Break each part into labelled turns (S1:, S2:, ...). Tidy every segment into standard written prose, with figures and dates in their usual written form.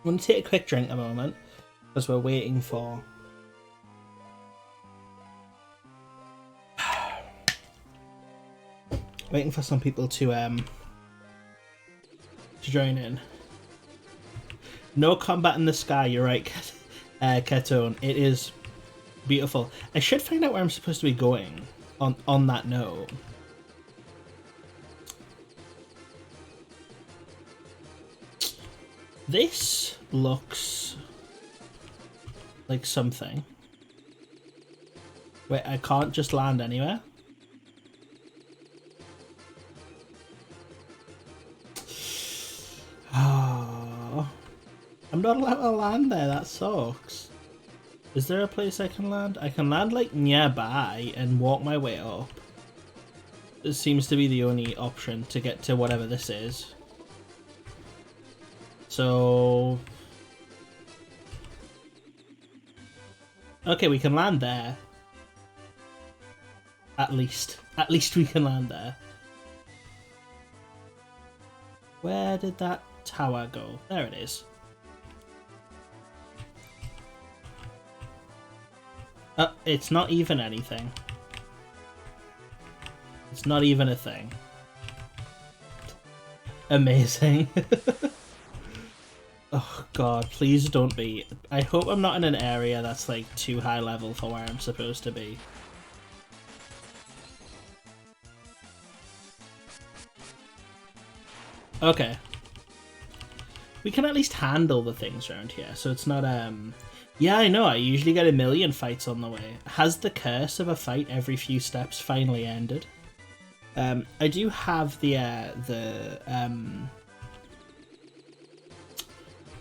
S1: going to take a quick drink a moment because we're waiting for some people to join in. No combat in the sky. You're right, Ketone. It is beautiful. I should find out where I'm supposed to be going. On that note. This looks like something. Wait, I can't just land anywhere? Oh, I'm not allowed to land there, that sucks. Is there a place I can land? I can land like nearby and walk my way up. It seems to be the only option to get to whatever this is. So... okay, we can land there. At least we can land there. Where did that tower go? There it is. It's not even anything. It's not even a thing. Amazing. Oh god, please don't be. I hope I'm not in an area that's like too high level for where I'm supposed to be. Okay. We can at least handle the things around here, so it's not, yeah, I know, I usually get a million fights on the way. Has the curse of a fight every few steps finally ended? I do have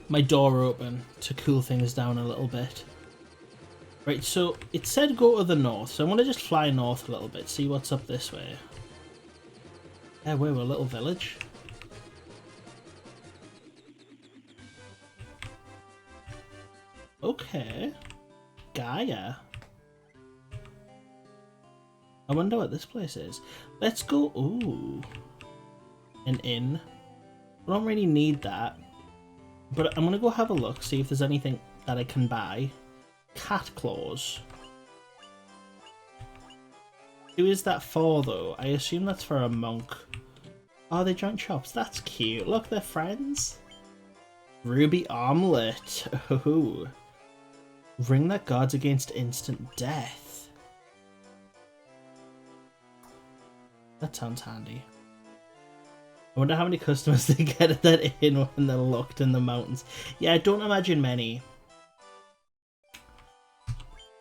S1: my door open to cool things down a little bit. Right, so it said go to the north, so I'm going to just fly north a little bit, see what's up this way. Yeah, we're a little village. Okay. Gaia. I wonder what this place is. Let's go... ooh. An inn. I don't really need that. But I'm going to go have a look, see if there's anything that I can buy. Cat claws. Who is that for, though? I assume that's for a monk. Oh, they joint shops. That's cute. Look, they're friends. Ruby armlet. Oh. Ring that guards against instant death. That sounds handy. I wonder how many customers they get at that inn when they're locked in the mountains. Yeah, I don't imagine many.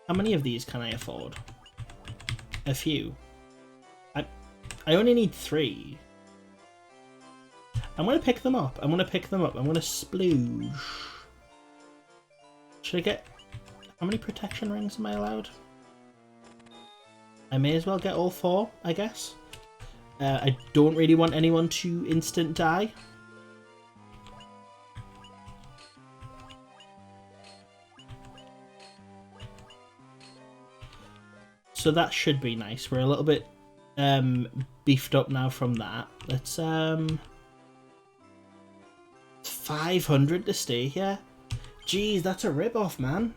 S1: How many of these can I afford? A few. I only need 3. I'm going to pick them up. I'm going to splooge. Should I get... how many protection rings am I allowed? I may as well get all 4, I guess. I don't really want anyone to instant die. So that should be nice. We're a little bit beefed up now from that. Let's 500 to stay here. Jeez, that's a rip-off, man.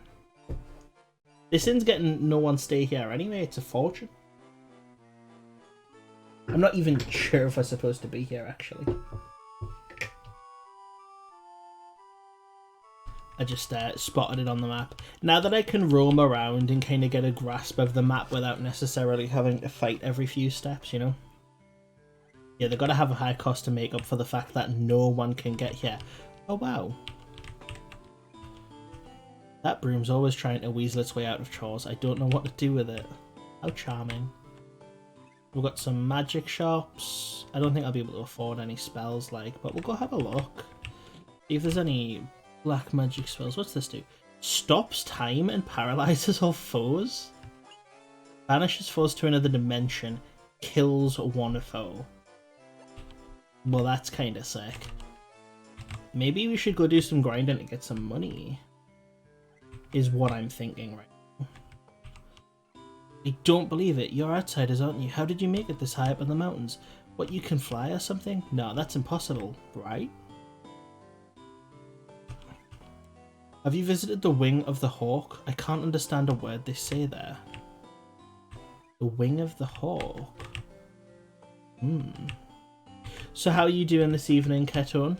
S1: This inn's getting no one stay here anyway. It's a fortune. I'm not even sure if we're supposed to be here, actually. I just spotted it on the map. Now that I can roam around and kind of get a grasp of the map without necessarily having to fight every few steps, you know? Yeah, they've got to have a high cost to make up for the fact that no one can get here. Oh, wow. That broom's always trying to weasel its way out of chores. I don't know what to do with it. How charming. We've got some magic shops. I don't think I'll be able to afford any spells, like, but we'll go have a look. See if there's any black magic spells. What's this do? Stops time and paralyzes all foes. Banishes foes to another dimension. Kills one foe. Well, that's kind of sick. Maybe we should go do some grinding to get some money. Is what I'm thinking right now. I don't believe it. You're outsiders, aren't you? How did you make it this high up in the mountains? What, you can fly or something? No, that's impossible, right? Have you visited the Wing of the Hawk? I can't understand a word they say there. The Wing of the Hawk. So how are you doing this evening, Ketone?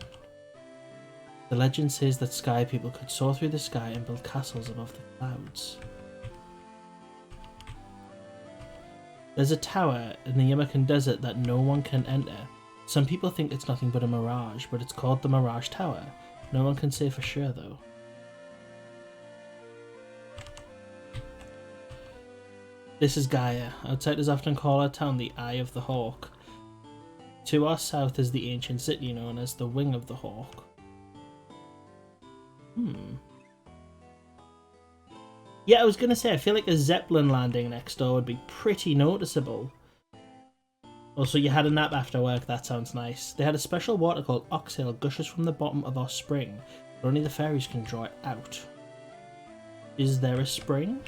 S1: The legend says that sky people could soar through the sky and build castles above the clouds. There's a tower in the Yamakan Desert that no one can enter. Some people think it's nothing but a mirage, but it's called the Mirage Tower. No one can say for sure though. This is Gaia. Outsiders often call our town the Eye of the Hawk. To our south is the ancient city known as the Wing of the Hawk. Yeah, I was going to say, I feel like a Zeppelin landing next door would be pretty noticeable. Also, you had a nap after work, that sounds nice. They had a special water called Oxhill gushes from the bottom of our spring, but only the fairies can draw it out. Is there a spring?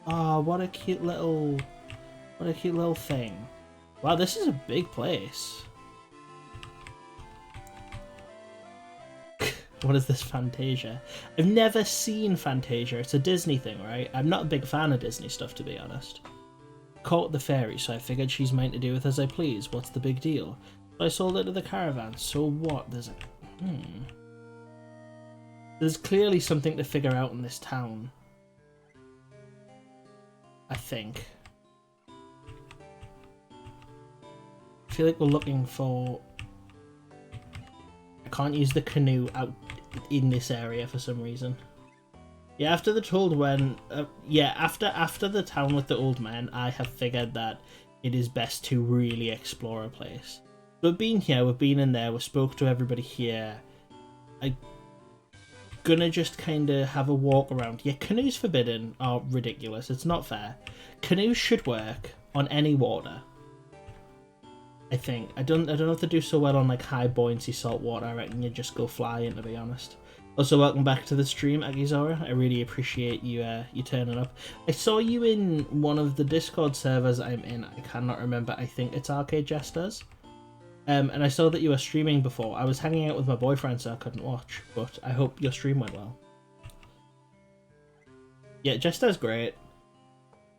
S1: Oh, what a cute little thing. Wow, this is a big place. What is this, Fantasia? I've never seen Fantasia. It's a Disney thing, right? I'm not a big fan of Disney stuff, to be honest. Caught the fairy, so I figured she's mine to do with as I please. What's the big deal? I sold it to the caravan, so what? There's clearly something to figure out in this town. I think. I feel like we're looking for... I can't use the canoe out in this area for some reason. Yeah, after the told when... after the town with the old men, I have figured that it is best to really explore a place. We've been here, we've been in there, we spoke to everybody here. I'm gonna just kind of have a walk around. Yeah, canoes forbidden are ridiculous. It's not fair. Canoes should work on any water. I think. I don't know if they do so well on like high buoyancy salt water. I reckon you just go flying, to be honest. Also, welcome back to the stream, Agizora. I really appreciate you turning up. I saw you in one of the Discord servers I'm in. I cannot remember. I think it's Arcade Jesters. And I saw that you were streaming before. I was hanging out with my boyfriend, so I couldn't watch. But I hope your stream went well. Yeah, Jester's great.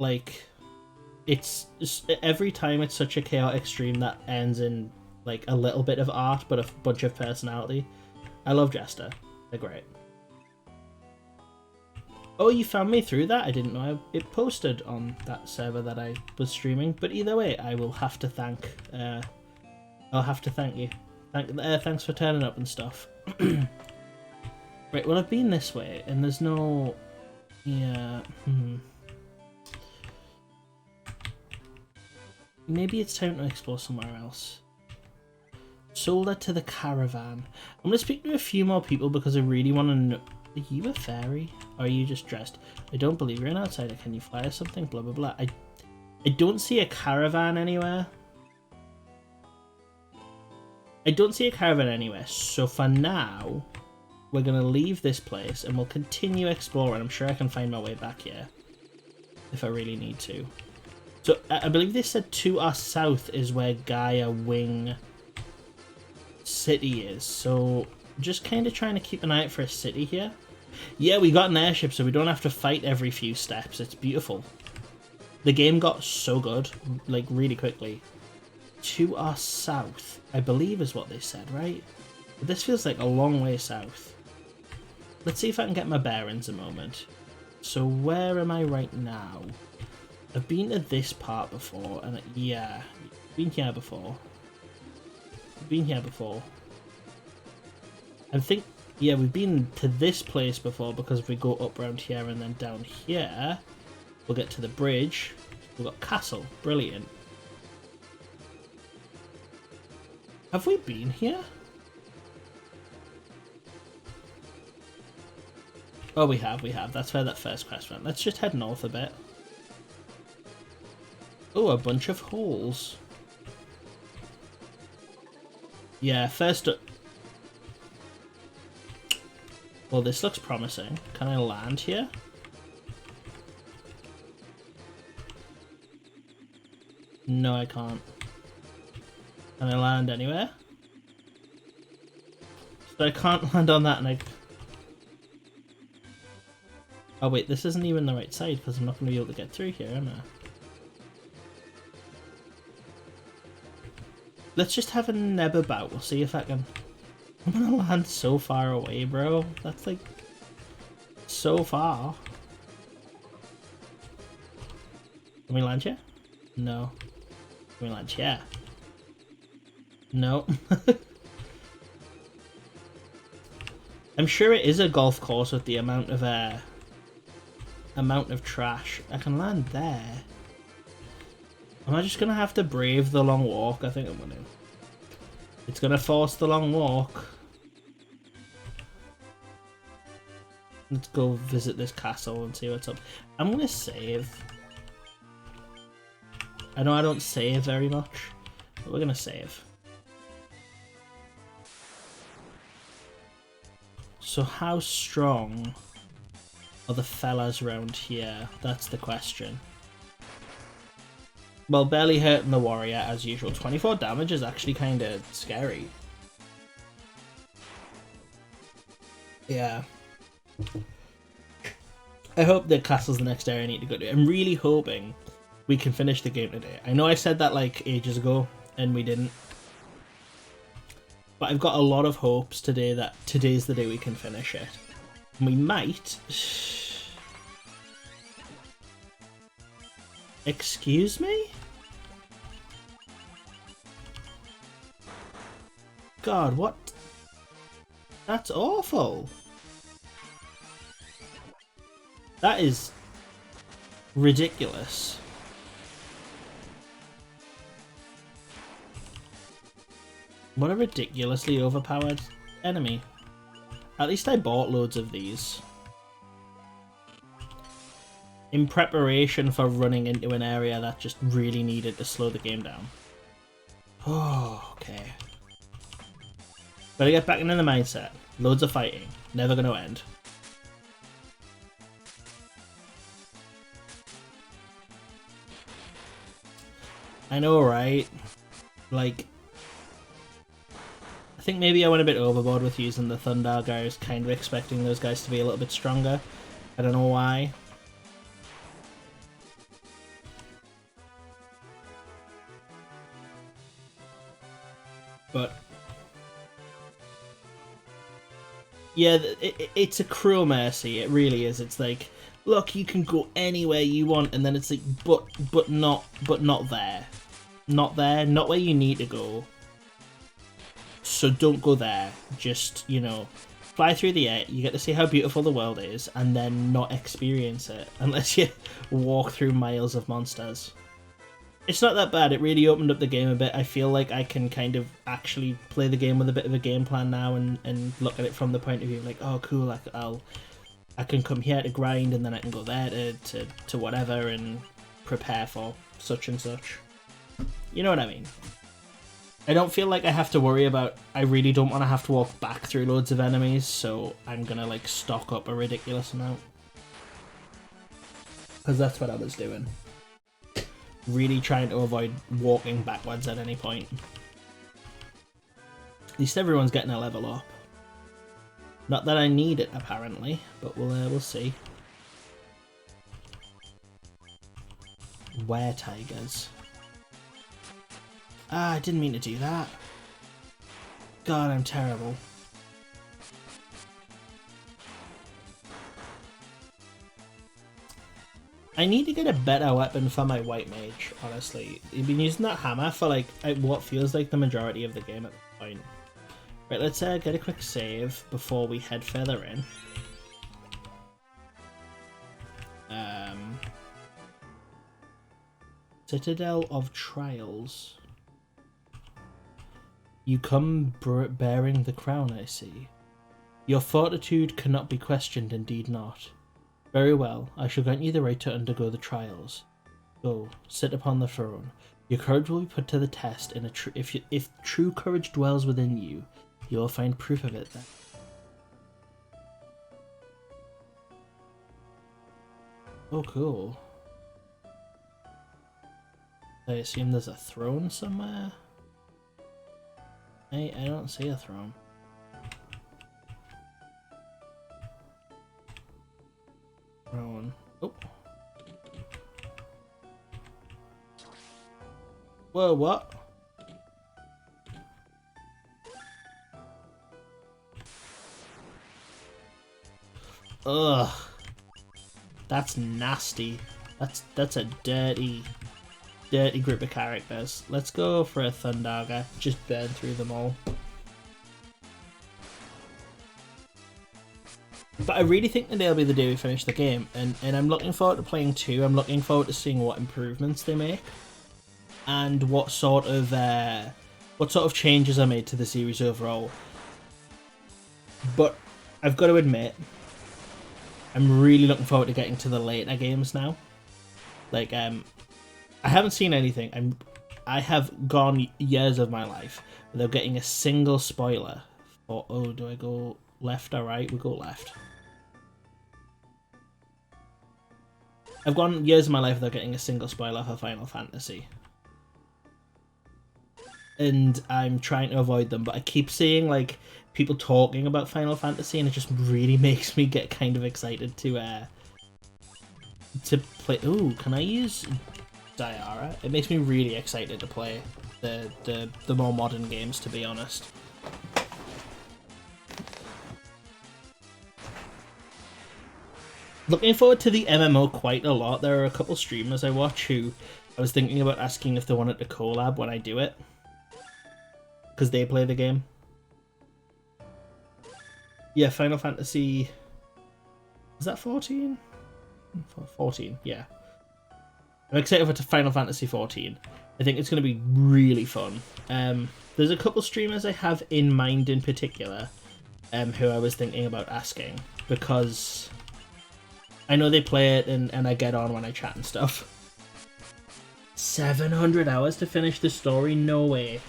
S1: Like, it's just, every time it's such a chaotic stream that ends in like a little bit of art, but a bunch of personality. I love Jester. They're great. Oh, you found me through that? I didn't know it posted on that server that I was streaming. But either way, I will have to thank. I'll have to thank you. Thanks for turning up and stuff. Right, well, I've been this way, and there's no... Yeah... Maybe it's time to explore somewhere else. Sold it to the caravan. I'm going to speak to a few more people because I really want to know... Are you a fairy? Or are you just dressed? I don't believe you're an outsider. Can you fly or something? Blah, blah, blah. I don't see a caravan anywhere. So for now, we're going to leave this place and we'll continue exploring. I'm sure I can find my way back here if I really need to. So I believe they said to our south is where Gaia Wing City is. So just kind of trying to keep an eye out for a city here. Yeah, we got an airship so we don't have to fight every few steps. It's beautiful. The game got so good, like really quickly. To our south, I believe is what they said, right? But this feels like a long way south. Let's see if I can get my bearings a moment. So where am I right now? I've been to this part before, and yeah, been here before. I think, yeah, we've been to this place before because we go up around here and then down here. We'll get to the bridge. We've got castle. Brilliant. Have we been here? Oh, we have. That's where that first quest went. Let's just head north a bit. Oh, a bunch of holes. Yeah, first up... Well, this looks promising. Can I land here? No, I can't. Can I land anywhere? So I can't land on that and I... Oh wait, this isn't even the right side because I'm not going to be able to get through here, am I? Let's just have a neb about. We'll see if I can... I'm going to land so far away, bro. That's like... so far. Can we land here? No. Can we land here? No. I'm sure it is a golf course with the amount of trash. I can land there. Am I just gonna have to brave the long walk? I think I'm gonna. It's gonna force the long walk. Let's go visit this castle and see what's up. I'm gonna save. I know I don't save very much, but we're gonna save. So how strong are the fellas around here? That's the question. Well, barely hurting the warrior as usual. 24 damage is actually kind of scary. Yeah. I hope the castle's the next area I need to go to. I'm really hoping we can finish the game today. I know I said that like ages ago and we didn't. But I've got a lot of hopes today that today's the day we can finish it. And we might... Excuse me? God, what? That's awful. That is ridiculous. What a ridiculously overpowered enemy. At least I bought loads of these. In preparation for running into an area that just really needed to slow the game down. Oh, okay. Gotta get back into the mindset. Loads of fighting. Never gonna end. I know, right? Like... I think maybe I went a bit overboard with using the Thunder guys, kind of expecting those guys to be a little bit stronger. I don't know why. But yeah, it's a cruel mercy. It really is. It's like, look, you can go anywhere you want, and then it's like, but not there, not there, not where you need to go. So don't go there. Just, you know, fly through the air. You get to see how beautiful the world is, and then not experience it unless you walk through miles of monsters. It's not that bad. It really opened up the game a bit. I feel like I can kind of actually play the game with a bit of a game plan now and look at it from the point of view like, oh cool, I can come here to grind and then I can go there to whatever and prepare for such and such. You know what I mean? I don't feel like I have to worry about... I really don't want to have to walk back through loads of enemies, so I'm gonna like stock up a ridiculous amount. Because that's what I was doing. Really trying to avoid walking backwards at any point. At least everyone's getting a level up. Not that I need it, apparently, but we'll see. Were-tigers. Ah, I didn't mean to do that. God, I'm terrible. I need to get a better weapon for my white mage, honestly. I've been using that hammer for like what feels like the majority of the game at this point. Right, let's get a quick save before we head further in. Citadel of Trials. You come bearing the crown, I see. Your fortitude cannot be questioned, indeed not. Very well, I shall grant you the right to undergo the trials. Go, sit upon the throne. Your courage will be put to the test, and if true courage dwells within you, you will find proof of it then. Oh, cool. I assume there's a throne somewhere? I don't see a throne. Oh. Whoa, what? Ugh. That's nasty. That's a dirty group of characters. Let's go for a Thundaga. Just burn through them all. But I really think that they'll be the day we finish the game, and I'm looking forward to playing 2. I'm looking forward to seeing what improvements they make, and what sort of changes are made to the series overall. But I've got to admit, I'm really looking forward to getting to the later games now. Like, I haven't seen anything. I have gone years of my life without getting a single spoiler for. Oh, do I go left or right? We go left. I've gone years of my life without getting a single spoiler for Final Fantasy. And I'm trying to avoid them, but I keep seeing like people talking about Final Fantasy, and it just really makes me get kind of excited to play. Ooh, can I use Diara? It makes me really excited to play the more modern games, to be honest. Looking forward to the MMO quite a lot. There are a couple streamers I watch who I was thinking about asking if they wanted to collab when I do it, because they play the game. Yeah, Final Fantasy... is that 14? 14, yeah. I'm excited for Final Fantasy 14. I think it's going to be really fun. There's a couple streamers I have in mind in particular who I was thinking about asking, because I know they play it and I get on when I chat and stuff. 700 hours to finish the story? No way.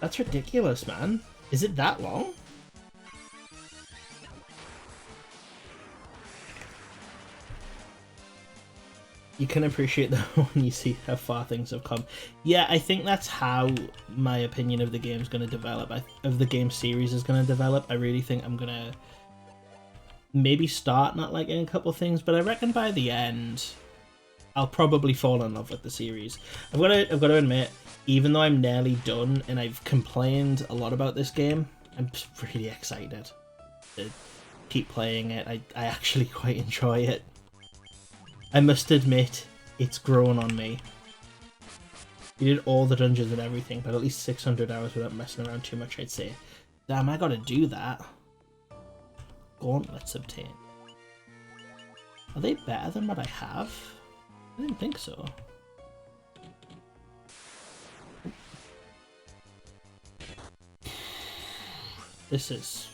S1: That's ridiculous, man. Is it that long? You can appreciate that when you see how far things have come. Yeah, I think that's how my opinion of the game's going to develop. Of the game series is going to develop. I really think I'm going to maybe start not liking a couple things, but I reckon by the end I'll probably fall in love with the series. I've got to admit, even though I'm nearly done and I've complained a lot about this game, I'm really excited to keep playing it. I actually quite enjoy it. I must admit, it's grown on me. You did all the dungeons and everything, but at least 600 hours without messing around too much, I'd say. Damn, I gotta do that. Gauntlets obtain. Are they better than what I have? I didn't think so. This is...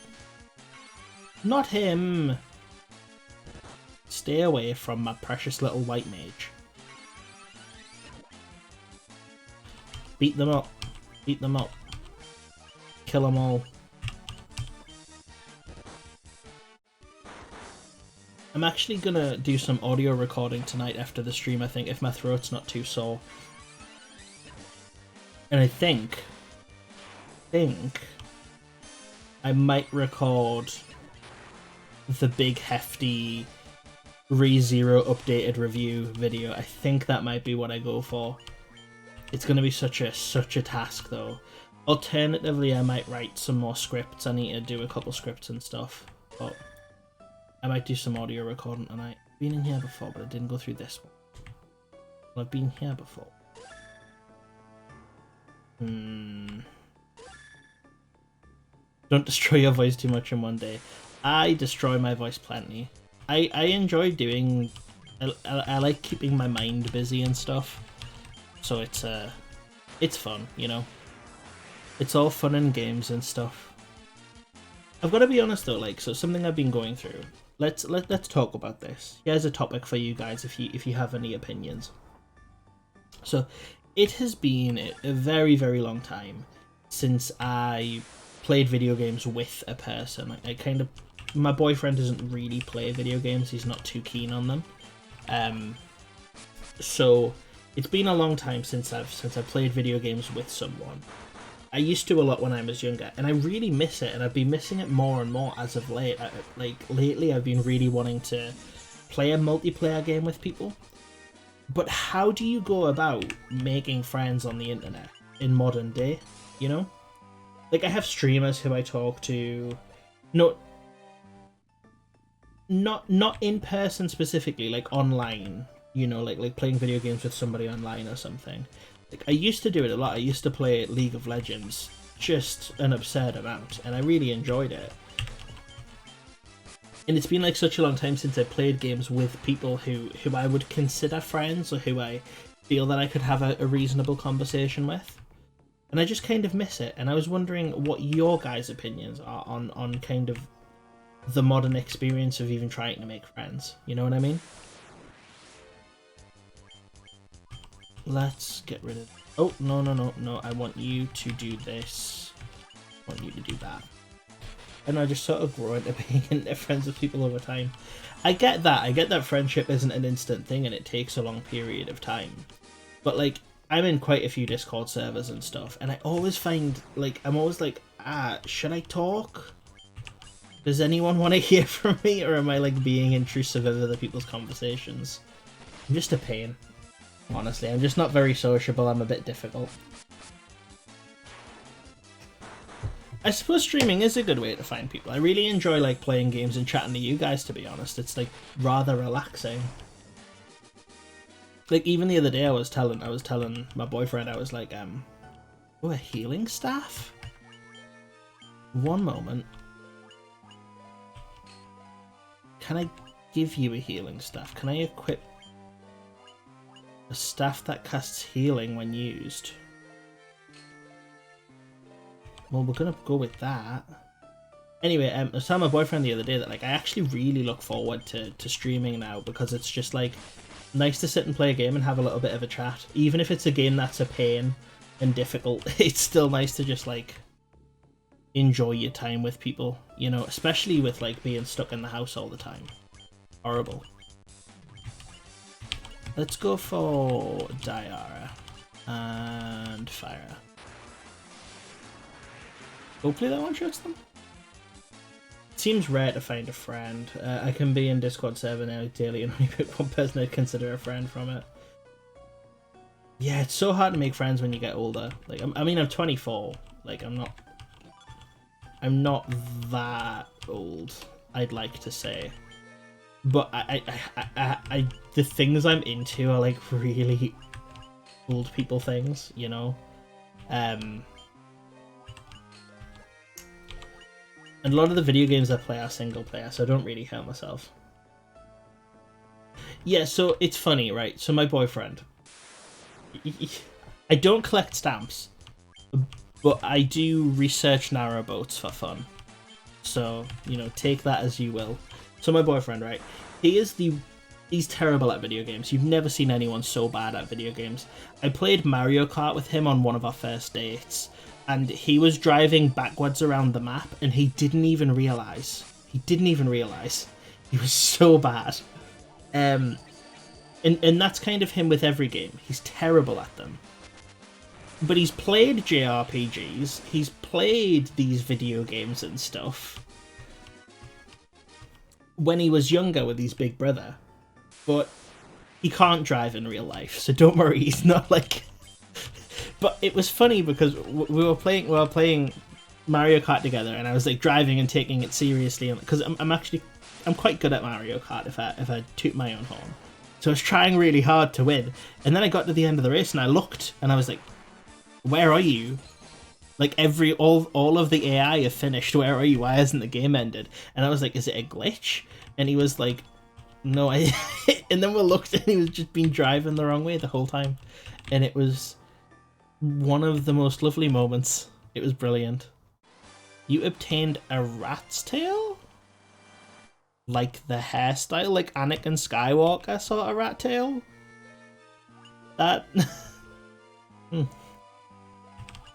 S1: not him! Stay away from my precious little white mage. Beat them up. Beat them up. Kill them all. I'm actually gonna do some audio recording tonight after the stream, I think, if my throat's not too sore. And I think I might record the big hefty ReZero updated review video. I think that might be what I go for. It's gonna be such a task though. Alternatively, I might write some more scripts. I need to do a couple scripts and stuff, but I might do some audio recording tonight. I've been in here before, but I didn't go through this one. Well, I've been here before. Don't destroy your voice too much in one day. I destroy my voice plenty. I enjoy doing... I like keeping my mind busy and stuff. So it's fun, you know? It's all fun and games and stuff. I've got to be honest though, like, so something I've been going through. Let's talk about this. Here's a topic for you guys if you have any opinions. So, it has been a very, very long time since I played video games with a person. I kind of... my boyfriend doesn't really play video games, he's not too keen on them. So it's been a long time since I've played video games with someone. I used to a lot when I was younger, and I really miss it, and I've been missing it more and more as of late. Like lately I've been really wanting to play a multiplayer game with people. But how do you go about making friends on the internet in modern day, you know? Like, I have streamers who I talk to, not in person specifically, like online, you know, like playing video games with somebody online or something. Like, I used to do it a lot. I used to play League of Legends just an absurd amount, and I really enjoyed it. And it's been like such a long time since I played games with people who I would consider friends, or who I feel that I could have a reasonable conversation with. And I just kind of miss it. And I was wondering what your guys' opinions are on kind of the modern experience of even trying to make friends. You know what I mean? Let's get rid of... Oh, no. I want you to do this. I want you to do that. And I just sort of grow into being friends with people over time. I get that. I get that friendship isn't an instant thing and it takes a long period of time. But, like, I'm in quite a few Discord servers and stuff, and I always find, like, I'm always like, should I talk? Does anyone want to hear from me? Or am I, like, being intrusive of other people's conversations? I'm just a pain. Honestly, I'm just not very sociable. I'm a bit difficult. I suppose streaming is a good way to find people. I really enjoy, like, playing games and chatting to you guys, to be honest. It's, like, rather relaxing. Like, even the other day I was telling my boyfriend, I was like, oh, a healing staff? One moment. Can I give you a healing staff? Can I equip a staff that casts healing when used? Well, we're gonna go with that. Anyway, I was telling my boyfriend the other day that, like, I actually really look forward to streaming now, because it's just, like, nice to sit and play a game and have a little bit of a chat. Even if it's a game that's a pain and difficult, it's still nice to just, like, enjoy your time with people, you know, especially with, like, being stuck in the house all the time. Horrible. Let's go for Diara and Fire. Hopefully that one shots them. It seems rare to find a friend. I can be in Discord server now daily and only pick one person I'd consider a friend from it. Yeah, it's so hard to make friends when you get older. Like, I mean, I'm 24. Like, I'm not that old, I'd like to say. But the things I'm into are, like, really old people things, you know? And a lot of the video games I play are single player, so I don't really hurt myself. Yeah, so it's funny, right? So my boyfriend, I don't collect stamps, but I do research narrowboats for fun. So, you know, take that as you will. So my boyfriend, right? He's terrible at video games. You've never seen anyone so bad at video games. I played Mario Kart with him on one of our first dates, and he was driving backwards around the map, and he didn't even realise. He was so bad. And that's kind of him with every game. He's terrible at them. But he's played JRPGs, he's played these video games and stuff when he was younger with his big brother. But he can't drive in real life, so don't worry, he's not like... But it was funny because we were playing Mario Kart together, and I was, like, driving and taking it seriously, because I'm quite good at Mario Kart if I toot my own horn. So I was trying really hard to win, and then I got to the end of the race and I looked and I was like, where are you? Like, all of the AI have finished. Where are you? Why hasn't the game ended? And I was like, is it a glitch? And he was like, no, I... And then we looked and he was just been driving the wrong way the whole time. And it was one of the most lovely moments. It was brilliant. You obtained a rat's tail? Like the hairstyle? Like Anakin Skywalker sort of rat tail? That...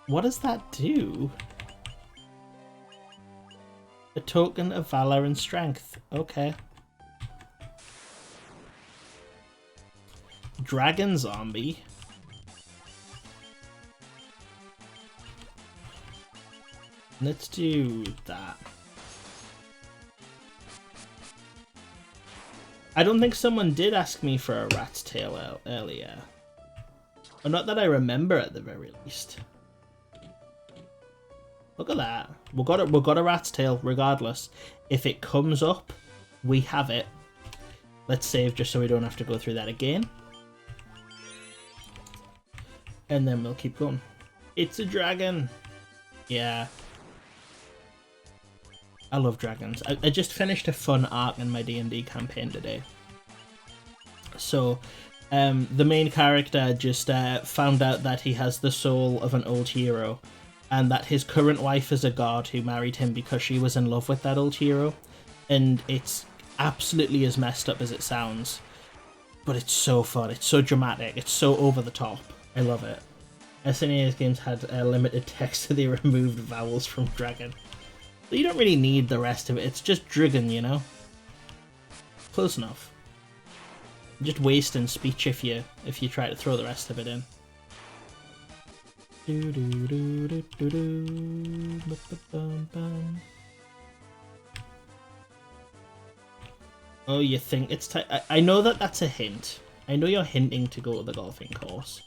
S1: What does that do? A token of valor and strength. Okay. Dragon zombie. Let's do that. I don't think someone did ask me for a rat's tail earlier. Or not that I remember at the very least. Look at that. We've got a rat's tail regardless. If it comes up, we have it. Let's save just so we don't have to go through that again. And then we'll keep going. It's a dragon. Yeah. I love dragons. I just finished a fun arc in my D&D campaign today. So, the main character just found out that he has the soul of an old hero, and that his current wife is a god who married him because she was in love with that old hero. And it's absolutely as messed up as it sounds. But it's so fun. It's so dramatic. It's so over the top. I love it. SNES games had limited text, so they removed vowels from dragon. But you don't really need the rest of it. It's just dragon, you know? Close enough. Just wasting speech if you try to throw the rest of it in. Oh, you think it's time? I know that that's a hint. I know you're hinting to go to the golfing course,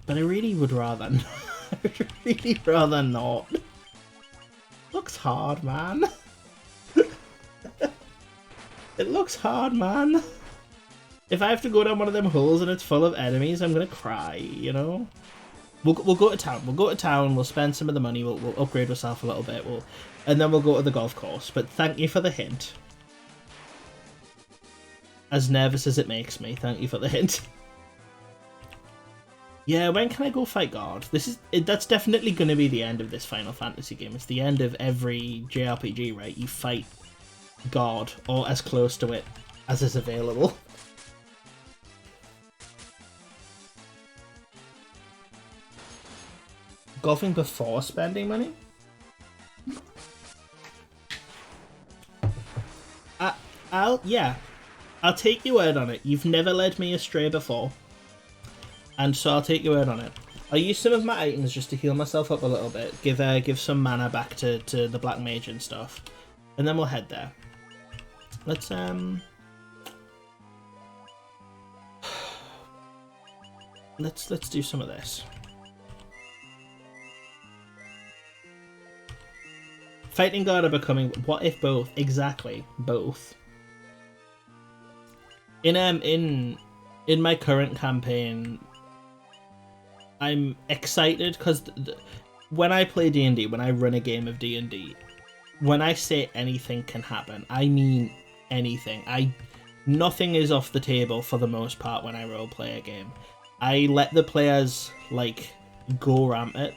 S1: but I really would rather not. I would really rather not. Looks hard, man. It looks hard, man. If I have to go down one of them holes and it's full of enemies, I'm gonna cry, you know? We'll go to town. We'll go to town, we'll spend some of the money, we'll upgrade ourselves a little bit, and then we'll go to the golf course. But thank you for the hint. As nervous as it makes me, thank you for the hint. Yeah, when can I go fight God? That's definitely going to be the end of this Final Fantasy game. It's the end of every JRPG, right? You fight God, or as close to it as is available. Golfing before spending money? I'll take your word on it. You've never led me astray before. And so I'll take your word on it. I'll use some of my items just to heal myself up a little bit. Give some mana back to the Black Mage and stuff. And then we'll head there. Let's let's do some of this. Fighting God or becoming... What if both? Exactly. Both. In my current campaign, I'm excited because when I play D&D, when I run a game of D&D, when I say anything can happen, I mean anything. Nothing is off the table for the most part when I roleplay a game. I let the players, like, go rampant,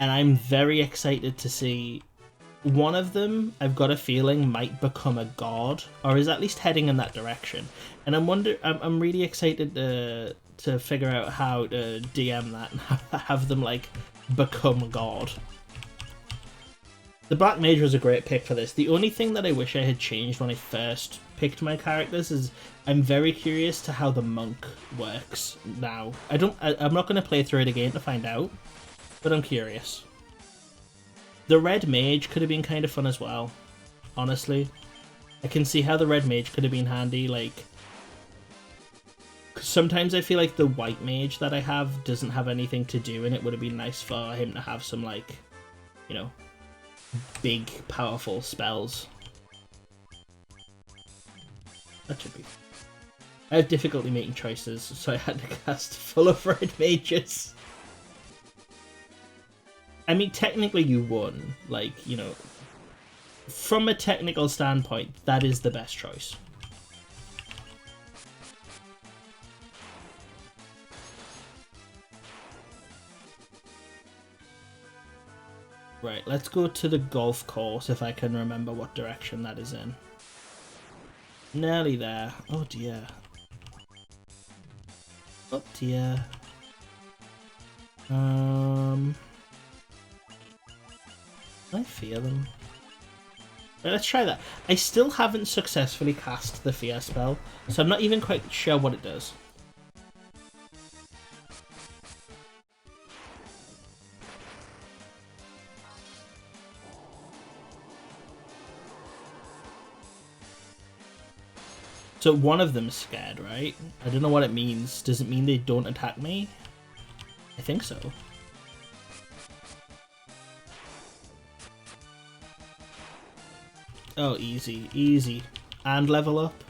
S1: and I'm very excited to see one of them, I've got a feeling, might become a god, or is at least heading in that direction. And I'm really excited to figure out how to DM that and have them, like, become god. The Black Mage was a great pick for this. The only thing that I wish I had changed when I first picked my characters is I'm very curious to how the monk works now. I'm not going to play through it again to find out, but I'm curious. The Red Mage could have been kind of fun as well, honestly. I can see how the Red Mage could have been handy, like... Sometimes I feel like the White Mage that I have doesn't have anything to do, and it would have been nice for him to have some, like, you know, big, powerful spells. That should be... I have difficulty making choices, so I had to cast full of Red Mages. I mean, technically you won. Like, you know, from a technical standpoint, that is the best choice. Right, let's go to the golf course if I can remember what direction that is in. Nearly there. Oh dear. Oh dear. I fear them. Right, let's try that. I still haven't successfully cast the fear spell, so I'm not even quite sure what it does. So one of them is scared, right? I don't know what it means. Does it mean they don't attack me? I think so. Oh, easy, easy. And level up.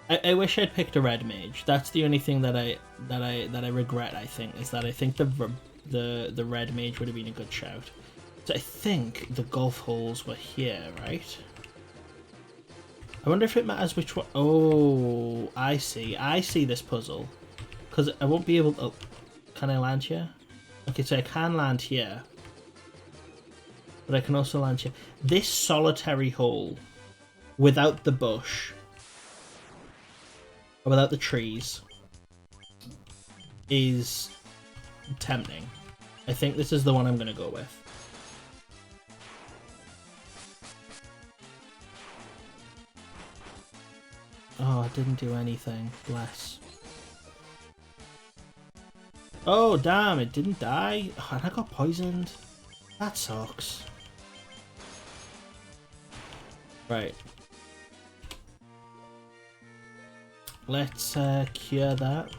S1: I wish I'd picked a red mage. That's the only thing that I regret. I think is that I think the red mage would have been a good shout. So I think the golf holes were here, right? I wonder if it matters which one. Oh, I see. I see this puzzle. Because I won't be able to... Oh, can I land here? Okay, so I can land here. But I can also land here. This solitary hole, without the bush, or without the trees, is tempting. I think this is the one I'm going to go with. Oh, I didn't do anything. Bless. Oh, damn, it didn't die. Oh, and I got poisoned. That sucks. Right. Let's cure that.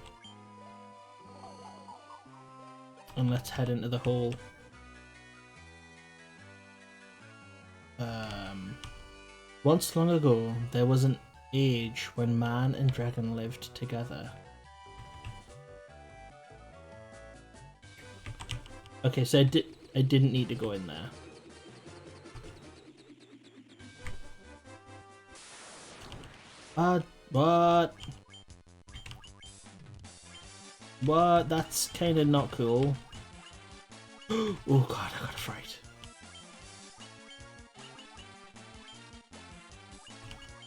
S1: And let's head into the hole. Once long ago, there was an age when man and dragon lived together. Okay, so I didn't need to go in there. What? What? That's kind of not cool. Oh god, I got a fright.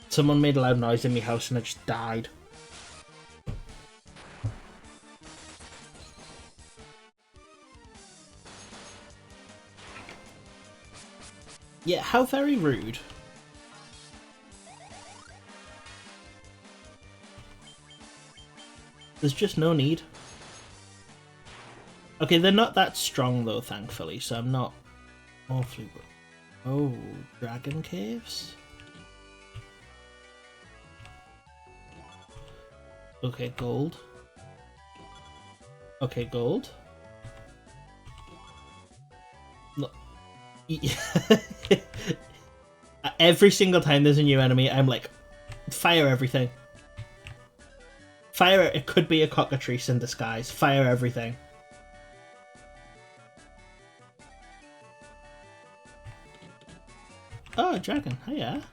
S1: Someone made a loud noise in my house and I just died. Yeah, how very rude. There's just no need. Okay, they're not that strong though, thankfully, so I'm not awfully... Oh, dragon caves? Okay, gold. Okay, gold. Look. Every single time there's a new enemy, I'm like, fire everything. Fire it. It could be a cockatrice in disguise. Fire everything. Oh, a dragon. Hiya.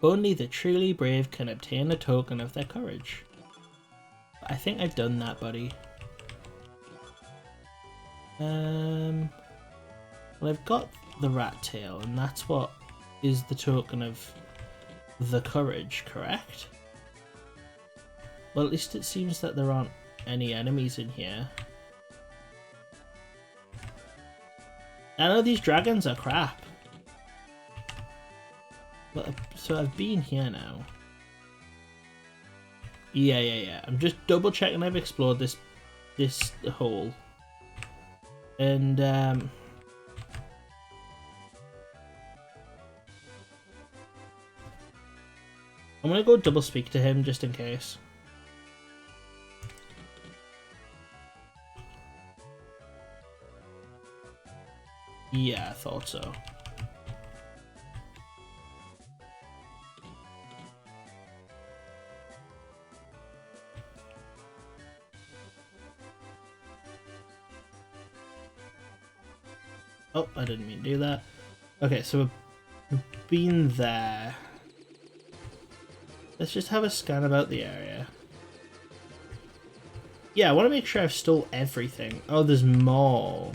S1: Only the truly brave can obtain a token of their courage. I think I've done that, buddy. Well, I've got the rat tail, and that's what is the token of the courage, correct? Well, at least it seems that there aren't any enemies in here. I know these dragons are crap. But, so I've been here now. Yeah. I'm just double checking I've explored this hole. And I'm gonna go double speak to him just in case. Yeah, I thought so. Oh, I didn't mean to do that. Okay, so we've been there. Let's just have a scan about the area. Yeah, I want to make sure I've stole everything. Oh, there's more.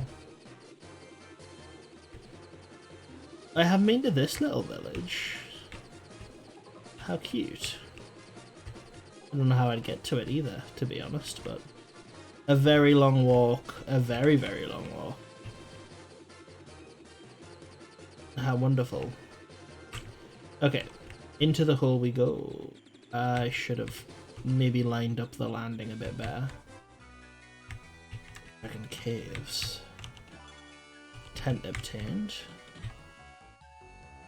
S1: I haven't been to this little village. How cute. I don't know how I'd get to it either, to be honest, but... A very long walk. A very, very long walk. How wonderful. Okay, into the hole we go. I should have maybe lined up the landing a bit better. Dragon caves. Tent obtained.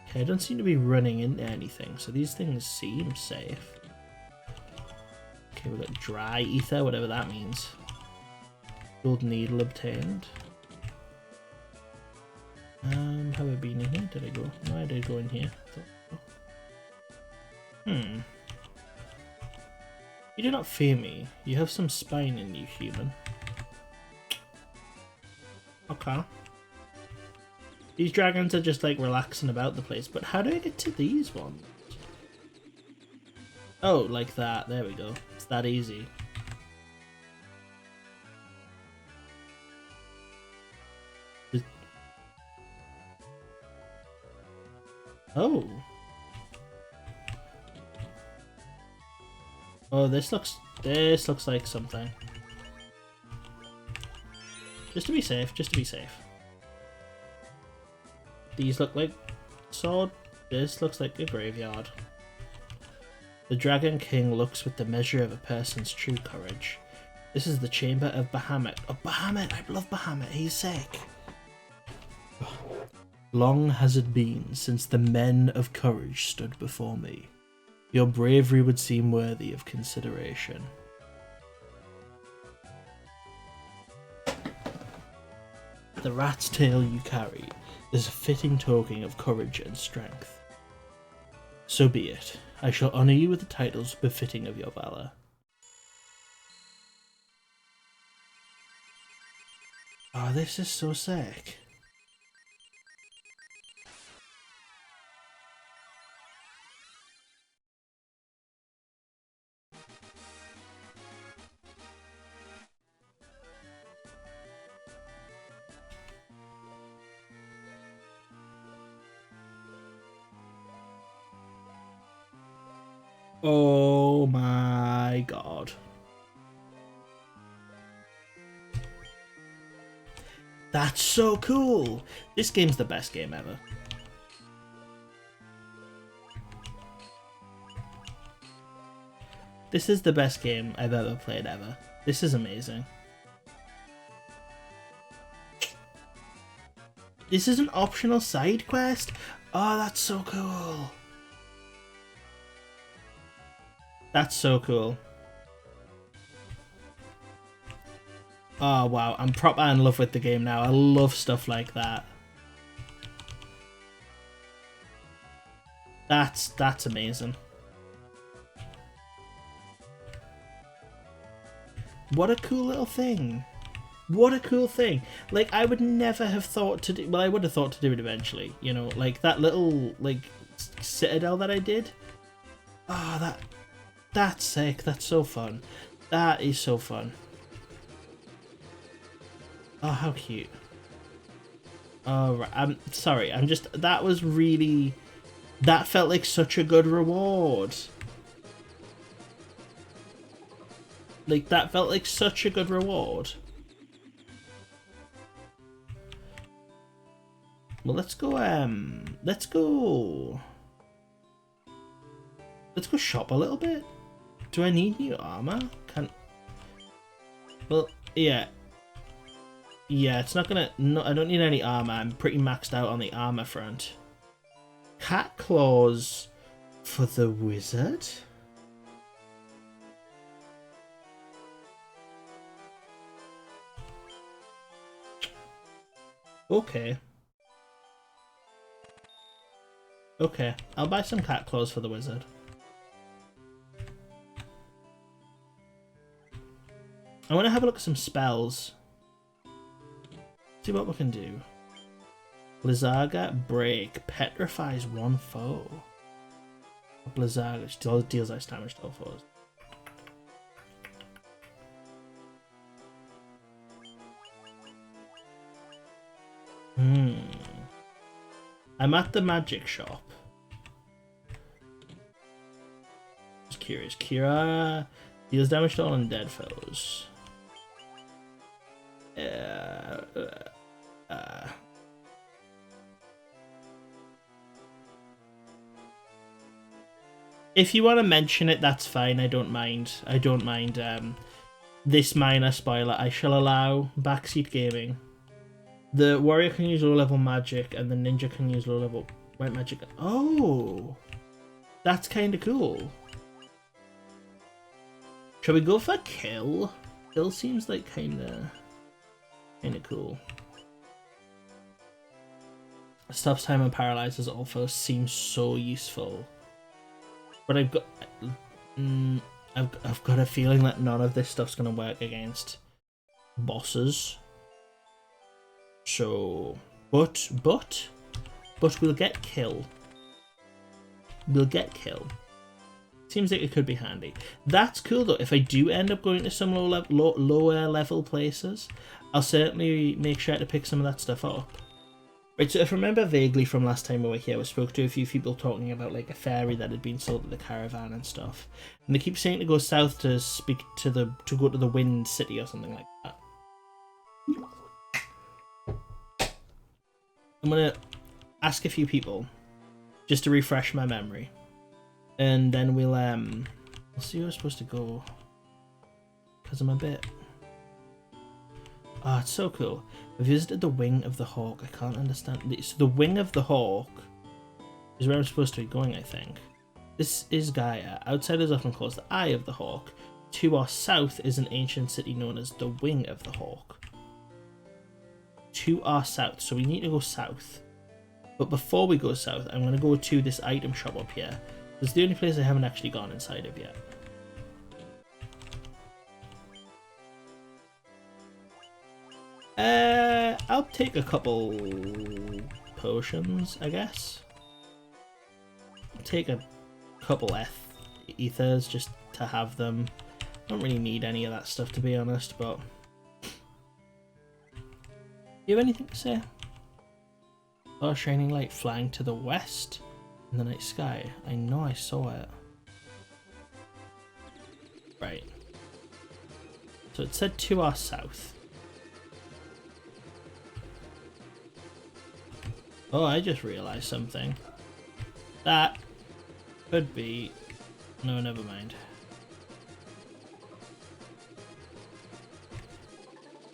S1: Okay, I don't seem to be running into anything, so these things seem safe. Okay, we've got dry ether, whatever that means. Gold needle obtained. Have I been in here? Did I go? No, I did go in here. You do not fear me. You have some spine in you, human. Okay. These dragons are just like relaxing about the place, but how do I get to these ones? Oh, like that. There we go. It's that easy. Oh. Oh, this looks like something. Just to be safe, just to be safe. These look like sword. This looks like a graveyard. The Dragon King looks with the measure of a person's true courage. This is the chamber of Bahamut. Oh, Bahamut! I love Bahamut. He's sick. Long has it been since the men of courage stood before me. Your bravery would seem worthy of consideration. The rat's tail you carry is a fitting token of courage and strength. So be it. I shall honour you with the titles befitting of your valour. Oh, this is so sick. Oh my god. That's so cool! This game's the best game ever. This is the best game I've ever played ever. This is amazing. This is an optional side quest? Oh, that's so cool. That's so cool. Oh wow, I'm proper in love with the game now. I love stuff like that. That's amazing. What a cool little thing. What a cool thing. Like, I would never have thought to do... Well, I would have thought to do it eventually. You know, like that little, like, citadel that I did. Oh, that's sick. That's so fun. That is so fun. Oh, how cute. Oh, right. I'm sorry. I'm just... That was really... That felt like such a good reward. Like, that felt like such a good reward. Well, let's go shop a little bit. Do I need new armor? Well, yeah. Yeah, it's not gonna... No, I don't need any armor. I'm pretty maxed out on the armor front. Cat claws for the wizard? Okay. Okay, I'll buy some cat claws for the wizard. I want to have a look at some spells. See what we can do. Blizzaga break petrifies one foe. Blizzaga still deals ice damage to all foes. I'm at the magic shop. Just curious. Kira deals damage to all undead foes. If you want to mention it, that's fine. I don't mind. I don't mind this minor spoiler. I shall allow backseat gaming. The warrior can use low level magic and the ninja can use low level White magic. Oh, that's kind of cool. Shall we go for kill? Kill seems like kind of cool. Stops time and paralyzes also seems so useful. But I've got a feeling that none of this stuff's gonna work against bosses. So, but we'll get kill. We'll get kill. Seems like it could be handy. That's cool though. If I do end up going to some lower level places, I'll certainly make sure to pick some of that stuff up. Right, so if I remember vaguely from last time we were here, we spoke to a few people talking about like a fairy that had been sold at the caravan and stuff. And they keep saying to go south to speak to to go to the Wind City or something like that. I'm gonna ask a few people just to refresh my memory. And then we'll see where we're supposed to go. Cause I'm a bit. Oh, it's so cool. I visited the Wing of the Hawk. I can't understand. So the Wing of the Hawk is where I'm supposed to be going, I think. This is Gaia. Outside is often called the Eye of the Hawk. To our south is an ancient city known as the Wing of the Hawk. To our south. So we need to go south. But before we go south, I'm going to go to this item shop up here. It's the only place I haven't actually gone inside of yet. I'll take a couple potions, I guess. Take a couple ethers just to have them. Don't really need any of that stuff to be honest, but you have anything to say? Oh, shining light flying to the west in the night sky. I know I saw it. Right. So it said to our south. Oh, I just realized something. That could be... No, never mind.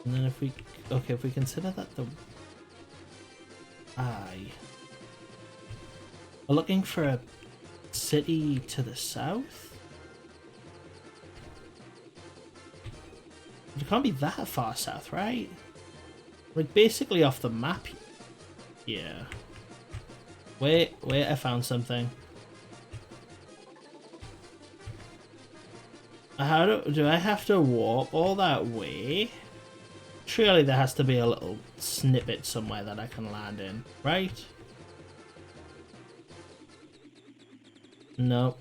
S1: And then if we... Okay, if we consider that the... We're looking for a city to the south? It can't be that far south, right? Like, basically off the map. Yeah. Wait, I found something. How do I have to walk all that way? Surely there has to be a little snippet somewhere that I can land in, right? Nope.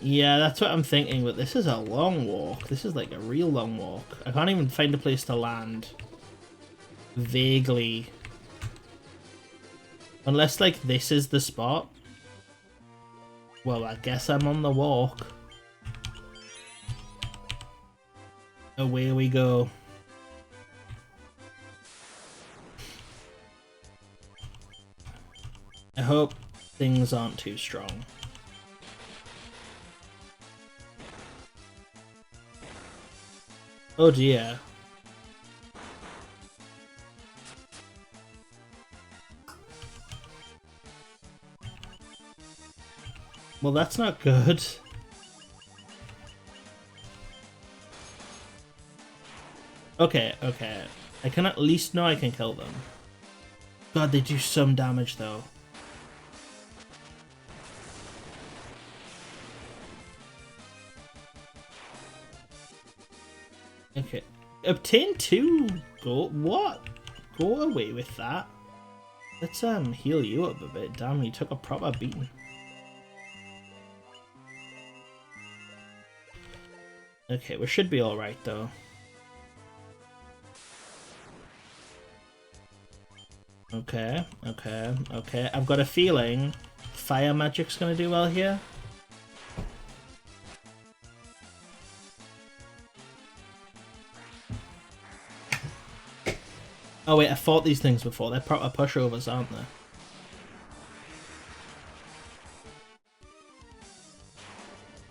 S1: Yeah, that's what I'm thinking, but this is a long walk. This is like a real long walk. I can't even find a place to land. Vaguely. Unless, like, this is the spot. Well, I guess I'm on the walk. Away we go. I hope things aren't too strong. Oh dear. Well, that's not good. Okay. I can at least know I can kill them. God, they do some damage though. Okay. Obtain 2 gold. What? Go away with that. Let's heal you up a bit. Damn, you took a proper beating. Okay, we should be alright though. Okay. I've got a feeling fire magic's gonna do well here. Oh wait, I fought these things before. They're proper pushovers, aren't they?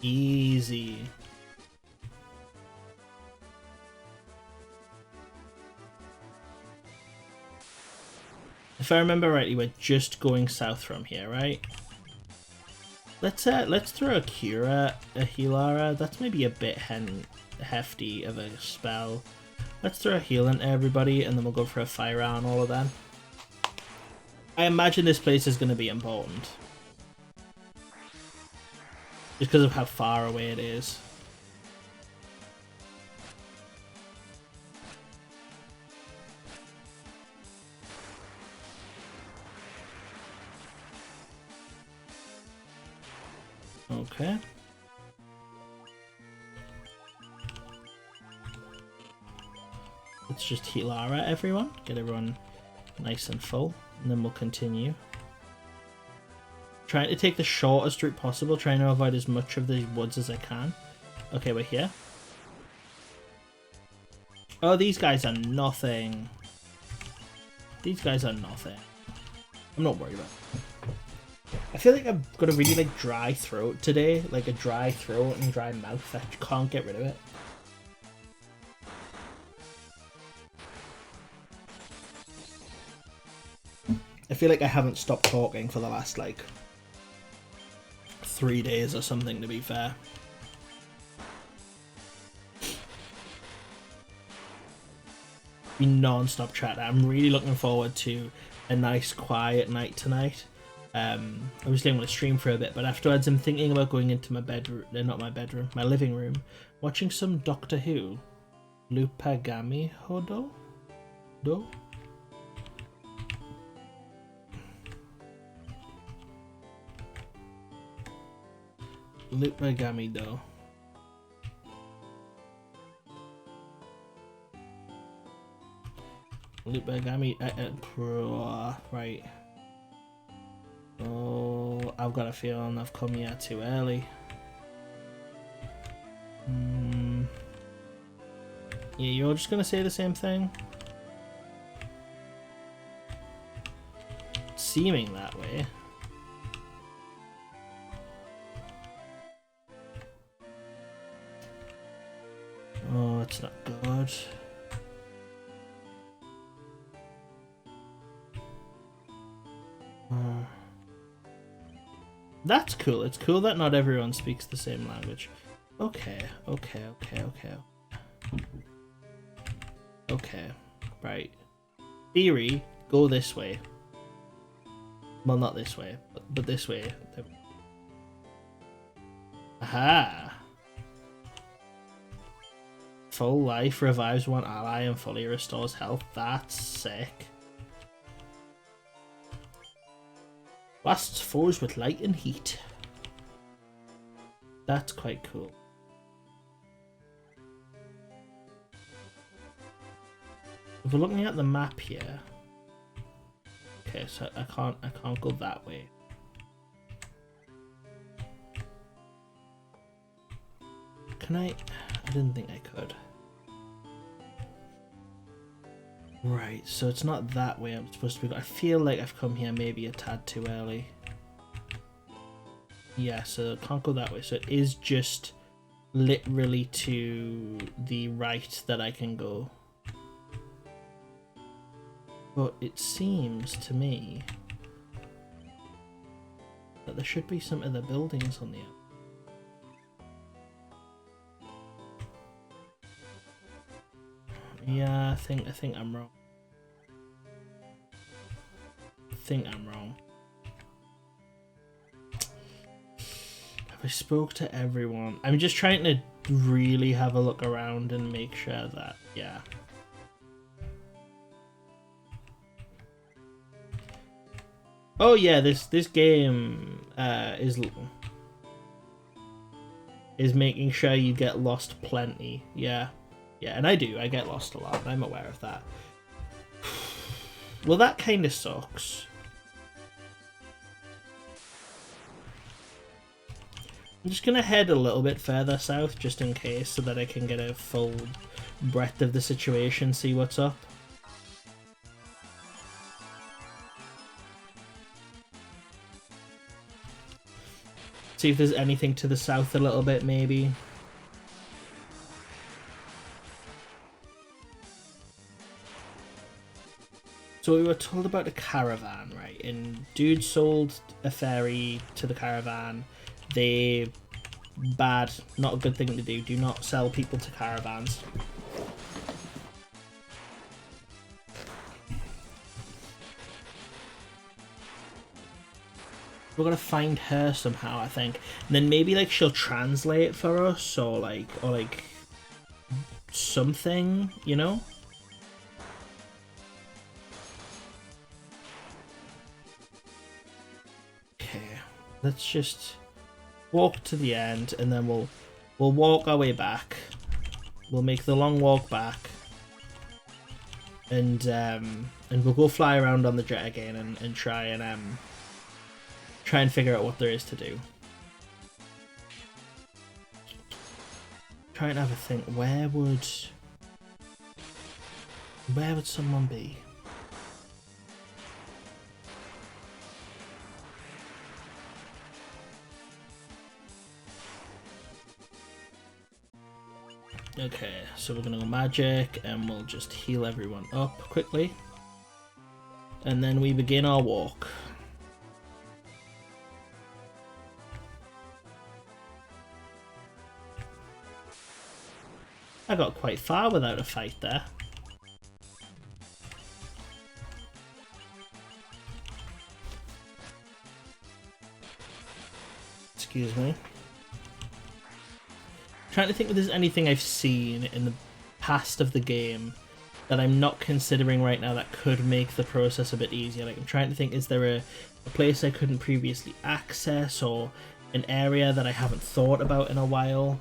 S1: Easy. If I remember rightly, we're just going south from here, right? Let's throw a Cura, a Healara. That's maybe a bit hefty of a spell. Let's throw a heal into everybody, and then we'll go for a fire on all of them. I imagine this place is going to be important. Just because of how far away it is. Okay. Let's just Healara everyone. Get everyone nice and full. And then we'll continue. Trying to take the shortest route possible, trying to avoid as much of the woods as I can. Okay, we're here. Oh, these guys are nothing. These guys are nothing. I'm not worried about it. I feel like I've got a really dry throat today. Like a dry throat and dry mouth. I can't get rid of it. I feel like I haven't stopped talking for the last 3 days or something, to be fair. Be non-stop chat. I'm really looking forward to a nice quiet night tonight. Obviously I'm going to stream for a bit, but afterwards I'm thinking about going into my bedroom, not my bedroom, my living room, watching some Doctor Who. Lupagami Hodo? Do? Lupagami Do. Lupagami, right. Oh, I've got a feeling I've come here too early. Yeah, you're just gonna say the same thing? It's seeming that way. Oh, it's not good. That's cool. It's cool that not everyone speaks the same language. Okay. Okay. Right. Theory, go this way. Well, not this way, but this way. Aha! Full life revives one ally and fully restores health. That's sick. Blasts foes with light and heat. That's quite cool. If we're looking at the map here, okay, so I can't go that way. Can I? I didn't think I could. Right, so it's not that way I'm supposed to be. I feel like I've come here maybe a tad too early. Yeah, so I can't go that way. So it is just literally to the right that I can go. But it seems to me that there should be some other buildings on the end. Yeah, I think I'm wrong. I think I'm wrong. Have I spoke to everyone? I'm just trying to really have a look around and make sure that, yeah. Oh yeah, this game is making sure you get lost plenty. Yeah. Yeah, and I do. I get lost a lot. I'm aware of that. Well, that kind of sucks. I'm just going to head a little bit further south, just in case, so that I can get a full breadth of the situation, see what's up. See if there's anything to the south a little bit, maybe. So we were told about a caravan, right? And dude sold a ferry to the caravan. They... Bad. Not a good thing to do. Do not sell people to caravans. We're gonna find her somehow, I think. And then maybe, like, she'll translate for us, or like, something, you know? Okay, let's just walk to the end, and then we'll walk our way back. We'll make the long walk back, and we'll go fly around on the jet again and try and figure out what there is to do. Try and have a think. Where would someone be? Okay, so we're gonna go magic, and we'll just heal everyone up quickly, and then we begin our walk. I got quite far without a fight there. Excuse me. Trying to think if there's anything I've seen in the past of the game that I'm not considering right now that could make the process a bit easier. Like, I'm trying to think, is there a place I couldn't previously access, or an area that I haven't thought about in a while?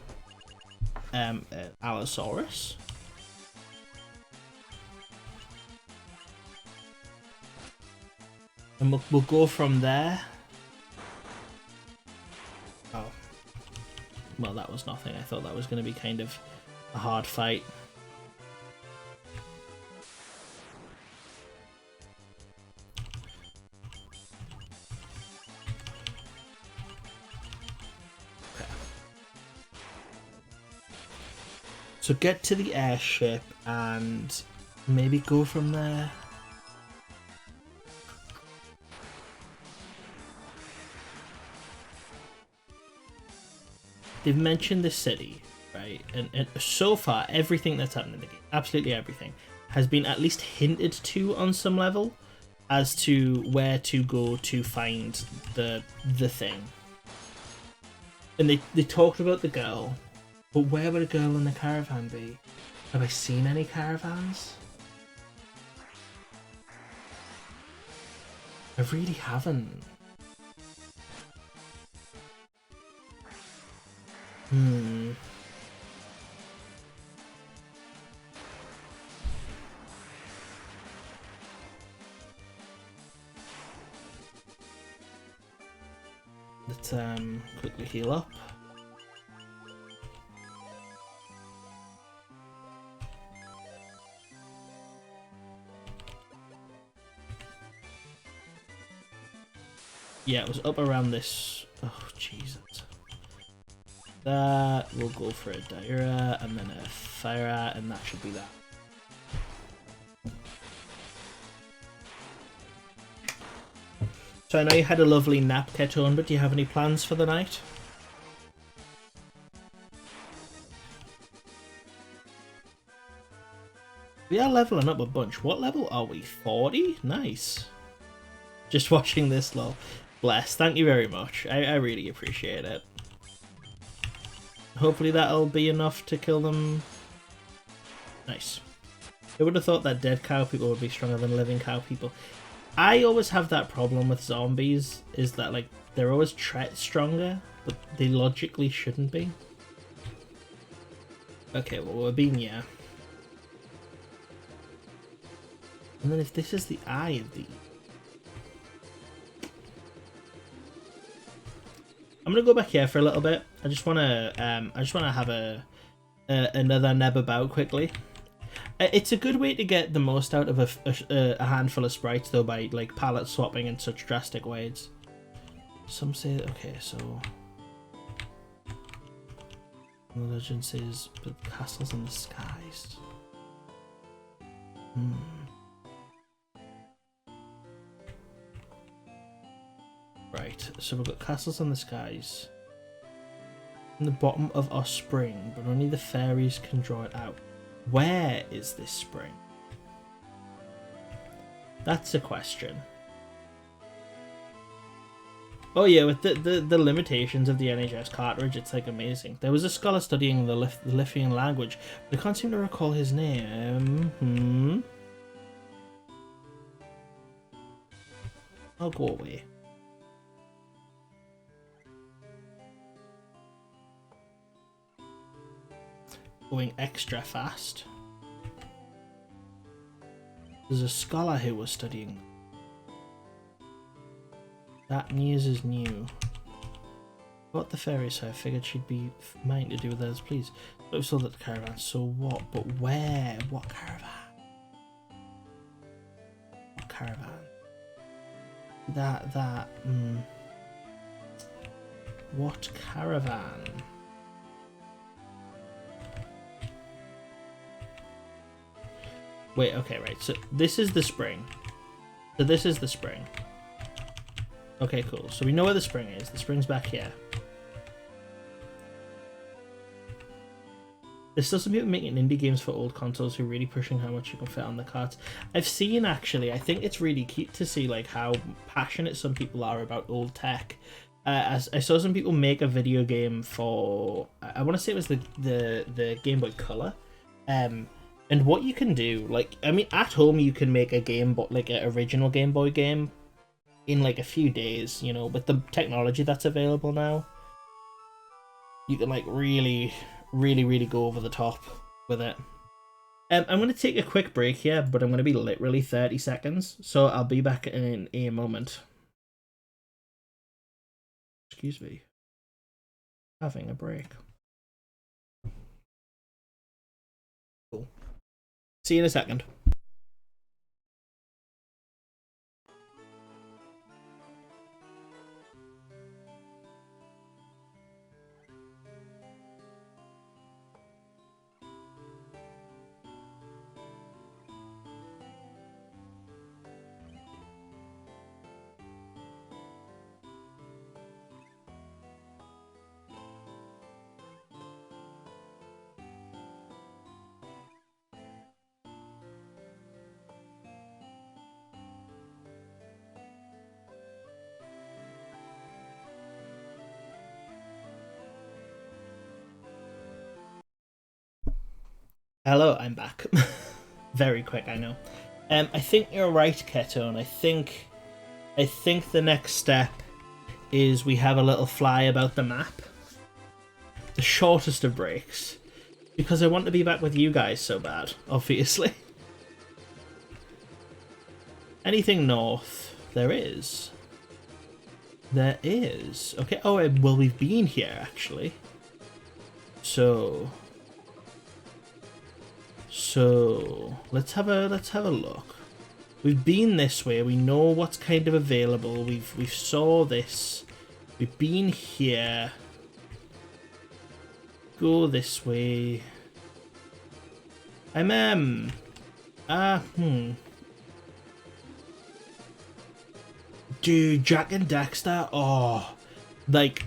S1: Allosaurus. And we'll go from there. Oh. Well, that was nothing. I thought that was going to be kind of a hard fight. Okay. So get to the airship and maybe go from there. They've mentioned the city, right? And so far, everything that's happened in the game, absolutely everything, has been at least hinted to on some level as to where to go to find the thing. And they talked about the girl, but where would a girl in the caravan be? Have I seen any caravans? I really haven't. Let's quickly heal up. Yeah, it was up around this. Oh, Jesus. That, we'll go for a Daira and then a Fire, and that should be that. So I know you had a lovely nap, Ketone, but do you have any plans for the night? We are leveling up a bunch. What level are we? 40? Nice. Just watching this, lol. Bless. Thank you very much. I really appreciate it. Hopefully that'll be enough to kill them. Nice. I would have thought that dead cow people would be stronger than living cow people. I always have that problem with zombies, is that, like, they're always stronger, but they logically shouldn't be. Okay, well, we're being, yeah. And then if this is the eye of the... I'm gonna go back here for a little bit. I just wanna have another neb about quickly. It's a good way to get the most out of a handful of sprites, though, by like palette swapping in such drastic ways. Some say, okay, so The legend says build castles in the skies. Right, so we've got castles in the skies. In the bottom of our spring, but only the fairies can draw it out. Where is this spring? That's a question. Oh yeah, with the limitations of the NHS cartridge, it's like amazing. There was a scholar studying the Lithuanian language, but I can't seem to recall his name. I'll go away. Going extra fast. There's a scholar who was studying. That news is new. What the fairy said, I figured she'd be mine to do with those, please. But we saw that the caravan, so what? But where? What caravan? What caravan? What caravan? Wait, okay, right, so this is the spring. So this is the spring. Okay, cool. So we know where the spring is. The spring's back here. There's still some people making indie games for old consoles who are really pushing how much you can fit on the carts. I've seen, actually, I think it's really cute to see like how passionate some people are about old tech. As I saw some people make a video game for, I want to say it was the Game Boy Color. And what you can do, like, I mean, at home you can make a Game Boy, like an original Game Boy game in like a few days, you know, with the technology that's available now. You can like really go over the top with it. I'm going to take a quick break here, but I'm going to be literally 30 seconds, so I'll be back in a moment. Excuse me. Having a break. Cool. See you in a second. Hello, I'm back. Very quick, I know. I think you're right, Ketone. I think the next step is we have a little fly about the map. The shortest of breaks. Because I want to be back with you guys so bad, obviously. Anything north? There is. There is. Okay, oh, well, we've been here, actually. So let's have a look. We've been this way. We know what's kind of available. We've saw this. We've been here. Go this way. Dude, Jack and Daxter. Oh, like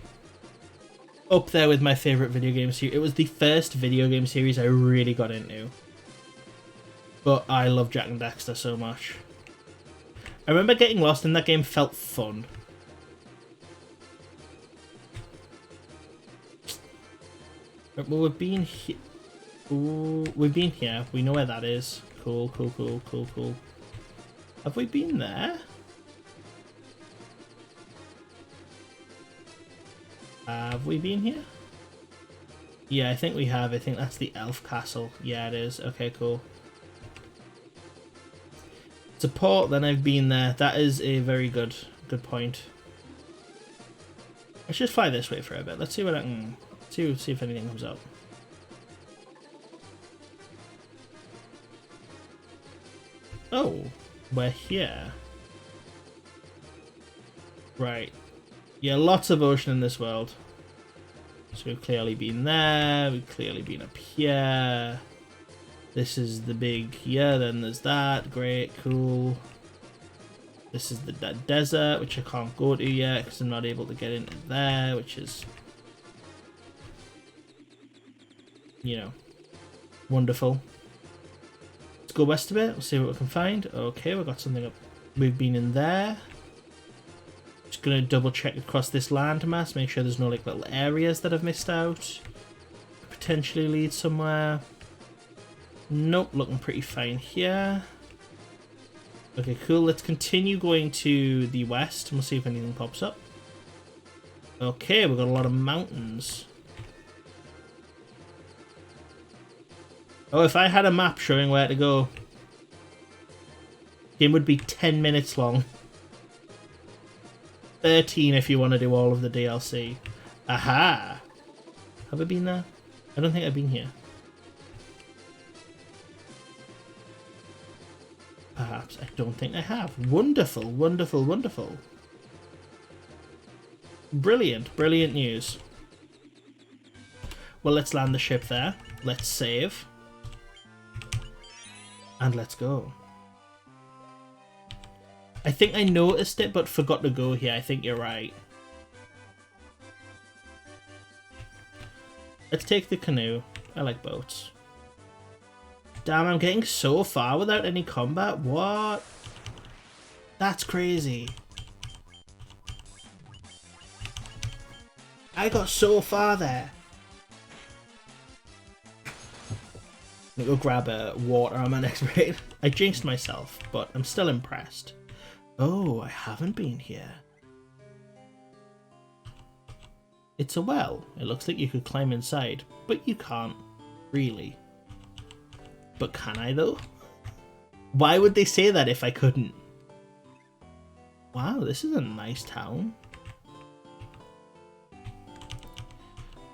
S1: up there with my favorite video game series. It was the first video game series I really got into. But I love Jack and Daxter so much. I remember getting lost in that game felt fun. Well, we've been here. Ooh, we've been here. We know where that is. Cool. Have we been there? Have we been here? Yeah, I think we have. I think that's the elf castle. Yeah, it is. Okay, cool. It's a port, then I've been there. That is a very good point. Let's just fly this way for a bit. Let's see what I can see if anything comes up. Oh, we're here. Right. Yeah, lots of ocean in this world. So we've clearly been there, we've clearly been up here. This is the big here, then there's that. Great, cool. This is the desert, which I can't go to yet because I'm not able to get into there, which is, you know, wonderful. Let's go west a bit, we'll see what we can find. Okay, we've got something up. We've been in there. Just gonna double check across this landmass, make sure there's no like little areas that I've missed out. Potentially lead somewhere. Nope, looking pretty fine here. Okay, cool. Let's continue going to the west and we'll see if anything pops up. Okay, we've got a lot of mountains. Oh, if I had a map showing where to go, game would be 10 minutes long. 13 if you want to do all of the DLC. Aha! Have I been there? I don't think I've been here. Perhaps. I don't think I have. Wonderful, wonderful, wonderful. Brilliant, brilliant news. Well, let's land the ship there. Let's save. And let's go. I think I noticed it, but forgot to go here. I think you're right. Let's take the canoe. I like boats. Damn, I'm getting so far without any combat. What? That's crazy. I got so far there. I'm gonna go grab a water on my next raid. I jinxed myself, but I'm still impressed. Oh, I haven't been here. It's a well. It looks like you could climb inside, but you can't. Really. But can I though? Why would they say that if I couldn't? Wow, this is a nice town.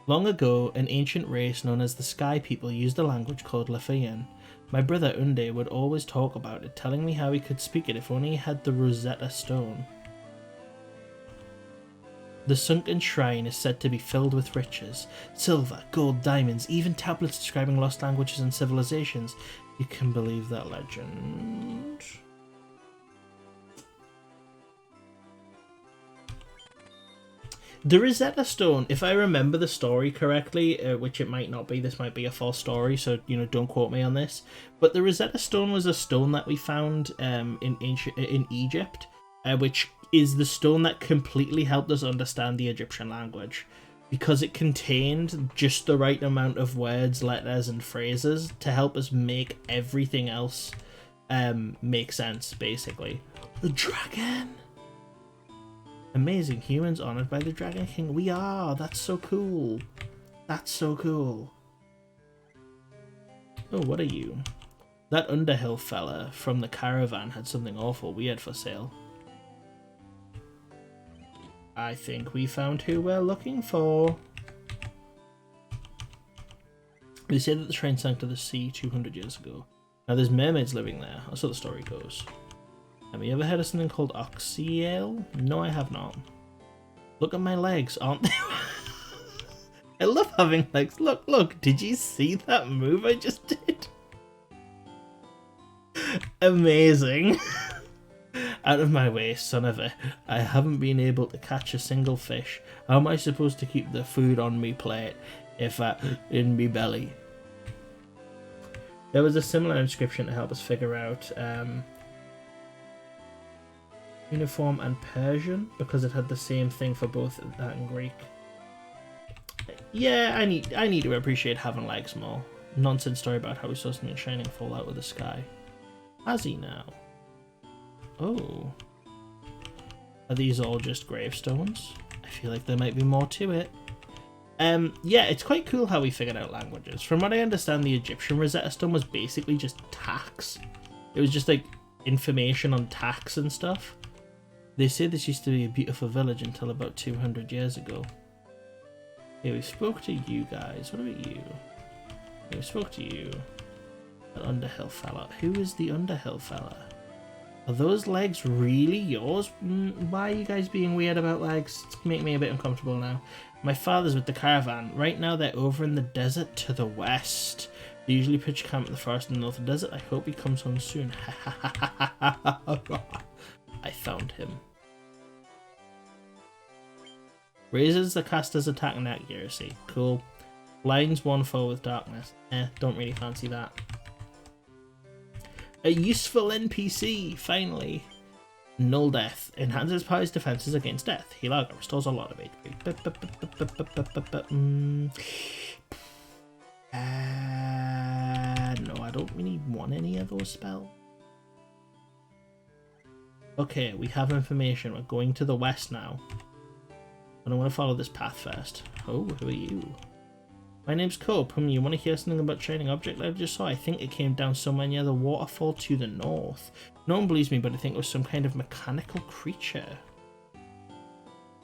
S1: Long ago, an ancient race known as the Sky People used a language called Lefayan. My brother Unde would always talk about it, telling me how he could speak it if only he had the Rosetta Stone. The sunken shrine is said to be filled with riches. Silver, gold, diamonds, even tablets describing lost languages and civilizations. You can believe that legend. The Rosetta Stone, if I remember the story correctly, which it might not be, this might be a false story, so, you know, don't quote me on this, but the Rosetta Stone was a stone that we found in Egypt, which is the stone that completely helped us understand the Egyptian language, because it contained just the right amount of words, letters, and phrases to help us make everything else make sense, basically. The dragon! Amazing, humans honoured by the Dragon King. We are! That's so cool! That's so cool! Oh, what are you? That Underhill fella from the caravan had something awful weird for sale. I think we found who we're looking for. They say that the train sank to the sea 200 years ago. Now there's mermaids living there. That's how the story goes. Have you ever heard of something called Oxyale? No, I have not. Look at my legs, aren't they? I love having legs. Look, look. Did you see that move I just did? Amazing. Out of my way, son of a... I haven't been able to catch a single fish. How am I supposed to keep the food on me plate if in me belly? There was a similar inscription to help us figure out uniform and Persian, because it had the same thing for both that and Greek. Yeah, I need to appreciate having legs more. Nonsense story about how we saw something shining fall out of the sky. Has he now? Oh. Are these all just gravestones? I feel like there might be more to it. Yeah, it's quite cool how we figured out languages. From what I understand, the Egyptian Rosetta Stone was basically just tax. It was just like information on tax and stuff. They say this used to be a beautiful village until about 200 years ago. Okay, we spoke to you guys. What about you? Okay, we spoke to you. An Underhill fella. Who is the Underhill fella? Are those legs really yours? Why are you guys being weird about legs? It's making me a bit uncomfortable now. My father's with the caravan. Right now they're over in the desert to the west. They usually pitch camp at the forest in the northern desert. I hope he comes home soon. I found him. Raises the caster's attack and accuracy. Cool. Blinds one foe with darkness. Don't really fancy that. A useful NPC, finally. Null Death. Enhances Power's defenses against death. Healer restores a lot of HP. No, I don't really want any of those spells. Okay, we have information. We're going to the west now. But I want to follow this path first. Oh, who are you? My name's Cope. You want to hear something about Shining Object that I just saw? I think it came down somewhere near the waterfall to the north. No one believes me, but I think it was some kind of mechanical creature.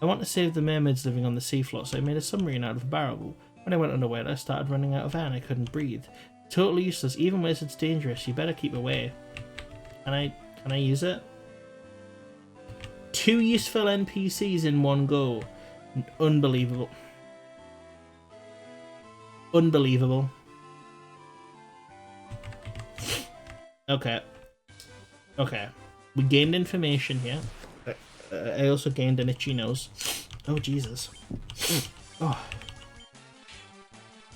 S1: I want to save the mermaids living on the seafloor, so I made a submarine out of a barrel. When I went underwater, I started running out of air and I couldn't breathe. Totally useless, even when it's dangerous. You better keep away. Can I use it? 2 useful NPCs in one go. Unbelievable. Unbelievable. Okay. Okay. We gained information here. I also gained an itchy nose. Oh, Jesus. Oh.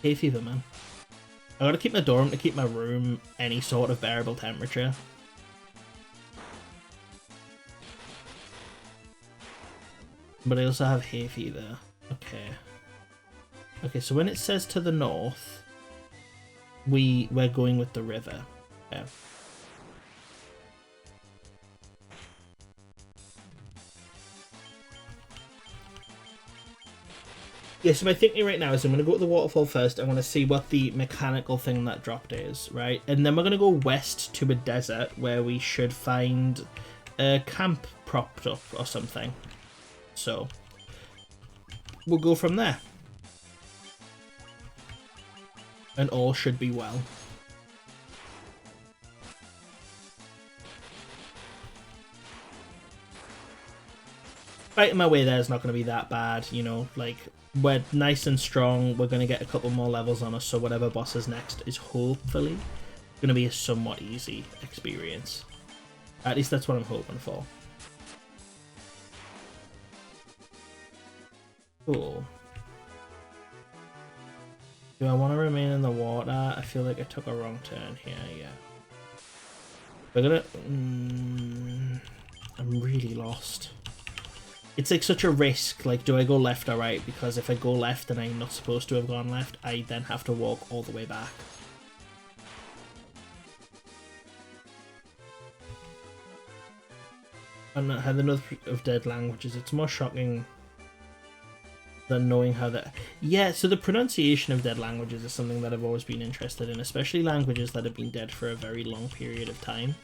S1: Hay fever, man. I gotta keep my door on to keep my room any sort of bearable temperature. But I also have hay fever. Okay. Okay, so when it says to the north, we're going with the river. Yeah. Yeah, so my thinking right now is I'm going to go to the waterfall first. I want to see what the mechanical thing that dropped is, right? And then we're going to go west to a desert where we should find a camp propped up or something. So, we'll go from there. And all should be well. Fighting my way there is not going to be that bad, you know, like, we're nice and strong, we're going to get a couple more levels on us, so whatever boss is next is hopefully going to be a somewhat easy experience. At least that's what I'm hoping for. Cool. Do I want to remain in the water? I feel like I took a wrong turn here, yeah. We're gonna... I'm really lost. It's like such a risk, like do I go left or right? Because if I go left and I'm not supposed to have gone left, I then have to walk all the way back. And I had enough of dead languages. It's more shocking than knowing how that... Yeah, so the pronunciation of dead languages is something that I've always been interested in, especially languages that have been dead for a very long period of time.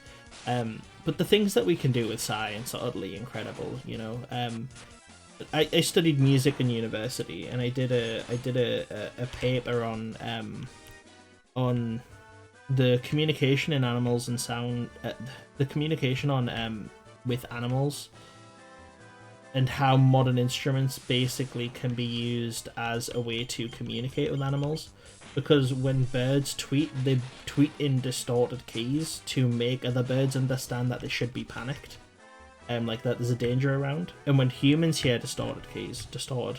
S1: But the things that we can do with science are utterly incredible, you know. I studied music in university, and I did a paper on the communication in animals and sound, the communication on with animals, and how modern instruments basically can be used as a way to communicate with animals. Because when birds tweet, they tweet in distorted keys to make other birds understand that they should be panicked. Like that there's a danger around. And when humans hear distorted keys,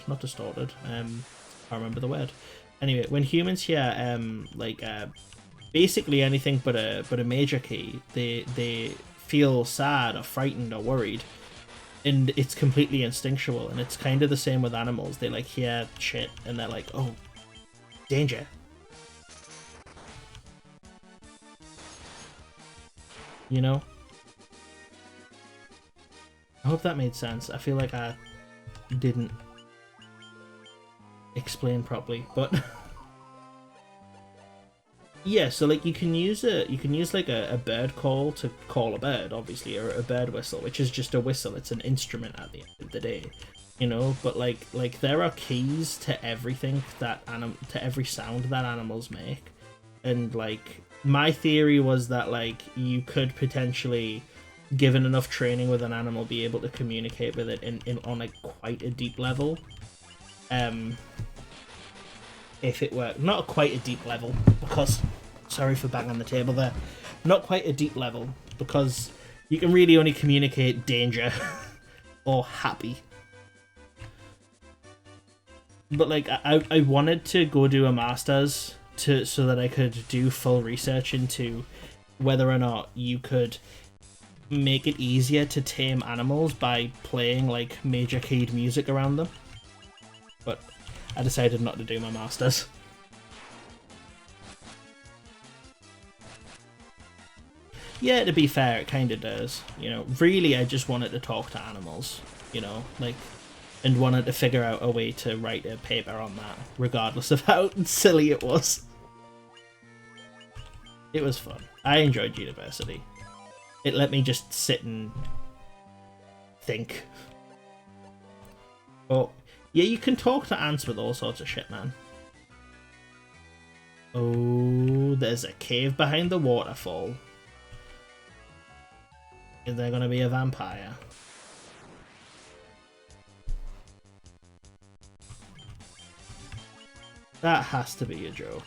S1: not distorted, I can't remember the word. Anyway, when humans hear basically anything but a major key, they feel sad or frightened or worried. And it's completely instinctual, and it's kind of the same with animals. They like hear shit and they're like, oh, danger. You know? I hope that made sense. I feel like I didn't explain properly, but yeah, so like you can use like a bird call to call a bird, obviously, or a bird whistle, which is just a whistle. It's an instrument at the end of the day, you know. But like there are keys to everything to every sound that animals make, and like my theory was that like you could potentially, given enough training with an animal, be able to communicate with it in on like quite a deep level. if it were not quite a deep level, because sorry for banging the table there, not quite a deep level, because you can really only communicate danger or happy. But like I wanted to go do a master's so that I could do full research into whether or not you could make it easier to tame animals by playing like major keyed music around them. But I decided not to do my master's. Yeah, to be fair, it kind of does. You know, really, I just wanted to talk to animals, you know, like, and wanted to figure out a way to write a paper on that, regardless of how silly it was. It was fun. I enjoyed university. It let me just sit and think. Oh, yeah, you can talk to ants with all sorts of shit, man. Oh, there's a cave behind the waterfall. Is there gonna be a vampire? That has to be a joke.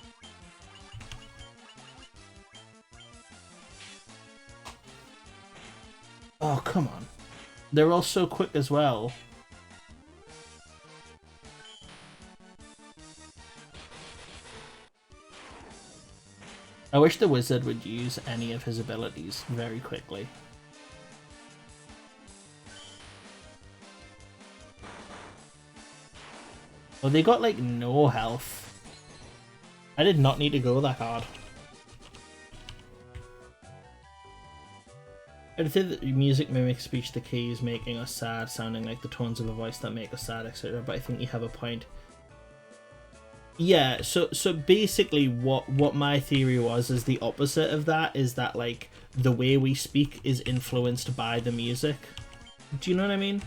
S1: Oh, come on. They're all so quick as well. I wish the wizard would use any of his abilities very quickly. Oh, they got like no health. I did not need to go that hard. I think that music mimics speech to keys, making us sad, sounding like the tones of a voice that make us sad, etc. But I think you have a point. Yeah, so basically what my theory was is the opposite of that, is that like the way we speak is influenced by the music. Do you know what I mean?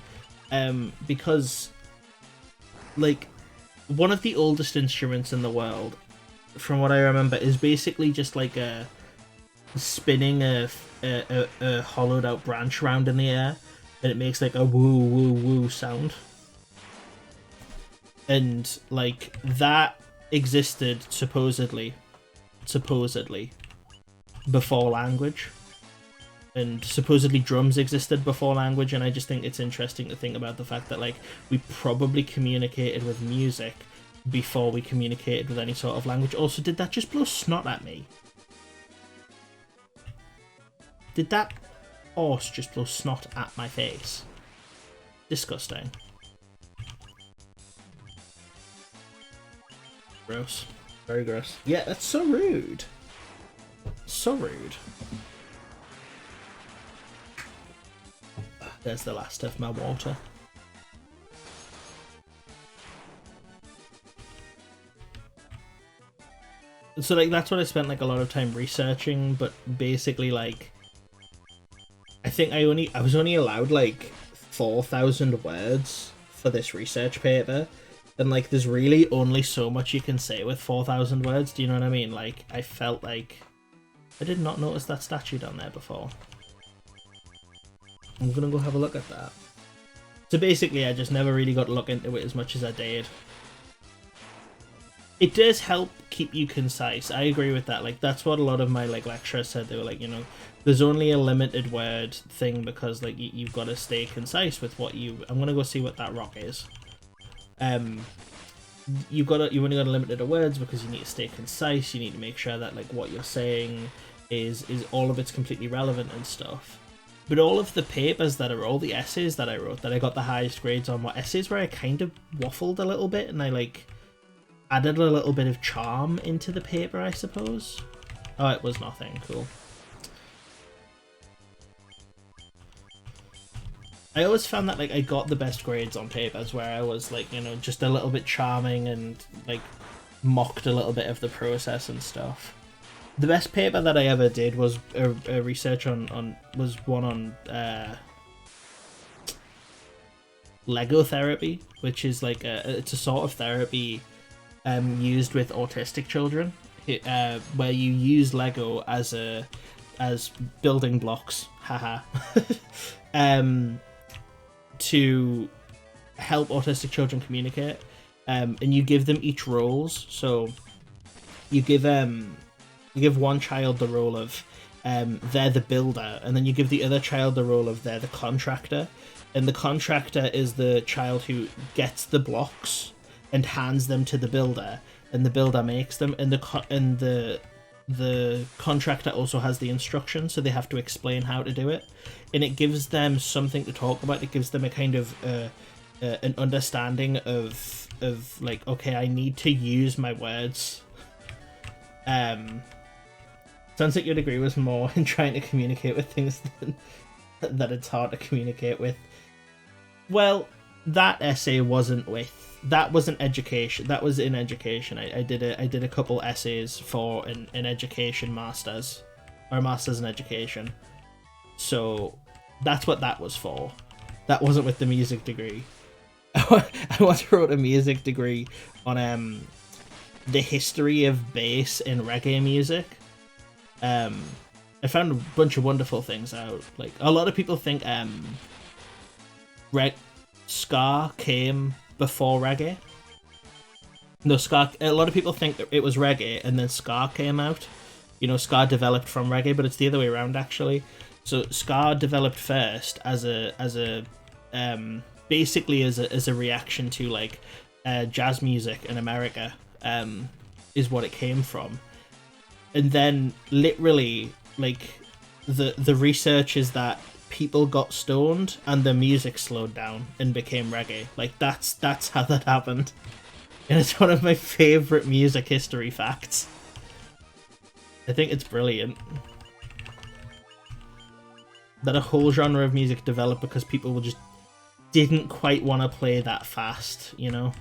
S1: Because like one of the oldest instruments in the world, from what I remember, is basically just like a spinning a hollowed out branch around in the air, and it makes like a woo woo woo sound. And like that existed supposedly before language, and supposedly drums existed before language. And I just think it's interesting to think about the fact that like we probably communicated with music before we communicated with any sort of language. Also, did that just blow snot at me? Did that horse just blow snot at my face? Disgusting. Gross. Very gross. Yeah, that's so rude. So rude. There's the last of my water. So like that's what I spent like a lot of time researching, but basically like I think I was only allowed like 4,000 words for this research paper, and like there's really only so much you can say with 4,000 words. Do you know what I mean? Like I felt like I did not notice that statue down there before. I'm gonna go have a look at that. So basically I just never really got to look into it as much as I did. It does help keep you concise. I agree with that. Like that's what a lot of my like lecturers said. They were like, you know, there's only a limited word thing because like you've got to stay concise with what you. I'm gonna go see what that rock is. You've only got a limited of words because you need to stay concise. You need to make sure that like what you're saying is all of it's completely relevant and stuff. But all of the papers that are all the essays that I wrote that I got the highest grades on were essays where I kind of waffled a little bit and I like added a little bit of charm into the paper, I suppose. Oh, it was nothing. Cool. I always found that like I got the best grades on papers where I was like, you know, just a little bit charming and like mocked a little bit of the process and stuff. The best paper that I ever did was a research on Lego therapy, which is like it's a sort of therapy used with autistic children, where you use Lego as building blocks, haha, to help autistic children communicate. and you give them each roles. So you give one child the role of they're the builder, and then you give the other child the role of they're the contractor. And the contractor is the child who gets the blocks and hands them to the builder, and the builder makes them. And the contractor also has the instructions, so they have to explain how to do it, and it gives them something to talk about. It gives them a kind of an understanding of like, okay, I need to use my words. Sounds like your degree was more in trying to communicate with things than that it's hard to communicate with. Well, that essay wasn't with. That wasn't education. That was in education. I did a couple essays for an education masters, or masters in education. So that's what that was for. That wasn't with the music degree. I once wrote a music degree on the history of bass in reggae music. I found a bunch of wonderful things out. Like, a lot of people think ska came before reggae. No, ska. A lot of people think that it was reggae and then ska came out. You know, ska developed from reggae, but it's the other way around actually. So ska developed first as a basically as a reaction to like jazz music in America. Is what it came from. And then literally, like, the research is that people got stoned and the music slowed down and became reggae. Like, that's how that happened. And it's one of my favourite music history facts. I think it's brilliant. That a whole genre of music developed because people just didn't quite want to play that fast, you know?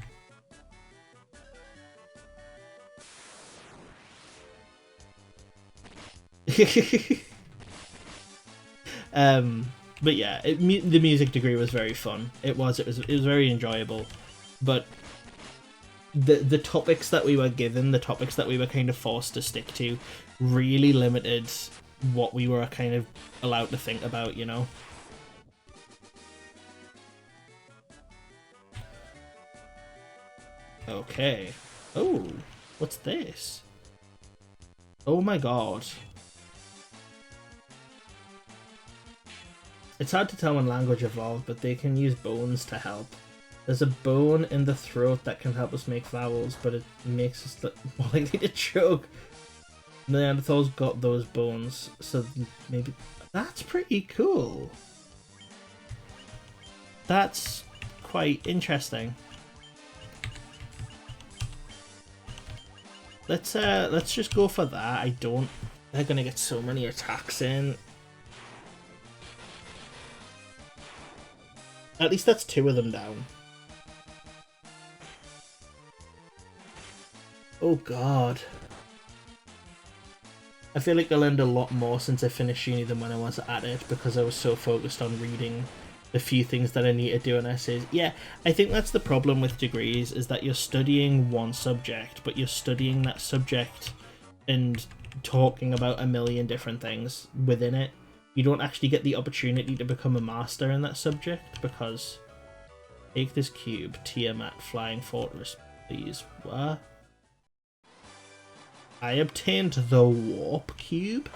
S1: But yeah, the music degree was very fun. It was very enjoyable, but the topics that we were given, the topics that we were kind of forced to stick to, really limited what we were kind of allowed to think about, you know. Okay. Oh, what's this? Oh my god. It's hard to tell when language evolved, but they can use bones to help. There's a bone in the throat that can help us make vowels, but it makes us more likely to choke. Neanderthals got those bones, so maybe... That's pretty cool. That's quite interesting. Let's just go for that. They're gonna get so many attacks in. At least that's 2 of them down. Oh god. I feel like I learned a lot more since I finished uni than when I was at it, because I was so focused on reading the few things that I need to do in essays. Yeah, I think that's the problem with degrees, is that you're studying one subject, but you're studying that subject and talking about a million different things within it. You don't actually get the opportunity to become a master in that subject, because... Take this cube, Tiamat Flying Fortress, please. What? I obtained the warp cube?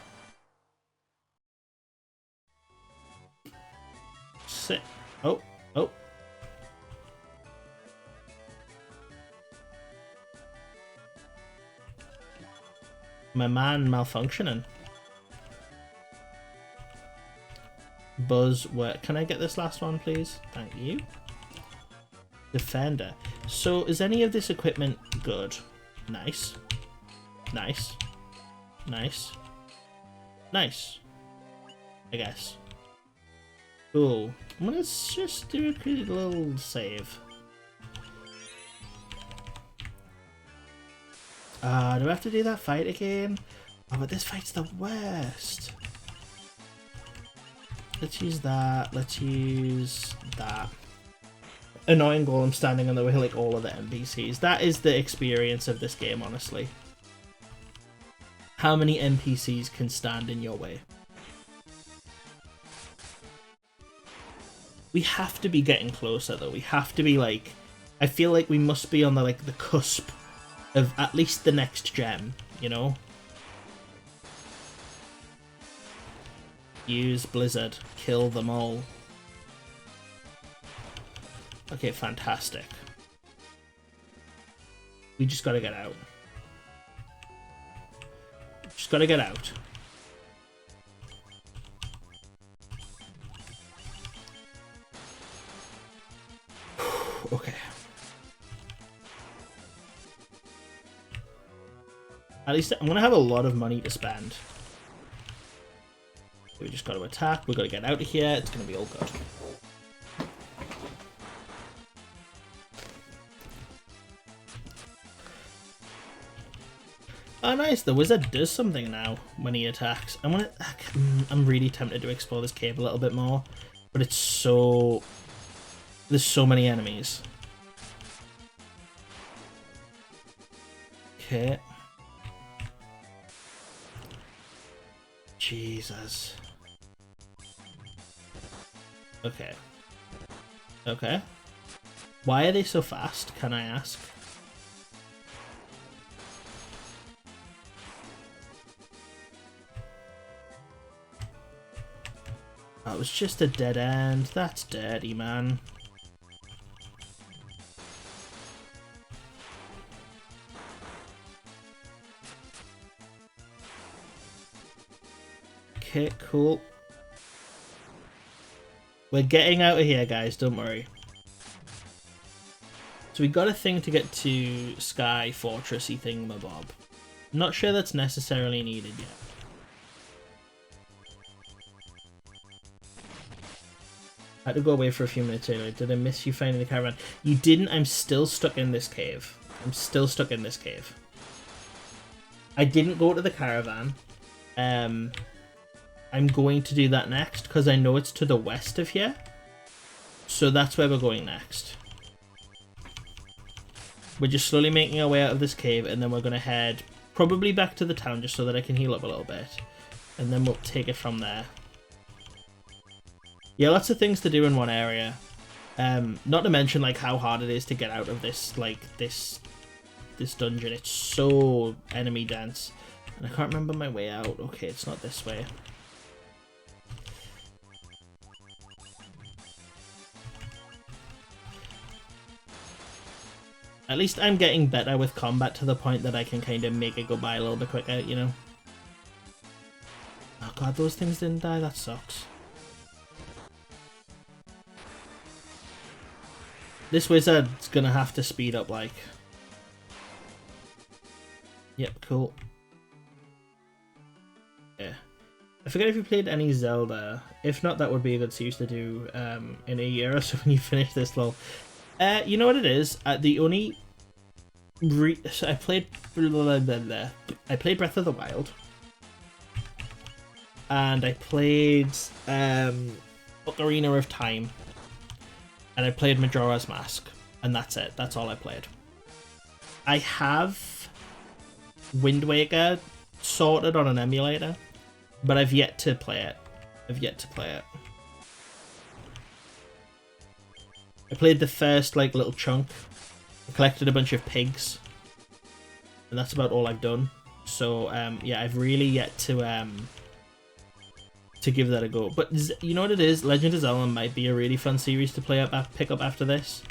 S1: Sit. Oh. My man malfunctioning. Buzz, where can I get this last one, please? Thank you. Defender. So, is any of this equipment good? Nice. Nice. Nice. Nice. I guess. Cool. I'm gonna just do a quick little save. Do I have to do that fight again? Oh, but this fight's the worst. Let's use that. Let's use that. Annoying golem standing in the way like all of the NPCs. That is the experience of this game, honestly. How many NPCs can stand in your way? We have to be getting closer, though. We have to be, like, I feel like we must be on the like the cusp of at least the next gem, you know? Use Blizzard. Kill them all. Okay, fantastic. We just gotta get out. Just gotta get out. Okay. At least I'm gonna have a lot of money to spend. We just got to attack. We got to get out of here. It's gonna be all good. Oh, nice. The wizard does something now when he attacks. I'm really tempted to explore this cave a little bit more, but it's so. There's so many enemies. Okay. Jesus. Okay. Okay. Why are they so fast, can I ask? That was just a dead end. That's dirty, man. Okay, cool. We're getting out of here, guys, don't worry. So we got a thing to get to Sky Fortressy thingamabob. Not sure that's necessarily needed yet. I had to go away for a few minutes earlier. Did I miss you finding the caravan? You didn't. I'm still stuck in this cave. I'm still stuck in this cave. I didn't go to the caravan. I'm going to do that next because I know it's to the west of here. So that's where we're going next. We're just slowly making our way out of this cave and then we're going to head probably back to the town just so that I can heal up a little bit. And then we'll take it from there. Yeah, lots of things to do in one area. Not to mention like how hard it is to get out of this this dungeon. It's so enemy dense. And I can't remember my way out. Okay, it's not this way. At least I'm getting better with combat to the point that I can kind of make it go by a little bit quicker, you know? Oh god, those things didn't die? That sucks. This wizard's gonna have to speed up, like. Yep, cool. Yeah. I forget if you played any Zelda. If not, that would be a good series to do in a year or so when you finish this level. You know what it is? The only so I played Breath of the Wild, and I played Ocarina of Time, and I played Majora's Mask, and that's it. That's all I played. I have Wind Waker sorted on an emulator, but I've yet to play it. I played the first like little chunk. I collected a bunch of pigs, and that's about all I've done. So yeah, I've really yet to give that a go. But you know what it is? Legend of Zelda might be a really fun series to pick up after this.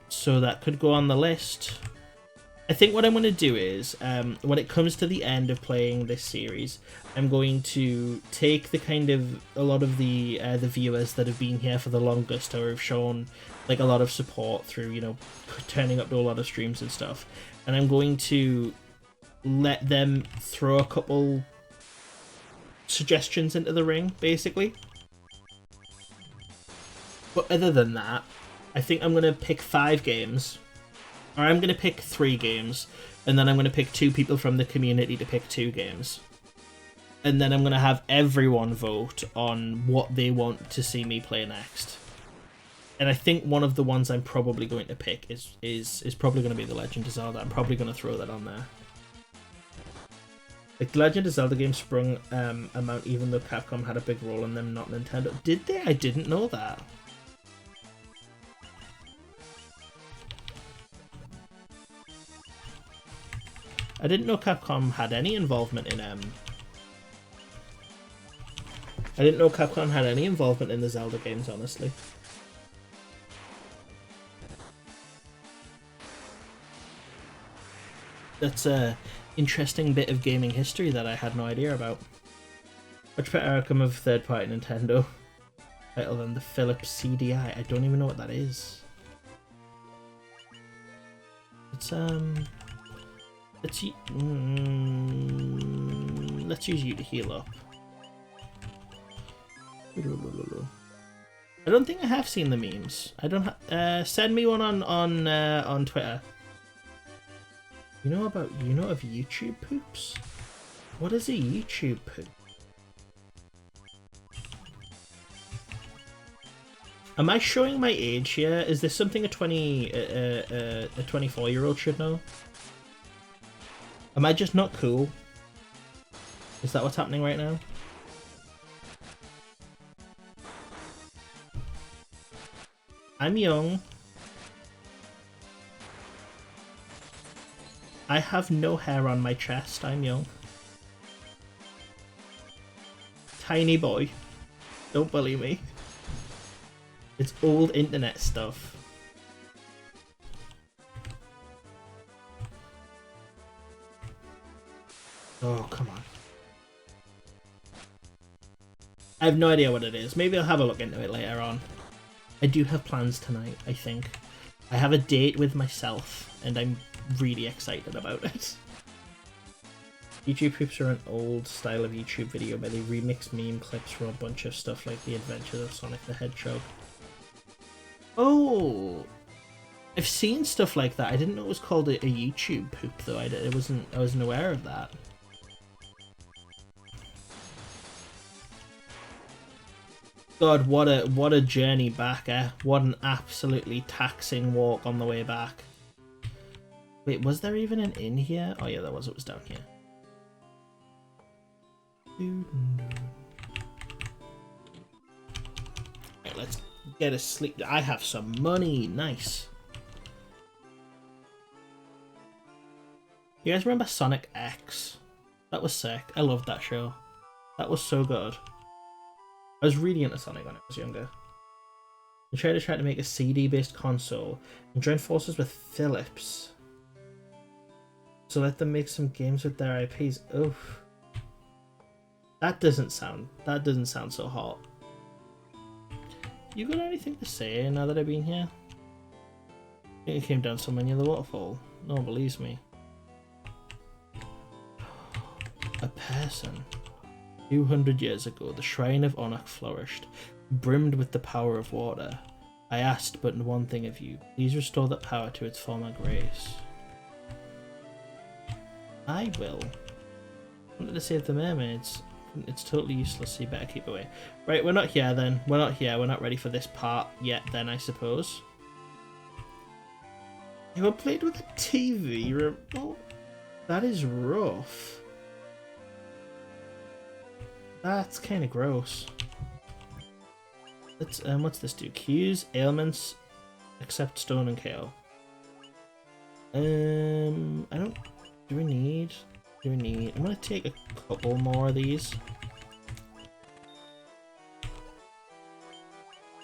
S1: So that could go on the list. I think what I'm going to do is, when it comes to the end of playing this series, I'm going to take a lot of the viewers that have been here for the longest or have shown like a lot of support through, you know, turning up to a lot of streams and stuff, and I'm going to let them throw a couple suggestions into the ring, basically. But other than that, I think I'm going to pick 5 games. Or I'm going to pick 3 games, and then I'm going to pick 2 people from the community to pick 2 games. And then I'm going to have everyone vote on what they want to see me play next. And I think one of the ones I'm probably going to pick is probably going to be The Legend of Zelda. I'm probably going to throw that on there. Like, the Legend of Zelda game sprung amount even though Capcom had a big role in them, not Nintendo. Did they? I didn't know that. I didn't know Capcom had any involvement in I didn't know Capcom had any involvement in the Zelda games, honestly. That's a interesting bit of gaming history that I had no idea about. Much better outcome of third-party Nintendo title than the Philips CDI. I don't even know what that is. It's let's use you to heal up. I don't think I have seen the memes. I don't send me one on Twitter. You know of YouTube poops? What is a YouTube poop? Am I showing my age here? Is this something a 24-year-old should know? Am I just not cool? Is that what's happening right now? I'm young. I have no hair on my chest. I'm young. Tiny boy. Don't bully me. It's old internet stuff. Oh, come on. I have no idea what it is. Maybe I'll have a look into it later on. I do have plans tonight, I think. I have a date with myself, and I'm really excited about it. YouTube poops are an old style of YouTube video where they remix meme clips from a bunch of stuff like The Adventures of Sonic the Hedgehog. Oh, I've seen stuff like that. I didn't know it was called a YouTube poop though. I wasn't aware of that. God, what a journey back, eh? What an absolutely taxing walk on the way back. Wait, was there even an inn here? Oh yeah, there was. It was down here. Right, let's get a sleep. I have some money. Nice. You guys remember Sonic X? That was sick. I loved that show. That was so good. I was really into Sonic when I was younger. I tried to make a CD-based console and join forces with Philips. So let them make some games with their IPs. Oof. That doesn't sound so hot. You got anything to say now that I've been here? I think it came down somewhere near the waterfall. No one believes me. A person. 200 years ago, the shrine of Onak flourished, brimmed with the power of water. I asked but one thing of you. Please restore that power to its former grace. I will. I wanted to save the mermaids. It's totally useless, so you better keep away. Right, we're not here then. We're not here. We're not ready for this part yet then, I suppose. You ever played with a TV remote? That is rough. That's kind of gross. Let's what's this do? Cues, ailments, accept stone and KO. I don't. Do we need? I'm gonna take a couple more of these.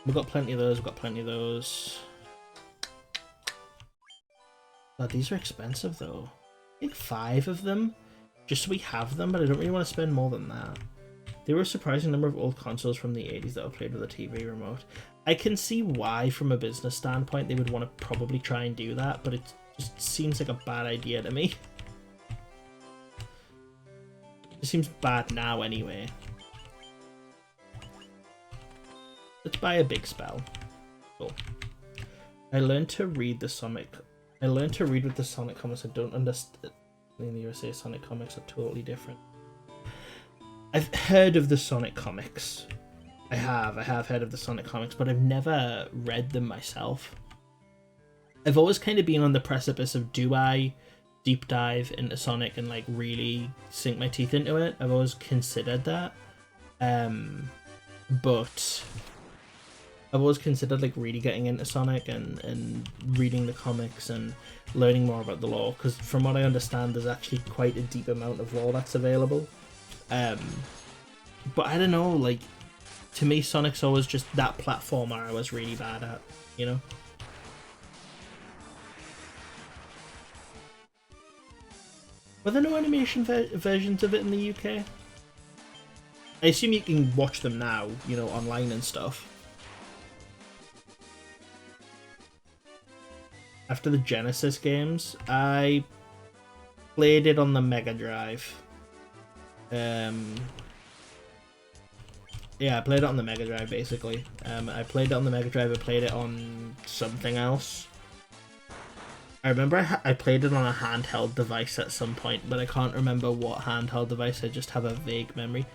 S1: We've got plenty of those. God, these are expensive though. I think 5 of them, just so we have them, but I don't really want to spend more than that. There were a surprising number of old consoles from the 80s that were played with a TV remote. I can see why, from a business standpoint, they would want to probably try and do that, but it just seems like a bad idea to me. It seems bad now anyway. Let's buy a big spell. Cool. I learned to read with the Sonic comics. I don't understand. In the USA, Sonic comics are totally different. I've heard of the Sonic comics. I have heard of the Sonic comics, but I've never read them myself. I've always kind of been on the precipice of, do I deep dive into Sonic and like really sink my teeth into it? I've always considered that. But I've always considered like really getting into Sonic and reading the comics and learning more about the lore, because from what I understand there's actually quite a deep amount of lore that's available. But I don't know, like, to me Sonic's always just that platformer I was really bad at, you know? Were there no animation versions of it in the UK? I assume you can watch them now, you know, online and stuff. After the Genesis games, I played it on the Mega Drive. Yeah, I played it on the Mega Drive, basically. I played it on the Mega Drive, I played it on something else. I remember I played it on a handheld device at some point, but I can't remember what handheld device, I just have a vague memory.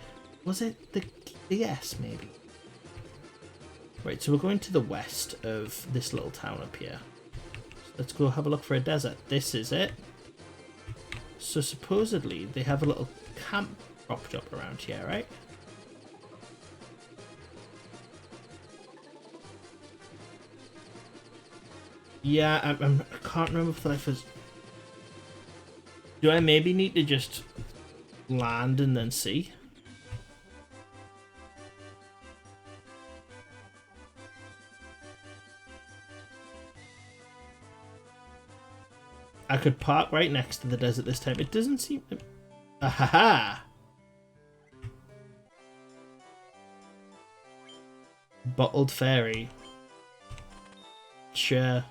S1: Was it the DS, maybe? Right, so we're going to the west of this little town up here. Let's go have a look for a desert. This is it. So supposedly they have a little camp propped up around here, right? Yeah, I can't remember if that was... Do I maybe need to just land and then see? I could park right next to the desert this time. It doesn't seem... Ahaha! Bottled Fairy. Sure.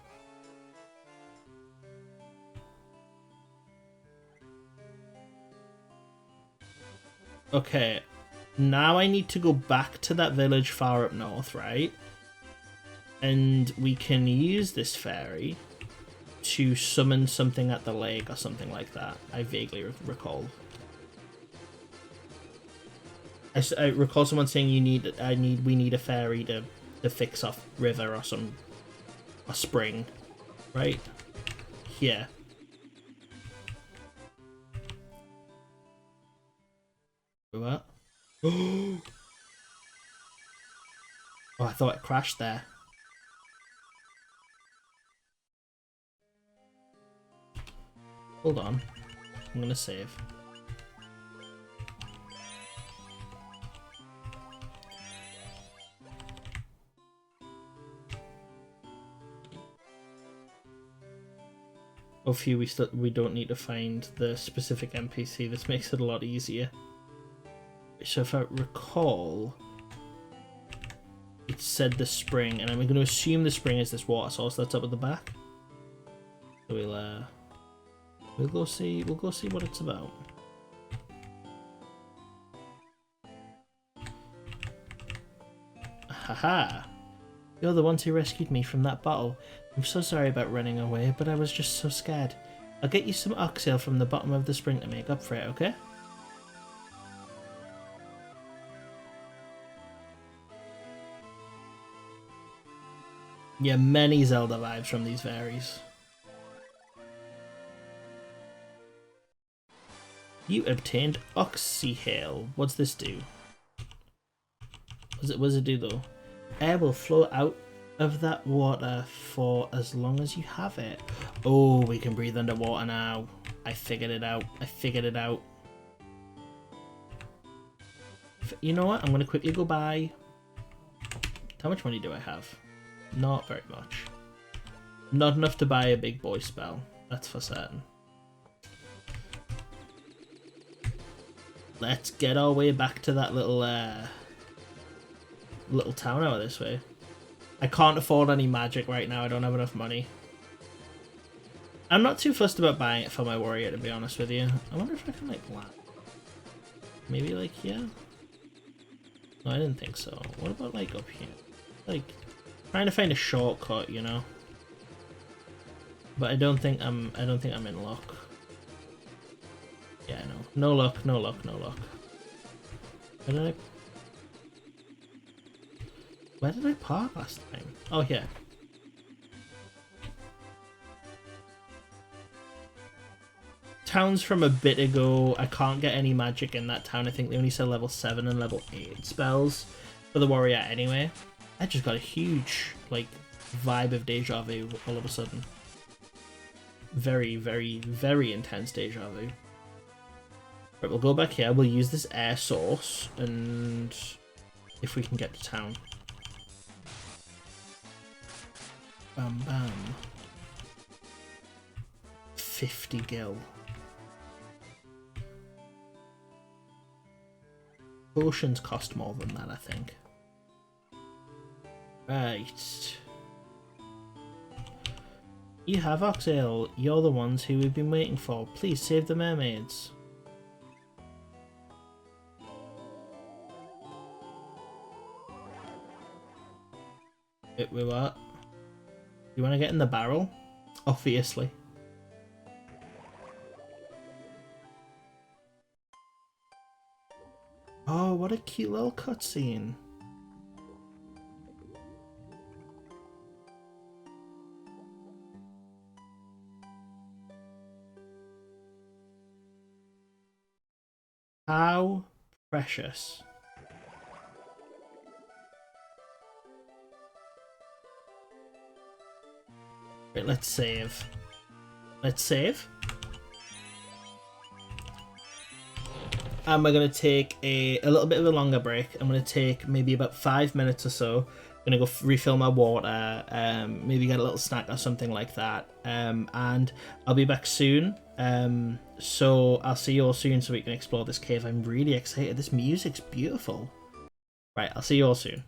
S1: Okay. Now I need to go back to that village far up north, right? And we can use this fairy to summon something at the lake or something like that. I vaguely recall. I recall someone saying we need a fairy to fix off river or a spring, right? Yeah. What? Oh, I thought it crashed there. Hold on. I'm gonna save. Oh phew, we don't need to find the specific NPC. This makes it a lot easier. So if I recall, it said the spring, and I'm going to assume the spring is this water source that's up at the back. So we'll go see what it's about. Haha! You're the ones who rescued me from that bottle. I'm so sorry about running away, but I was just so scared. I'll get you some oxtail from the bottom of the spring to make up for it, okay? Yeah, many Zelda vibes from these fairies. You obtained Oxyhale. What's this do? What does it do though? Air will flow out of that water for as long as you have it. Oh, we can breathe underwater now. I figured it out. You know what? I'm going to quickly go buy... How much money do I have? Not very much. Not enough to buy a big boy spell. That's for certain. Let's get our way back to that little town out this way. I can't afford any magic right now. I don't have enough money. I'm not too fussed about buying it for my warrior, to be honest with you. I wonder if I can, like, land. Maybe, like, here? No, I didn't think so. What about, like, up here? Like, trying to find a shortcut, you know? But I don't think I'm in luck. Yeah, no. No luck. Where did I park last time? Oh, here. Towns from a bit ago, I can't get any magic in that town. I think they only sell level 7 and level 8 spells for the warrior anyway. I just got a huge, like, vibe of deja vu all of a sudden. Very, very, very intense deja vu. Right, we'll go back here, we'll use this air source, and if we can get to town. Bam bam. 50 gil. Potions cost more than that, I think. Right. You have Oxale. You're the ones who we've been waiting for. Please save the mermaids. Wait, what? You want to get in the barrel? Obviously. Oh, what a cute little cutscene. How precious. Right, let's save. Let's save. And we're going to take a little bit of a longer break. I'm going to take maybe about 5 minutes or so. I'm going to go refill my water, maybe get a little snack or something like that. And I'll be back soon. So I'll see you all soon so we can explore this cave. I'm really excited. This music's beautiful. Right, I'll see you all soon.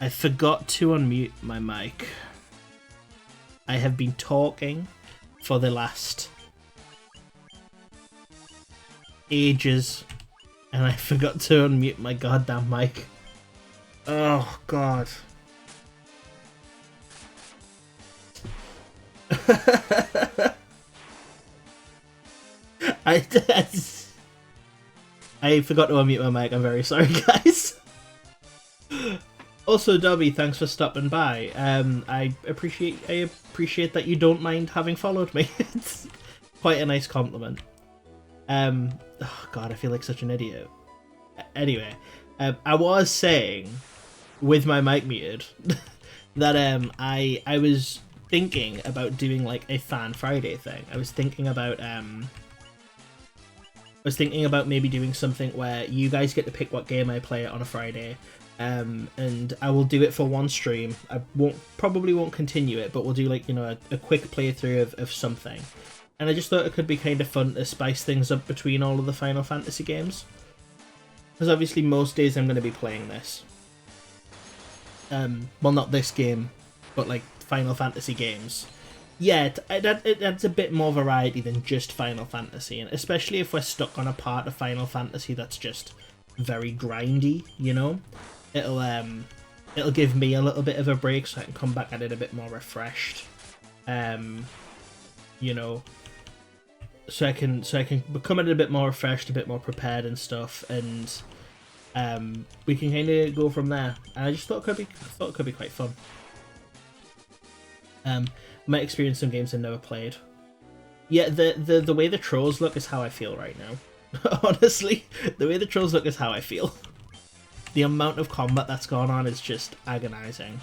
S1: I forgot to unmute my mic. I have been talking for the last ages, and I forgot to unmute my goddamn mic. Oh god. I forgot to unmute my mic. I'm very sorry, guys. Also, Dobby, thanks for stopping by. I appreciate that you don't mind having followed me. It's quite a nice compliment. Oh god, I feel like such an idiot. Anyway, I was saying, with my mic muted, that I was thinking about doing like a Fan Friday thing. I was thinking about maybe doing something where you guys get to pick what game I play on a Friday, and I will do it for one stream. I probably won't continue it, but we'll do like, you know, a quick playthrough of something. And I just thought it could be kind of fun to spice things up between all of the Final Fantasy games, because obviously most days I'm going to be playing this. Well, not this game, but like Final Fantasy games. Yeah, that's a bit more variety than just Final Fantasy, and especially if we're stuck on a part of Final Fantasy that's just very grindy, you know, it'll give me a little bit of a break so I can come back at it a bit more refreshed, you know, so I can become at it a bit more refreshed, a bit more prepared and stuff, and we can kind of go from there. And I just thought it could be quite fun. Might experience some games I've never played. Yeah, the way the trolls look is how I feel right now. Honestly, the way the trolls look is how I feel. The amount of combat that's gone on is just agonizing.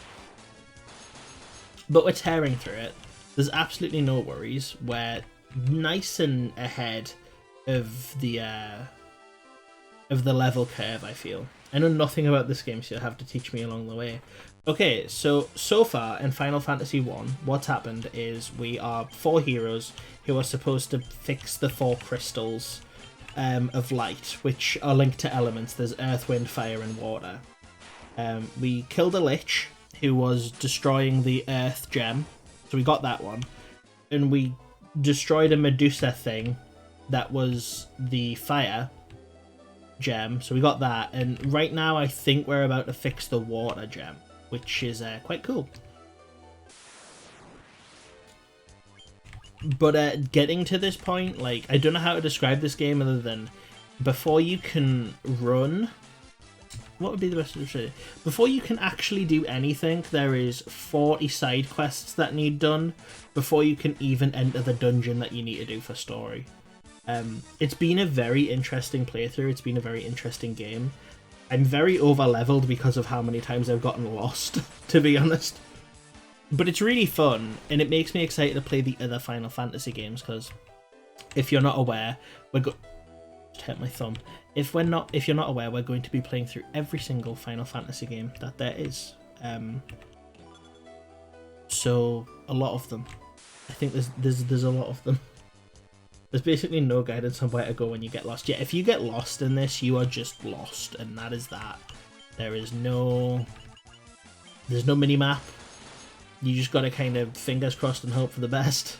S1: But we're tearing through it. There's absolutely no worries. We're nice and ahead of the level curve, I feel. I know nothing about this game, so you'll have to teach me along the way. Okay, so far in Final Fantasy 1, what's happened is we are 4 heroes who are supposed to fix the 4 crystals of light, which are linked to elements. There's earth, wind, fire, and water. We killed a lich who was destroying the earth gem, so we got that one. And we destroyed a Medusa thing that was the fire gem, so we got that. And right now I think we're about to fix the water gem, which is quite cool. But getting to this point, like, I don't know how to describe this game other than before you can run, what would be the best way to say it? Before you can actually do anything, there is 40 side quests that need done before you can even enter the dungeon that you need to do for story. It's been a very interesting playthrough. It's been a very interesting game. I'm very over-leveled because of how many times I've gotten lost, to be honest. But it's really fun, and it makes me excited to play the other Final Fantasy games, because if you're not aware, just hit my thumb. If you're not aware, we're going to be playing through every single Final Fantasy game that there is. So a lot of them. I think there's a lot of them. There's basically no guidance on where to go when you get lost. Yeah, if you get lost in this, you are just lost, and that is that. There's no mini-map. You just gotta kind of fingers crossed and hope for the best.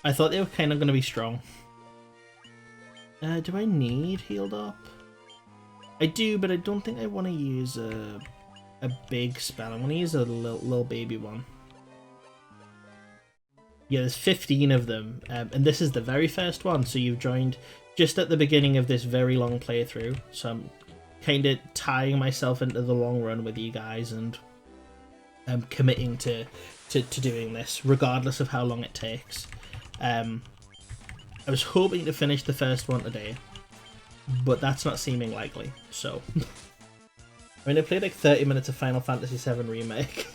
S1: I thought they were kind of going to be strong. Do I need healed up? I do, but I don't think I want to use a big spell. I want to use a little baby one. Yeah, there's 15 of them, and this is the very first one, so you've joined just at the beginning of this very long playthrough, so I'm kind of tying myself into the long run with you guys, and I'm committing to doing this, regardless of how long it takes. I was hoping to finish the first one today, but that's not seeming likely, so... I mean, I played like 30 minutes of Final Fantasy VII Remake.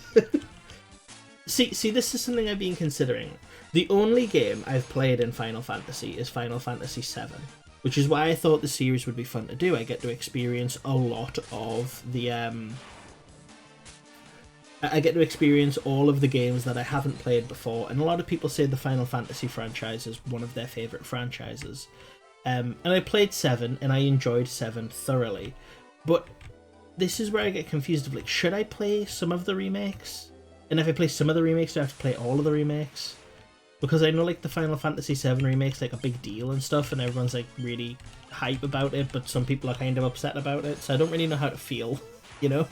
S1: See, this is something I've been considering. The only game I've played in Final Fantasy is Final Fantasy VII, which is why I thought the series would be fun to do. I get to experience a lot of the... I get to experience all of the games that I haven't played before, and a lot of people say the Final Fantasy franchise is one of their favourite franchises. And I played 7, and I enjoyed 7 thoroughly. But this is where I get confused of like, should I play some of the remakes? And if I play some of the remakes, do I have to play all of the remakes? Because I know like the Final Fantasy VII remake's like a big deal and stuff, and everyone's like really hype about it, but some people are kind of upset about it, so I don't really know how to feel, you know?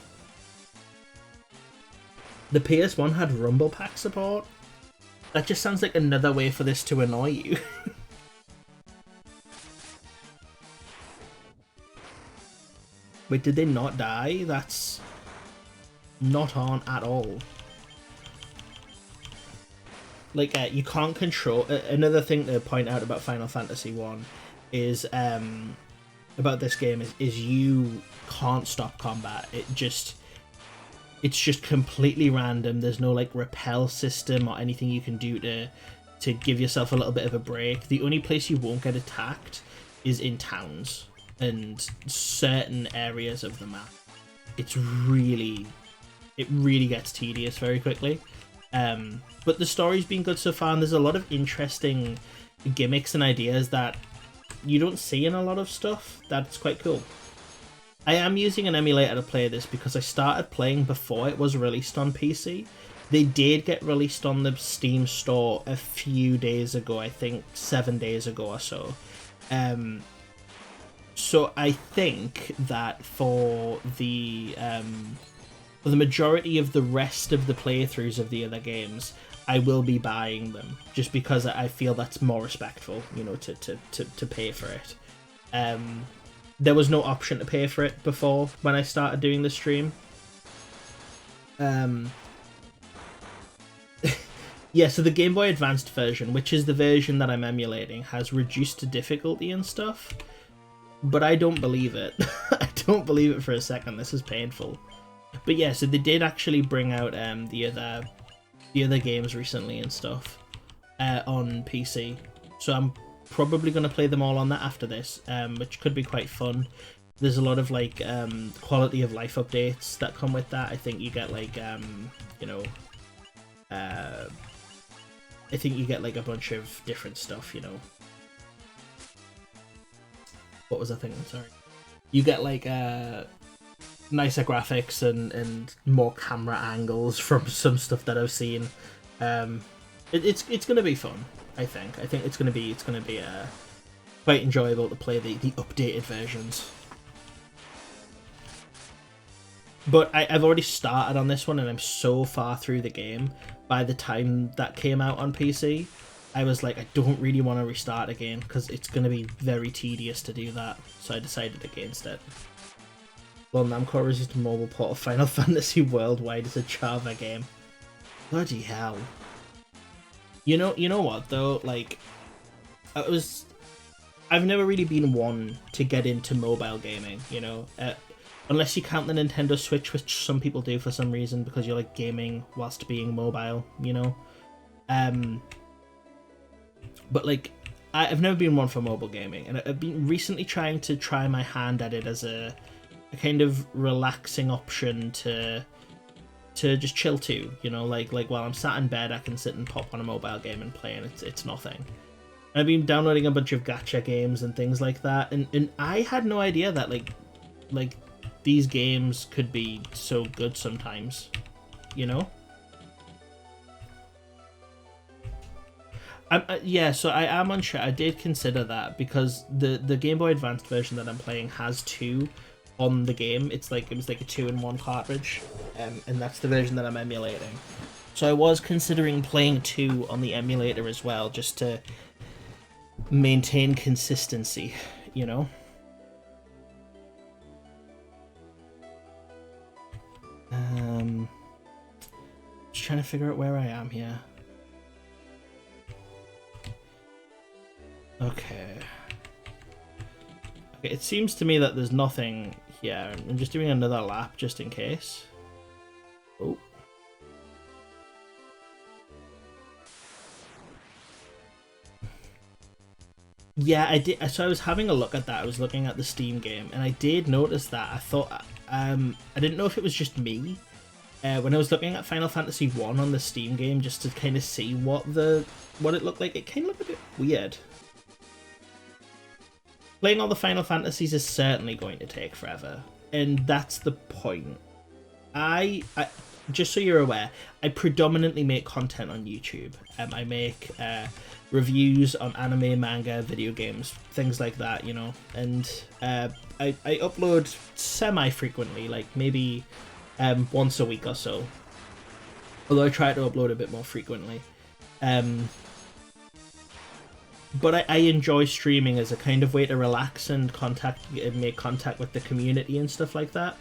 S1: The PS1 had Rumble Pack support. That just sounds like another way for this to annoy you. Wait, did they not die? That's not on at all. Like, you can't control... another thing to point out about Final Fantasy 1 is, about this game is you can't stop combat. It's just completely random. There's no, like, repel system or anything you can do to give yourself a little bit of a break. The only place you won't get attacked is in towns and certain areas of the map. It really gets tedious very quickly. But the story's been good so far, and there's a lot of interesting gimmicks and ideas that you don't see in a lot of stuff. That's quite cool. I am using an emulator to play this because I started playing before it was released on PC. They did get released on the Steam store a few days ago, I think 7 days ago or so. So I think that for the majority of the rest of the playthroughs of the other games, I will be buying them just because I feel that's more respectful, you know, to pay for it. There was no option to pay for it before when I started doing the stream. Yeah, so the Game Boy Advanced version, which is the version that I'm emulating, has reduced difficulty and stuff, but I don't believe it. I don't believe it for a second. This is painful. But yeah, so they did actually bring out the other games recently and stuff on PC. So I'm probably going to play them all on that after this, which could be quite fun. There's a lot of like quality of life updates that come with that. I think you get like you know, I think you get like a bunch of different stuff, you know. What was I thinking? Sorry. You get like nicer graphics and more camera angles from some stuff that I've seen. It's gonna be fun. I think it's gonna be quite enjoyable to play the updated versions. But I've already started on this one, and I'm so far through the game. By the time that came out on PC, I was like, I don't really want to restart again because it's going to be very tedious to do that. So I decided against it. Well, Namco released a mobile port of Final Fantasy Worldwide as a Java game. Bloody hell. You know what though? Like, I've never really been one to get into mobile gaming. You know. Unless you count the Nintendo Switch, which some people do for some reason, because you're like gaming whilst being mobile, you know? But like, I've never been one for mobile gaming, and I've been recently trying to try my hand at it as a kind of relaxing option to just chill to, you know? Like while I'm sat in bed, I can sit and pop on a mobile game and play, and it's nothing. I've been downloading a bunch of gacha games and things like that, and I had no idea that like these games could be so good sometimes, you know? Yeah, so I am unsure. I did consider that because the Game Boy Advanced version that I'm playing has 2 on the game. It was like a 2-in-1 cartridge, and that's the version that I'm emulating. So I was considering playing 2 on the emulator as well, just to maintain consistency, you know? Just trying to figure out where I am here. Okay, it seems to me that there's nothing here. I'm just doing another lap just in case. Oh. Yeah, I did. So I was having a look at that. I was looking at the Steam game, and I did notice that. I thought, I didn't know if it was just me. When I was looking at Final Fantasy 1 on the Steam game, just to kind of see what it looked like, it kind of looked a bit weird. Playing all the Final Fantasies is certainly going to take forever. and that's the point. I just so you're aware, I predominantly make content on YouTube. I make reviews on anime, manga, video games, things like that, you know. And I upload semi-frequently, like maybe once a week or so. Although I try to upload a bit more frequently. But I enjoy streaming as a kind of way to relax and make contact with the community and stuff like that.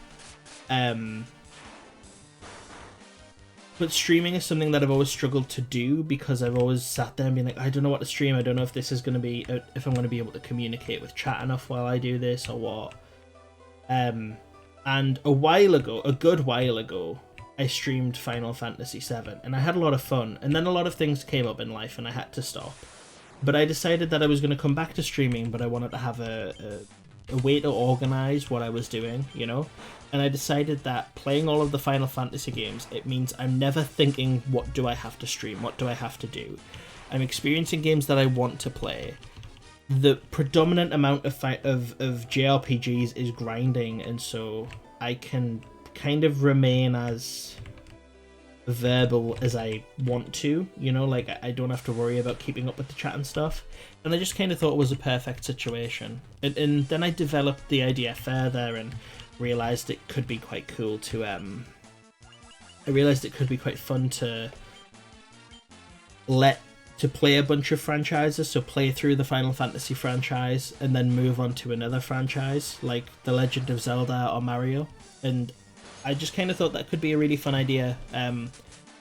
S1: But streaming is something that I've always struggled to do because I've always sat there and been like, I don't know what to stream. I don't know if this is going to be, if I'm going to be able to communicate with chat enough while I do this or what. And a while ago, a good while ago, I streamed Final Fantasy VII and I had a lot of fun. And then a lot of things came up in life and I had to stop. But I decided that I was going to come back to streaming, but I wanted to have a way to organize what I was doing, you know? And I decided that playing all of the Final Fantasy games, it means I'm never thinking, what do I have to stream? What do I have to do? I'm experiencing games that I want to play. The predominant amount of JRPGs is grinding, and so I can kind of remain as verbal as I want to, you know, like I don't have to worry about keeping up with the chat and stuff. And I just kind of thought it was a perfect situation. And then I developed the idea further and realized it could be quite cool to I realized it could be quite fun to play a bunch of franchises, so play through the Final Fantasy franchise and then move on to another franchise like The Legend of Zelda or Mario. And I just kind of thought that could be a really fun idea.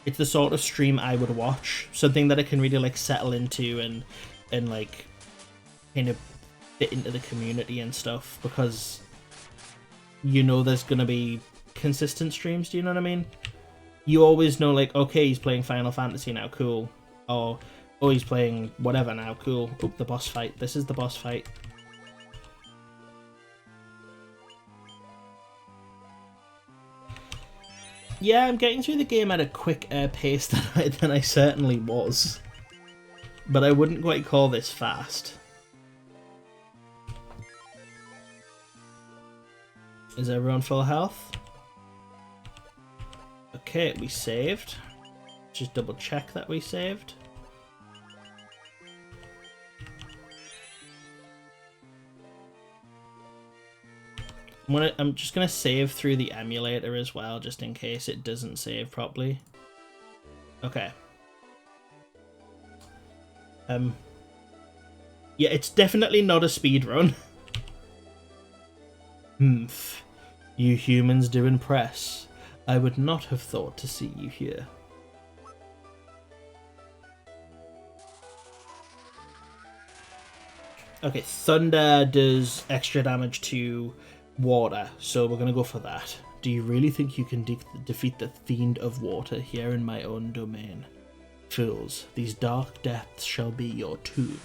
S1: It's the sort of stream I would watch, something that I can really like settle into and like kind of fit into the community and stuff, because you know there's gonna be consistent streams. Do you know what I mean? You always know, like, okay, he's playing Final Fantasy now, cool. Or oh, he's playing whatever now, cool. Oh, the boss fight. This is the boss fight. Yeah, I'm getting through the game at a quicker pace than I certainly was. But I wouldn't quite call this fast. Is everyone full health? Okay, we saved. Just double check that we saved. I'm just gonna save through the emulator as well, just in case it doesn't save properly. Okay. Yeah, it's definitely not a speed run. Humph. You humans do impress. I would not have thought to see you here. Okay, thunder does extra damage to water, so we're gonna go for that. Do you really think you can defeat the Fiend of Water here in my own domain? Fools, these dark depths shall be your tomb.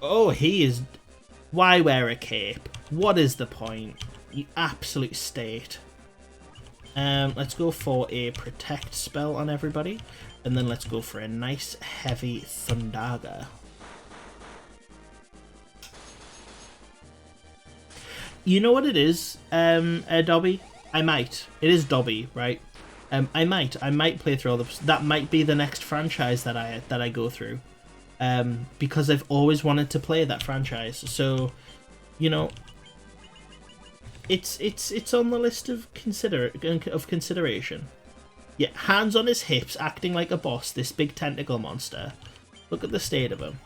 S1: Oh, he is... Why wear a cape? What is the point? You absolute state. Let's go for a protect spell on everybody, and then let's go for a nice heavy Thundaga. You know what it is, Dobby? I might. It is Dobby, right? I might play through all the... That might be the next franchise that I go through. Because I've always wanted to play that franchise. So, you know, it's on the list of consideration. Yeah, hands on his hips, acting like a boss, this big tentacle monster. Look at the state of him.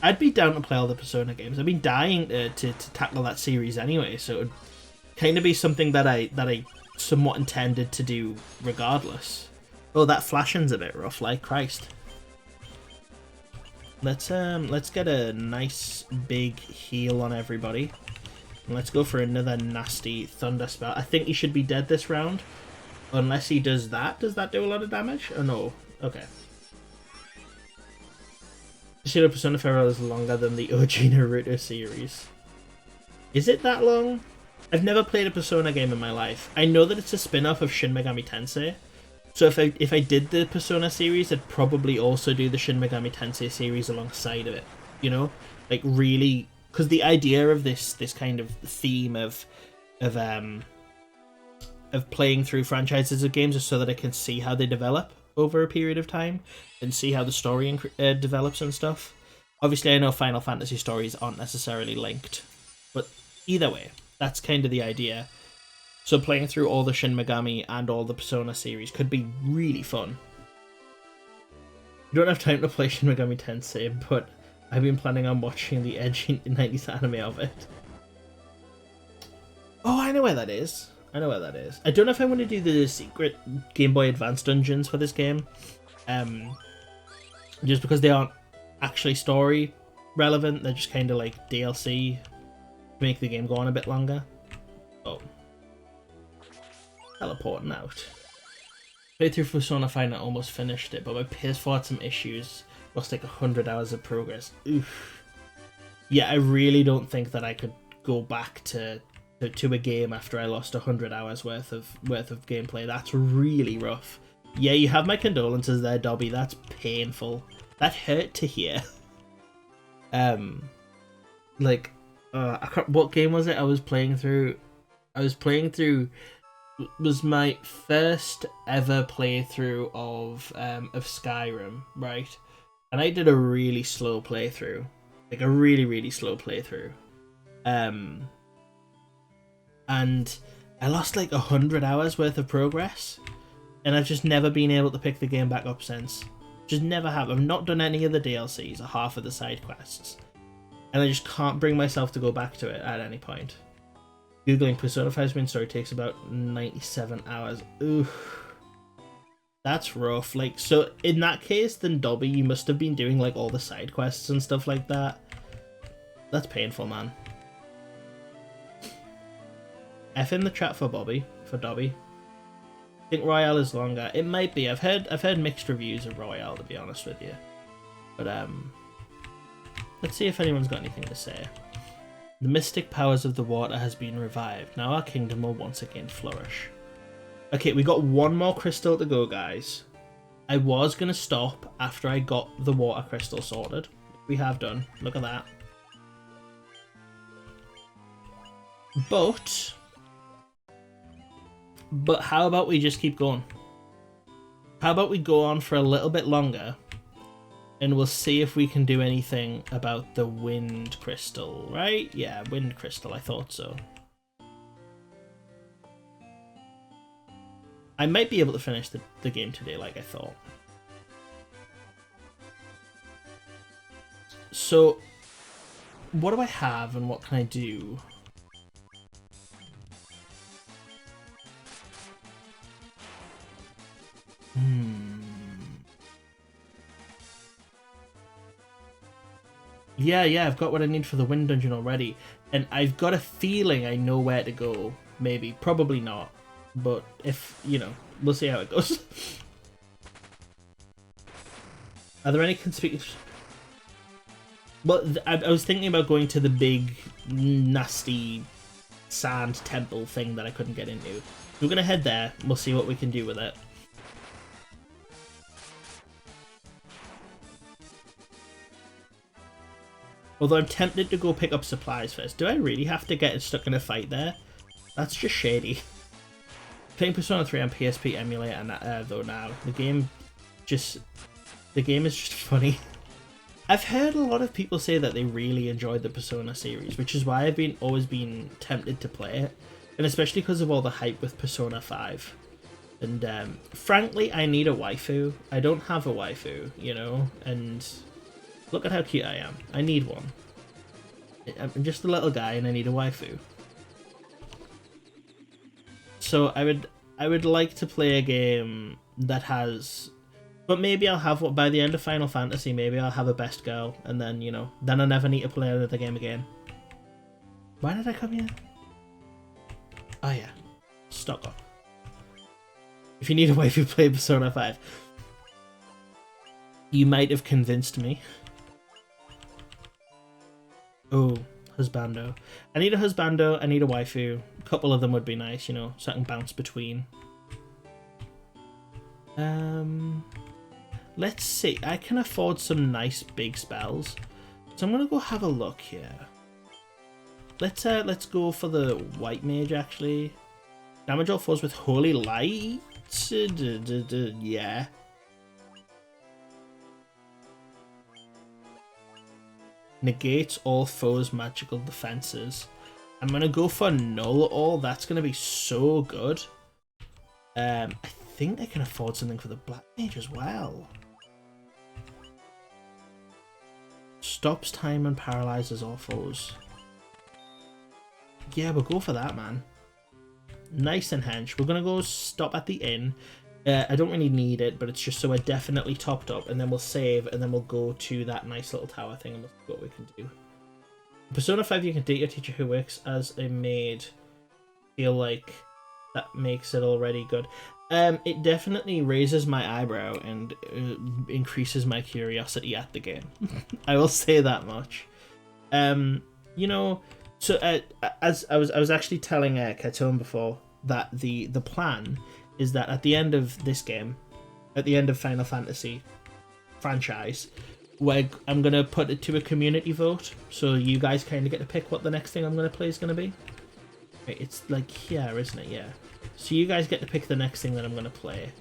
S1: I'd be down to play all the Persona games. I've been dying to tackle that series anyway, so it would kind of be something that I somewhat intended to do regardless. Oh, that flashing's a bit rough, like Christ. Let's get a nice big heal on everybody. And let's go for another nasty thunder spell. I think he should be dead this round. Unless he does that. Does that do a lot of damage? Oh no. Okay. Shield Persona Farewell is longer than the OG Naruto series. Is it that long? I've never played a Persona game in my life. I know that it's a spin-off of Shin Megami Tensei, So if I did the Persona series, I'd probably also do the Shin Megami Tensei series alongside of it. You know, like really, because the idea of this kind of theme of um of playing through franchises of games is so that I can see how they develop over a period of time and see how the story develops and stuff. Obviously, I know Final Fantasy stories aren't necessarily linked, but either way, that's kind of the idea. So playing through all the Shin Megami and all the Persona series could be really fun. I don't have time to play Shin Megami Tensei, but I've been planning on watching the edgy 90s anime of it. Oh, I know where that is. I don't know if I'm going to do the secret Game Boy Advance dungeons for this game. Just because they aren't actually story relevant, they're just kind of like DLC to make the game go on a bit longer. Oh. Teleporting out. Played through Persona 5 and I almost finished it, but my PS4 had some issues. Lost like 100 hours of progress. Oof. Yeah, I really don't think that I could go back to a game after I lost 100 hours worth of gameplay. That's really rough. Yeah, you have my condolences there, Dobby. That's painful. That hurt to hear. Like, what game was it I was playing through? Was my first ever playthrough of Skyrim, right? And I did a really slow playthrough, like a really slow playthrough. And I lost like 100 hours worth of progress, and I've just never been able to pick the game back up since. Just never have. I've not done any of the DLCs or half of the side quests, and I just can't bring myself to go back to it at any point. Googling Persona 5's main story takes about 97 hours. Oof. That's rough. Like, so in that case, then Dobby, you must have been doing like all the side quests and stuff like that. That's painful, man. F in the chat for Dobby. I think Royale is longer. It might be. I've heard mixed reviews of Royale, to be honest with you. But let's see if anyone's got anything to say. The mystic powers of the water has been revived. Now our kingdom will once again flourish. Okay, we got one more crystal to go, guys. I was gonna stop after I got the water crystal sorted. We have done. Look at that. But how about we just keep going? How about we go on for a little bit longer, and we'll see if we can do anything about the wind crystal, right? Yeah, wind crystal, I thought so. I might be able to finish the game today like I thought. So, what do I have and what can I do? Yeah, I've got what I need for the wind dungeon already. And I've got a feeling I know where to go. Maybe. Probably not. But if, you know, we'll see how it goes. Are there any conspicuous... Well, I was thinking about going to the big, nasty sand temple thing that I couldn't get into. We're going to head there. We'll see what we can do with it. Although I'm tempted to go pick up supplies first. Do I really have to get stuck in a fight there? That's just shady. Playing Persona 3 on PSP emulator though now. The game is just funny. I've heard a lot of people say that they really enjoyed the Persona series, which is why I've always been tempted to play it. And especially because of all the hype with Persona 5. And frankly, I need a waifu. I don't have a waifu, you know, and... Look at how cute I am. I need one. I'm just a little guy and I need a waifu. So I would like to play a game that has... But maybe I'll have what by the end of Final Fantasy, maybe I'll have a best girl and then, you know, then I never need to play another game again. Why did I come here? Oh yeah. Stock up. If you need a waifu, play Persona 5. You might have convinced me. Oh, husbando. I need a husbando, I need a waifu. A couple of them would be nice, you know, so I can bounce between. Let's see. I can afford some nice big spells, so I'm gonna go have a look here. Let's go for the white mage actually. Damage all foes with holy light. Yeah. Negates all foes' magical defenses. I'm gonna go for null all. That's gonna be so good. I think I can afford something for the black mage as well. Stops time and paralyzes all foes. Yeah, we'll go for that, man. Nice and hench. We're gonna go stop at the inn. I don't really need it, but it's just so we're definitely topped up, and then we'll save, and then we'll go to that nice little tower thing, and we'll see what we can do. Persona 5, you can date your teacher who works as a maid. Feel like that makes it already good. It definitely raises my eyebrow and increases my curiosity at the game. I will say that much. You know, so as I was actually telling Katone before that the plan is that at the end of this game, at the end of Final Fantasy franchise, I'm gonna put it to a community vote, so you guys kind of get to pick what the next thing I'm gonna play is gonna be. Right, it's like here, isn't it? Yeah. So you guys get to pick the next thing that I'm gonna play,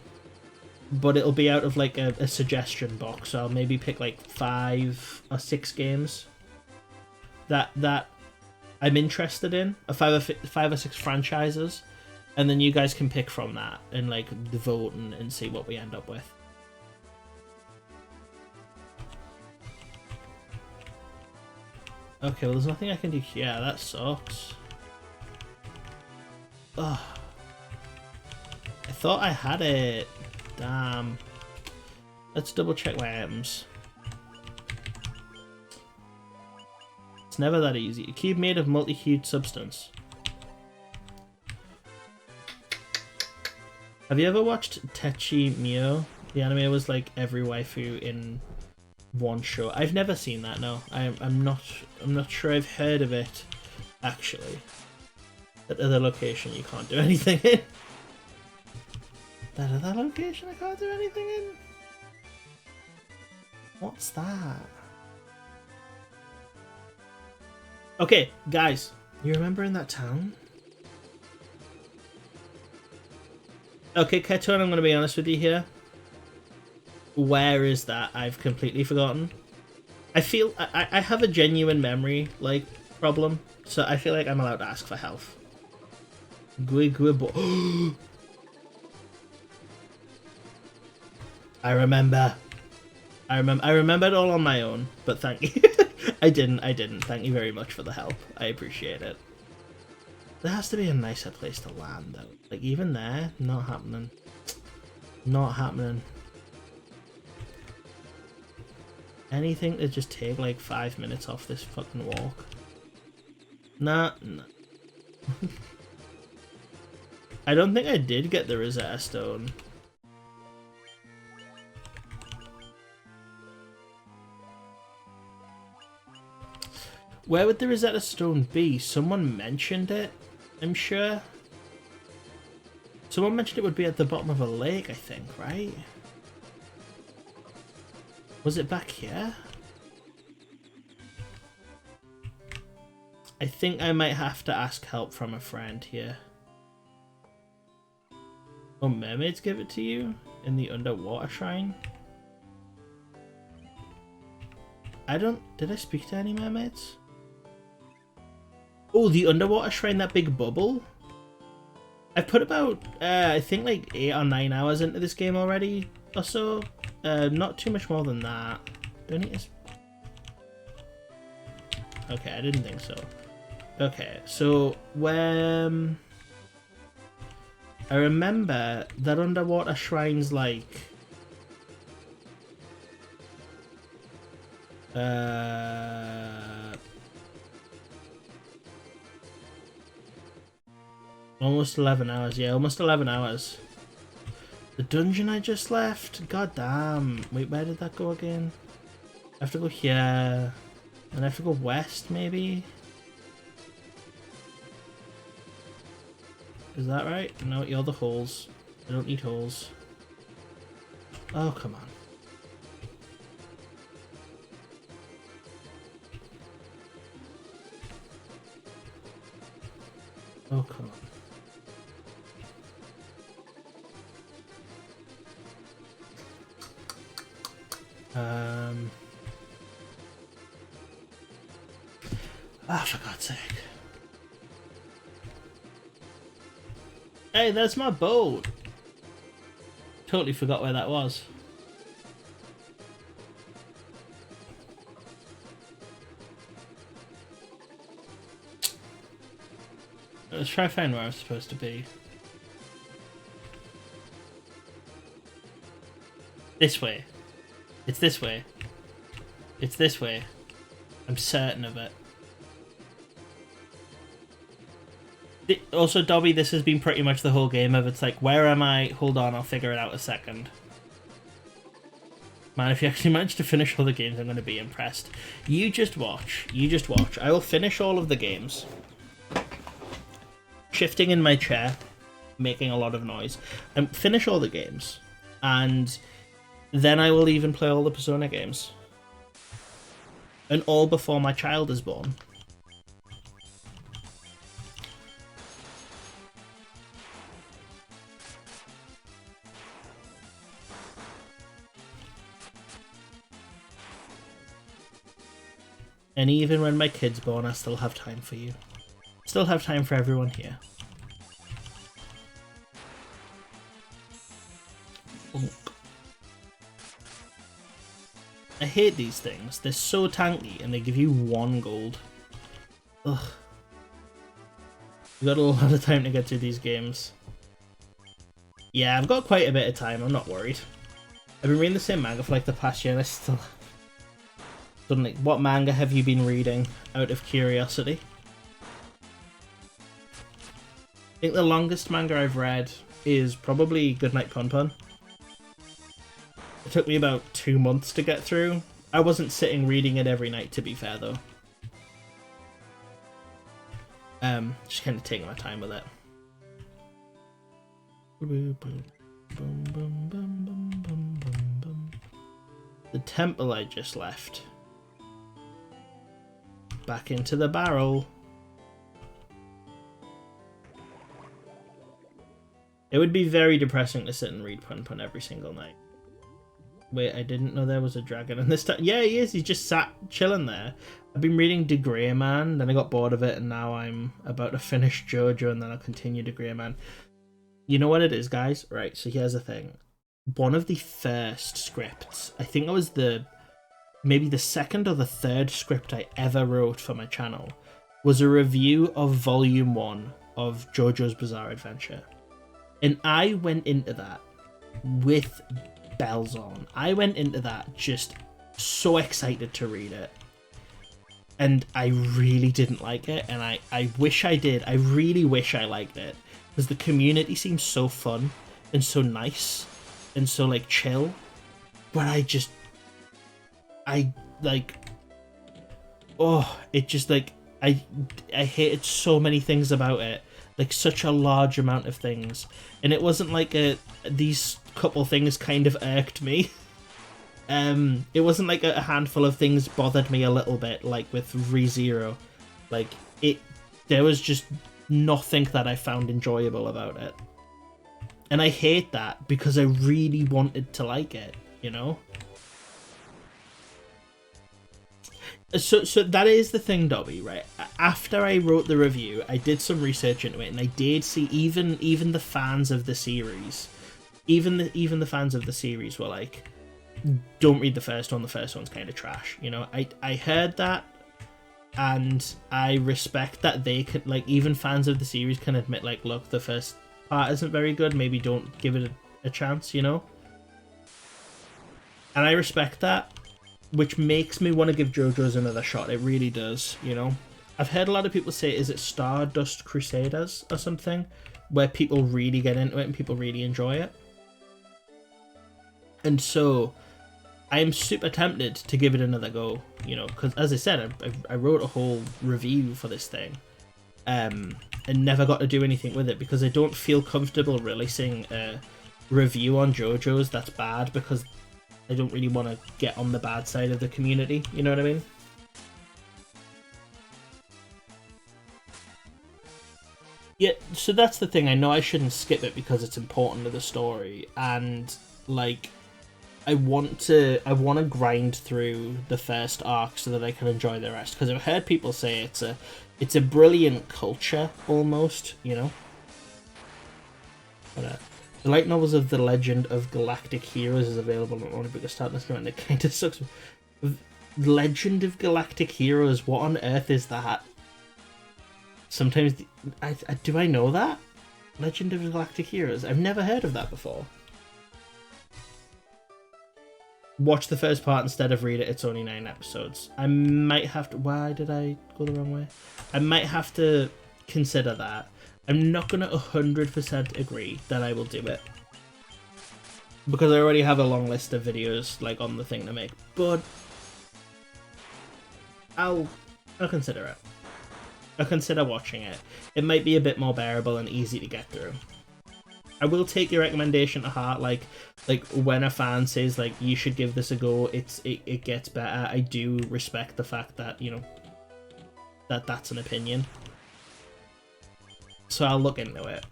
S1: but it'll be out of like a suggestion box. So I'll maybe pick like 5 or 6 games that I'm interested in, or 5 or 6 franchises, and then you guys can pick from that and like vote and see what we end up with. Okay, well there's nothing I can do here. That sucks. Ugh. I thought I had it. Damn. Let's double check my items. It's never that easy. A cube made of multi-hued substance. Have you ever watched Techi Mio? The anime was like every waifu in one show. I've never seen that. No, I'm not sure I've heard of it. Actually, that other location you can't do anything in. That other location I can't do anything in. What's that? Okay, guys, you remember in that town? Okay, Keton, I'm going to be honest with you here. Where is that? I've completely forgotten. I feel I have a genuine memory like problem, so I feel like I'm allowed to ask for help. I remember it all on my own, but thank you. I didn't. Thank you very much for the help. I appreciate it. There has to be a nicer place to land though. Like even there, not happening. Not happening. Anything to just take like 5 minutes off this fucking walk. Nah. I don't think I did get the Rosetta Stone. Where would the Rosetta Stone be? Someone mentioned it, I'm sure. Someone mentioned it would be at the bottom of a lake, I think, right? Was it back here? I think I might have to ask help from a friend here. Oh, mermaids give it to you? In the underwater shrine? Did I speak to any mermaids? Oh, the underwater shrine, that big bubble? I've put about, I think like 8 or 9 hours into this game already, or so. Not too much more than that. Do I need to... Okay, I didn't think so. Okay, so when... I remember that underwater shrine's like... Almost 11 hours, yeah, almost 11 hours. The dungeon I just left? God damn. Wait, where did that go again? I have to go here. And I have to go west, maybe? Is that right? No, you're the holes. I don't need holes. Oh, come on. Oh, come on. Ah, for God's sake. Hey, there's my boat. Totally forgot where that was. Let's try to find where I'm supposed to be. This way. It's this way. It's this way. I'm certain of it. Also, Dobby, this has been pretty much the whole game of it's like, where am I? Hold on, I'll figure it out a second. Man, if you actually manage to finish all the games, I'm going to be impressed. You just watch. You just watch. I will finish all of the games. Shifting in my chair, making a lot of noise. And finish all the games. And then I will even play all the Persona games. And all before my child is born. And even when my kid's born, I still have time for you. Still have time for everyone here. I hate these things. They're so tanky and they give you 1 gold. Ugh. You've got a lot of time to get through these games. Yeah, I've got quite a bit of time. I'm not worried. I've been reading the same manga for like the past year and I still... Suddenly, what manga have you been reading out of curiosity? I think the longest manga I've read is probably Goodnight Pun Pun. It took me about 2 months to get through. I wasn't sitting reading it every night, to be fair, though. Just kind of taking my time with it. The temple I just left. Back into the barrel. It would be very depressing to sit and read Pun Pun every single night. Wait, I didn't know there was a dragon in this time. Yeah, he is. He's just sat chilling there. I've been reading De Grey Man, then I got bored of it, and now I'm about to finish JoJo, and then I'll continue De Grey Man. You know what it is, guys? Right, so here's the thing. One of the first scripts, I think it was maybe the second or the third script I ever wrote for my channel, was a review of Volume 1 of JoJo's Bizarre Adventure. And I went into that with bells on. I went into that just so excited to read it. And I really didn't like it, and I wish I did. I really wish I liked it. Because the community seems so fun and so nice and so like chill. But it just like I hated so many things about it, like such a large amount of things, and it wasn't like these couple things kind of irked me. It wasn't like a handful of things bothered me a little bit, like with ReZero. Like there was just nothing that I found enjoyable about it, and I hate that because I really wanted to like it, you know. So that is the thing, Dobby, right? After I wrote the review, I did some research into it, and I did see even the fans of the series, even the fans of the series were like, don't read the first one. The first one's kind of trash, you know. I heard that, and I respect that they could, like, even fans of the series can admit, like, look, the first part isn't very good. Maybe don't give it a chance, you know. And I respect that. Which makes me want to give JoJo's another shot. It really does, you know. I've heard a lot of people say, is it Stardust Crusaders or something? Where people really get into it and people really enjoy it. And so, I'm super tempted to give it another go, you know. Because, as I said, I wrote a whole review for this thing. And never got to do anything with it because I don't feel comfortable releasing review on JoJo's that's bad, because I don't really want to get on the bad side of the community, you know what I mean? Yeah, so that's the thing. I know I shouldn't skip it because it's important to the story, and like I want to grind through the first arc so that I can enjoy the rest, because I've heard people say it's a brilliant culture almost, you know. But the light novels of the Legend of Galactic Heroes is available on Only Because Start this, and it kind of sucks. Legend of Galactic Heroes, what on earth is that? Sometimes do I know that? Legend of Galactic Heroes? I've never heard of that before. Watch the first part instead of read it. It's only 9 episodes. I might have to... Why did I go the wrong way? I might have to consider that. I'm not going to 100% agree that I will do it, because I already have a long list of videos like on the thing to make. But I'll consider it. I'll consider watching it. It might be a bit more bearable and easy to get through. I will take your recommendation to heart. Like when a fan says like you should give this a go, it gets better. I do respect the fact that, you know, that's an opinion. So I'll look into it.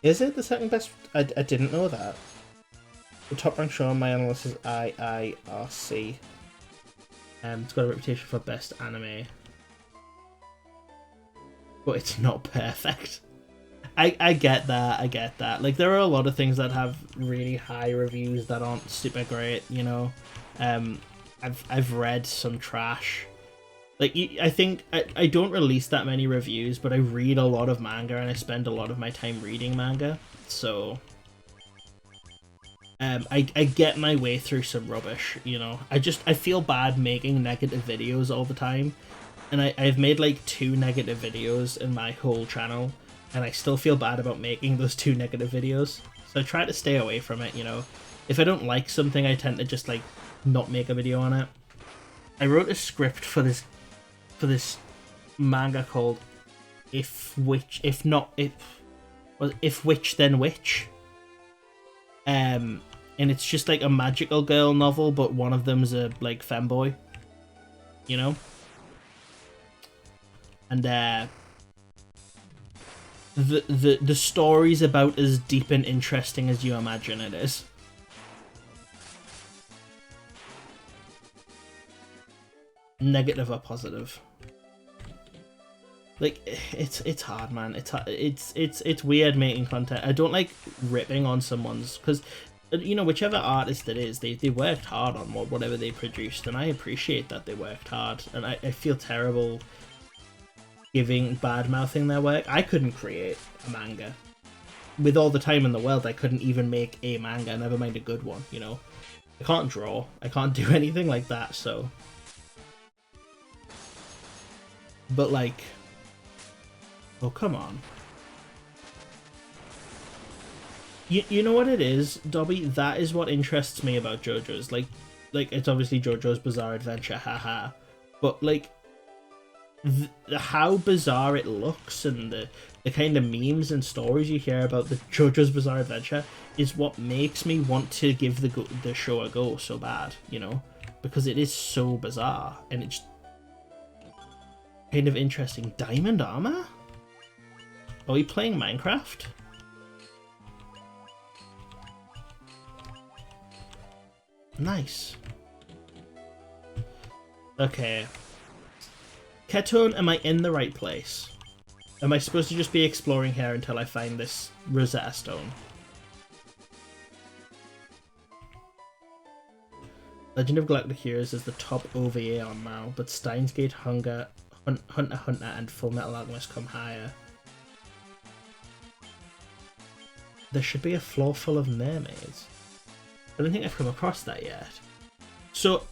S1: Is it the second best? I didn't know that. The top ranked show on my analysis is IIRC. It's got a reputation for best anime, but it's not perfect. I get that. I get that. Like, there are a lot of things that have really high reviews that aren't super great. You know, I've read some trash. Like, I think I don't release that many reviews, but I read a lot of manga and I spend a lot of my time reading manga. So I get my way through some rubbish, you know. I feel bad making negative videos all the time. And I've made like 2 negative videos in my whole channel, and I still feel bad about making those 2 negative videos. So I try to stay away from it, you know. If I don't like something, I tend to just like not make a video on it. I wrote a script for this manga called If Which Then Which. And it's just like a magical girl novel, but one of them's a like femboy, you know? And the story's about as deep and interesting as you imagine it is. Negative or positive? Like, it's hard, man. It's weird making content. I don't like ripping on someone's, because, you know, whichever artist it is, they worked hard on whatever they produced, and I appreciate that they worked hard, and I feel terrible bad-mouthing their work. I couldn't create a manga. With all the time in the world, I couldn't even make a manga, never mind a good one, you know? I can't draw. I can't do anything like that, so... But, like... Oh, come on. You know what it is, Dobby? That is what interests me about JoJo's. Like it's obviously JoJo's Bizarre Adventure, haha. But, like, how bizarre it looks and the kind of memes and stories you hear about the JoJo's Bizarre Adventure is what makes me want to give the show a go so bad, you know? Because it is so bizarre, and it's kind of interesting. Diamond armor? Are we playing Minecraft? Nice. Okay. Ketone, am I in the right place? Am I supposed to just be exploring here until I find this Rosetta Stone? Legend of Galactic Heroes is the top OVA on now, but Steins Gate, Hunter x Hunter, and Full Metal Alchemist come higher. There should be a floor full of mermaids. I don't think I've come across that yet. So,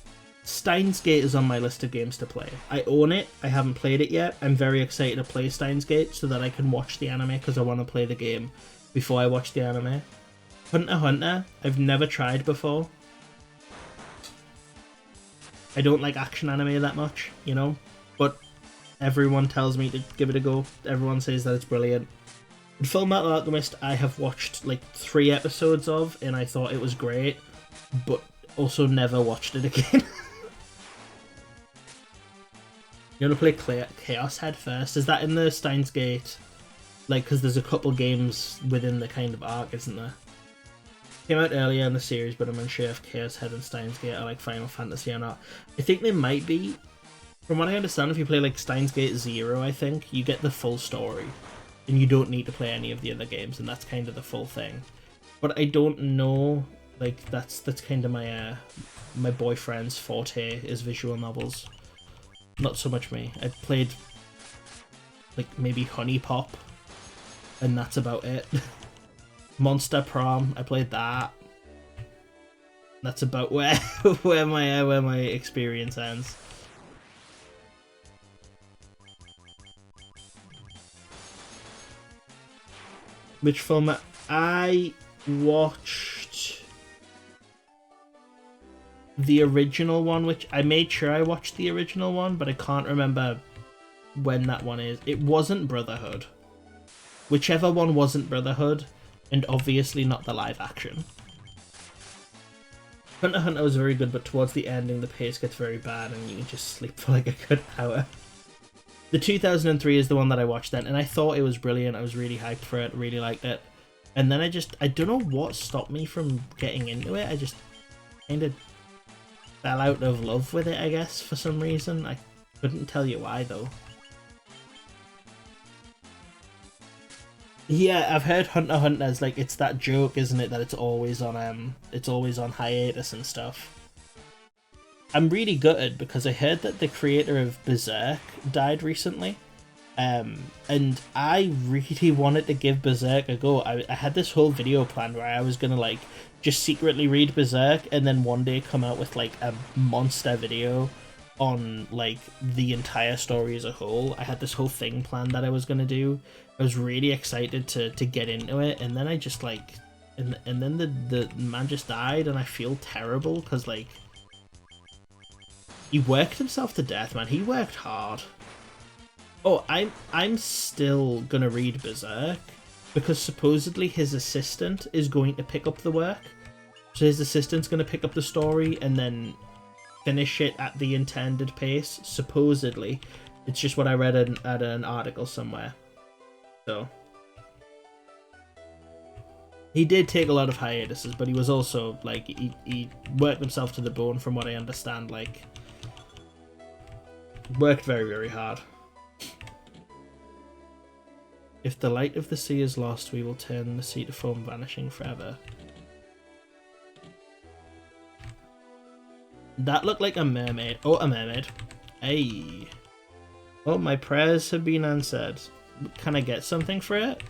S1: Steins Gate is on my list of games to play. I own it. I haven't played it yet. I'm very excited to play Steins Gate so that I can watch the anime, because I want to play the game before I watch the anime. Hunter x Hunter, I've never tried before. I don't like action anime that much, you know? But everyone tells me to give it a go. Everyone says that it's brilliant. Full Metal Alchemist, I have watched like 3 episodes of, and I thought it was great, but also never watched it again. You want to play Chaos Head first? Is that in the Steins Gate? Like, because there's a couple games within the kind of arc, isn't there? Came out earlier in the series, but I'm unsure if Chaos Head and Steins Gate are like Final Fantasy or not. I think they might be. From what I understand, if you play like Steins Gate 0, I think, you get the full story. And you don't need to play any of the other games, and that's kind of the full thing. But I don't know, like, that's kind of my my boyfriend's forte is visual novels. Not so much me. I played like maybe Honey Pop, and that's about it. Monster Prom, I played that. That's about where my experience ends. Which film? I watched the original one, which I made sure I watched the original one, but I can't remember when that one is. It wasn't Brotherhood. Whichever one wasn't Brotherhood, and obviously not the live action. Hunter x Hunter was very good, but towards the ending the pace gets very bad and you can just sleep for like a good hour. The 2003 is the one that I watched then, and I thought it was brilliant. I was really hyped for it, really liked it. And then I don't know what stopped me from getting into it. I just kind of fell out of love with it, I guess, for some reason. I couldn't tell you why, though. Yeah, I've heard Hunter x Hunter's like, it's that joke, isn't it, that it's always on hiatus and stuff. I'm really gutted because I heard that the creator of Berserk died recently, and I really wanted to give Berserk a go. I had this whole video planned where I was gonna like just secretly read Berserk and then one day come out with like a monster video on like the entire story as a whole. I had this whole thing planned that I was gonna do. I was really excited to get into it, and then I just like, and then the man just died, and I feel terrible because like. He worked himself to death, man. He worked hard. Oh, I'm still gonna read Berserk because supposedly his assistant is going to pick up the work. So his assistant's gonna pick up the story and then finish it at the intended pace. Supposedly, it's just what I read at an article somewhere. So he did take a lot of hiatuses, but he was also like he worked himself to the bone, from what I understand. Like. Worked very, very hard. If the light of the sea is lost, we will turn the sea to foam, vanishing forever. That looked like a mermaid. Oh, a mermaid. Hey. Oh, my prayers have been answered. Can I get something for it?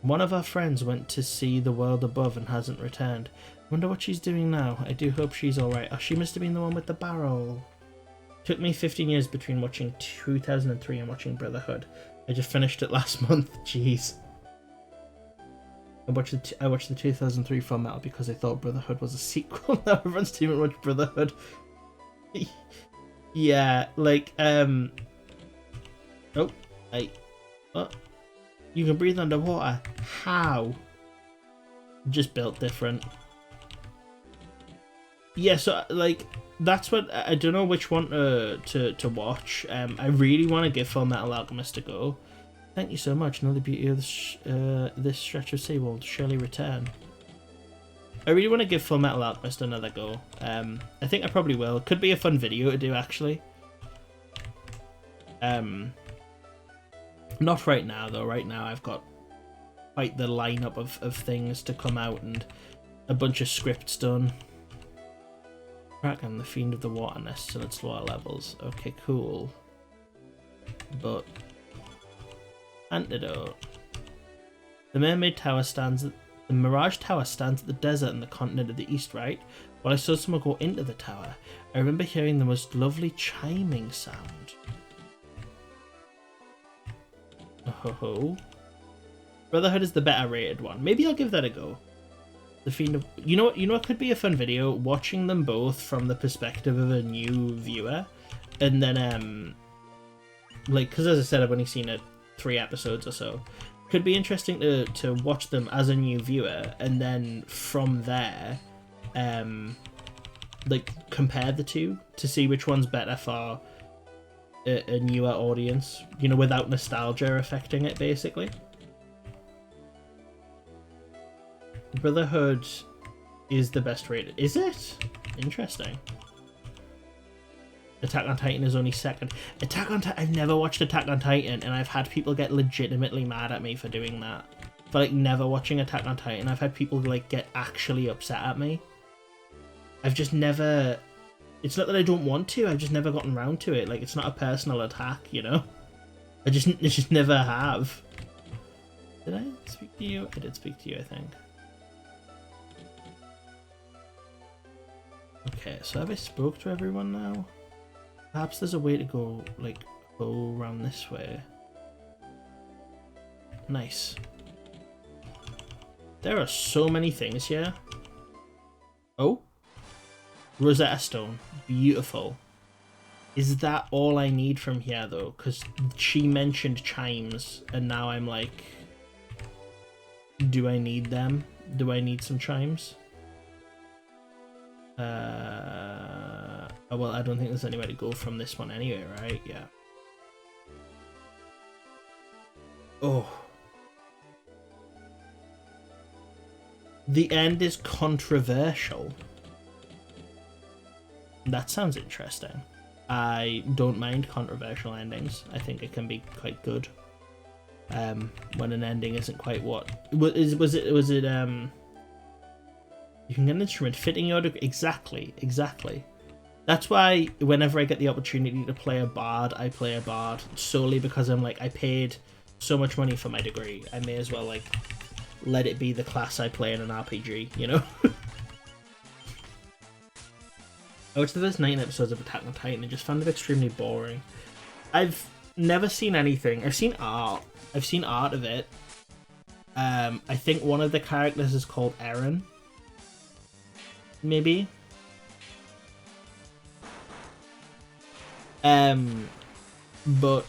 S1: One of our friends went to see the world above and hasn't returned. Wonder what she's doing now. I do hope she's alright. Oh, she must have been the one with the barrel. Took me 15 years between watching 2003 and watching Brotherhood. I just finished it last month. Jeez. I watched the 2003 Full Metal because I thought Brotherhood was a sequel. Now everyone's too much Brotherhood. Yeah, like, oh, what? You can breathe underwater. How? Just built different. Yeah, so like that's what I don't know which one to watch. I really want to give Full Metal Alchemist a go. Thank you so much. Another beauty of this stretch of sea will surely return. I really want to give Full Metal Alchemist another go. I think I probably will. It could be a fun video to do actually. Not right now though. Right now I've got quite the lineup of things to come out and a bunch of scripts done. Kraken, the fiend of the water, nests in its lower levels. Okay, cool. But antidote. The Mermaid Tower stands at the Mirage Tower stands at the desert in the continent of the east, right? While I saw someone go into the tower, I remember hearing the most lovely chiming sound. Oh, Brotherhood is the better rated one. Maybe I'll give that a go. The Fiend of... You know what could be a fun video? Watching them both from the perspective of a new viewer. And then, like, because as I said, I've only seen it 3 episodes or so. Could be interesting to watch them as a new viewer, and then from there, like, compare the two to see which one's better for a newer audience, you know, without nostalgia affecting it, basically. Brotherhood is the best rated. Is it? Interesting. Attack on Titan is only second. Attack on Titan. I've never watched Attack on Titan, and I've had people get legitimately mad at me for doing that. For, like, never watching Attack on Titan. I've had people, like, get actually upset at me. I've just never... It's not that I don't want to, I've just never gotten around to it. Like, it's not a personal attack, you know? I just never have. Did I speak to you? I did speak to you, I think. Okay, so have I spoke to everyone now? Perhaps there's a way to go, like, go around this way. Nice. There are so many things here. Oh? Rosetta Stone. Beautiful. Is that all I need from here, though? Because she mentioned chimes, and now I'm like... Do I need them? Do I need some chimes? Oh, well, I don't think there's anywhere to go from this one anyway, right? Yeah. Oh. The end is controversial. That sounds interesting. I don't mind controversial endings. I think it can be quite good. When an ending isn't quite what... Was it you can get an instrument fitting your degree. Exactly. That's why whenever I get the opportunity to play a bard, I play a bard. Solely because I'm like, I paid so much money for my degree. I may as well, like, let it be the class I play in an RPG, you know? I watched the first 9 episodes of Attack on Titan and just found it extremely boring. I've never seen anything. I've seen art. I've seen art of it. I think one of the characters is called Eren. Maybe. But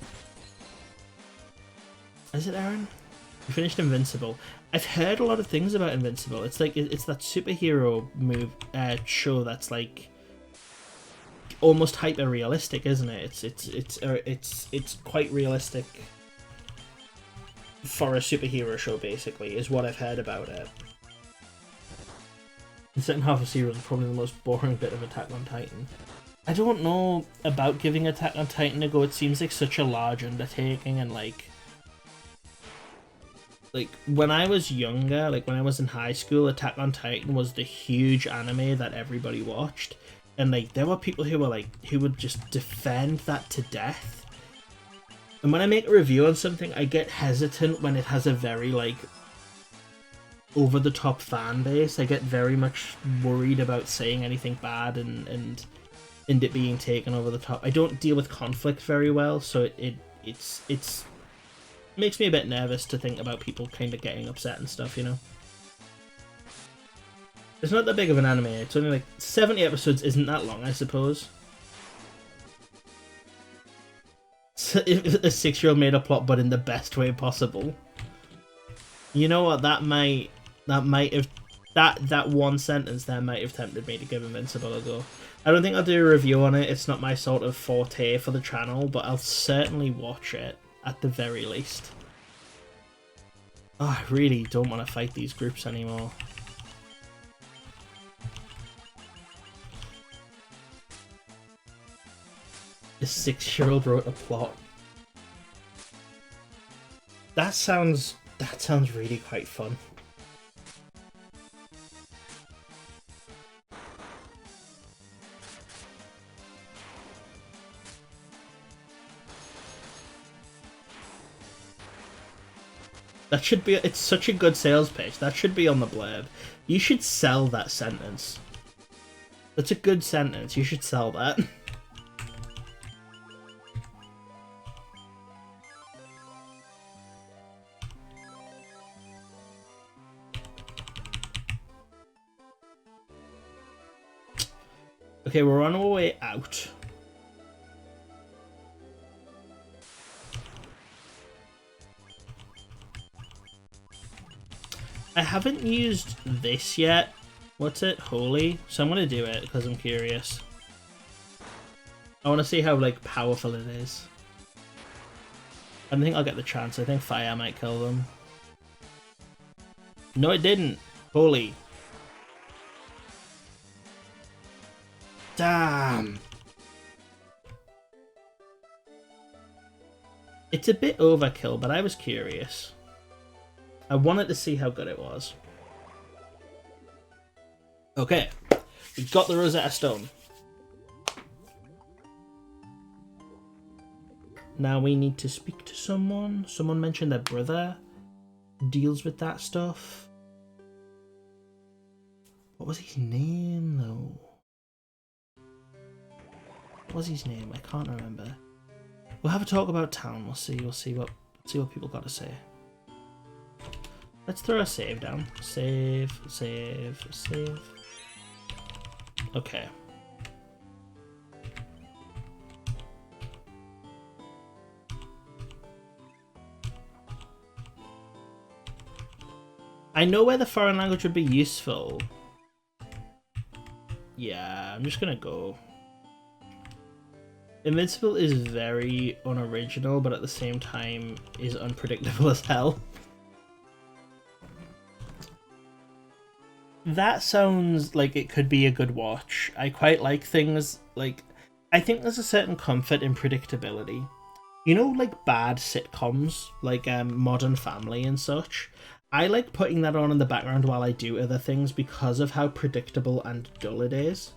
S1: is it Eren? We finished Invincible. I've heard a lot of things about Invincible. It's like it's that superhero show that's like almost hyper realistic, isn't it? It's quite realistic for a superhero show, basically, is what I've heard about it. The second half of the series is probably the most boring bit of Attack on Titan. I don't know about giving Attack on Titan a go. It seems like such a large undertaking, and like when I was younger, like when I was in high school, Attack on Titan was the huge anime that everybody watched, and like there were people who would just defend that to death. And when I make a review on something, I get hesitant when it has a very like over the top fan base. I get very much worried about saying anything bad and it being taken over the top. I don't deal with conflict very well, so it's makes me a bit nervous to think about people kind of getting upset and stuff, you know? It's not that big of an anime. It's only like 70 episodes isn't that long, I suppose. So if a 6-year-old made a plot, but in the best way possible. You know what? That one sentence there might have tempted me to give Invincible a go. I don't think I'll do a review on it. It's not my sort of forte for the channel, but I'll certainly watch it at the very least. Oh, I really don't want to fight these groups anymore. A 6-year-old wrote a plot. That sounds really quite fun. That should be, it's such a good sales pitch. That should be on the blurb. You should sell that sentence. That's a good sentence. You should sell that. Okay, we're on our way out. I haven't used this yet. What's it? Holy? So I'm gonna do it because I'm curious. I want to see how like powerful it is. I don't think I'll get the chance. I think fire might kill them. No, it didn't. Holy. Damn. It's a bit overkill, but I was curious. I wanted to see how good it was. Okay, we've got the Rosetta Stone. Now we need to speak to someone. Someone mentioned their brother deals with that stuff. What was his name, though? What was his name? I can't remember. We'll have a talk about town. We'll see what people got to say. Let's throw a save down. Save. Okay. I know where the foreign language would be useful. Yeah, I'm just gonna go. Invincible is very unoriginal, but at the same time is unpredictable as hell. That sounds like it could be a good watch. I quite like things like... I think there's a certain comfort in predictability. You know, like bad sitcoms, like Modern Family and such? I like putting that on in the background while I do other things because of how predictable and dull it is.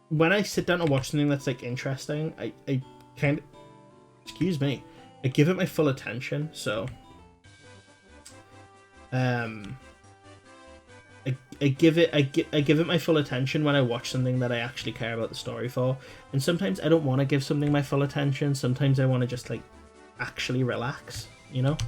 S1: When I sit down to watch something that's like interesting, I kind of... Excuse me. I give it my full attention, so... I give it my full attention when I watch something that I actually care about the story for, and sometimes I don't want to give something my full attention. Sometimes I want to just like actually relax, you know.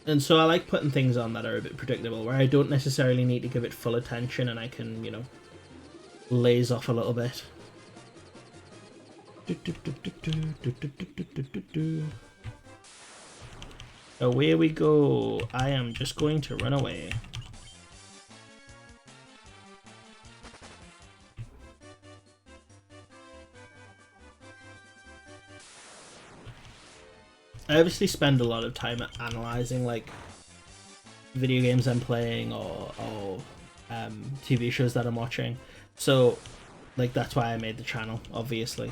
S1: And so I like putting things on that are a bit predictable, where I don't necessarily need to give it full attention, and I can, you know, laze off a little bit. Away we go. I am just going to run away. I obviously spend a lot of time analysing like video games I'm playing or TV shows that I'm watching, so like that's why I made the channel, obviously.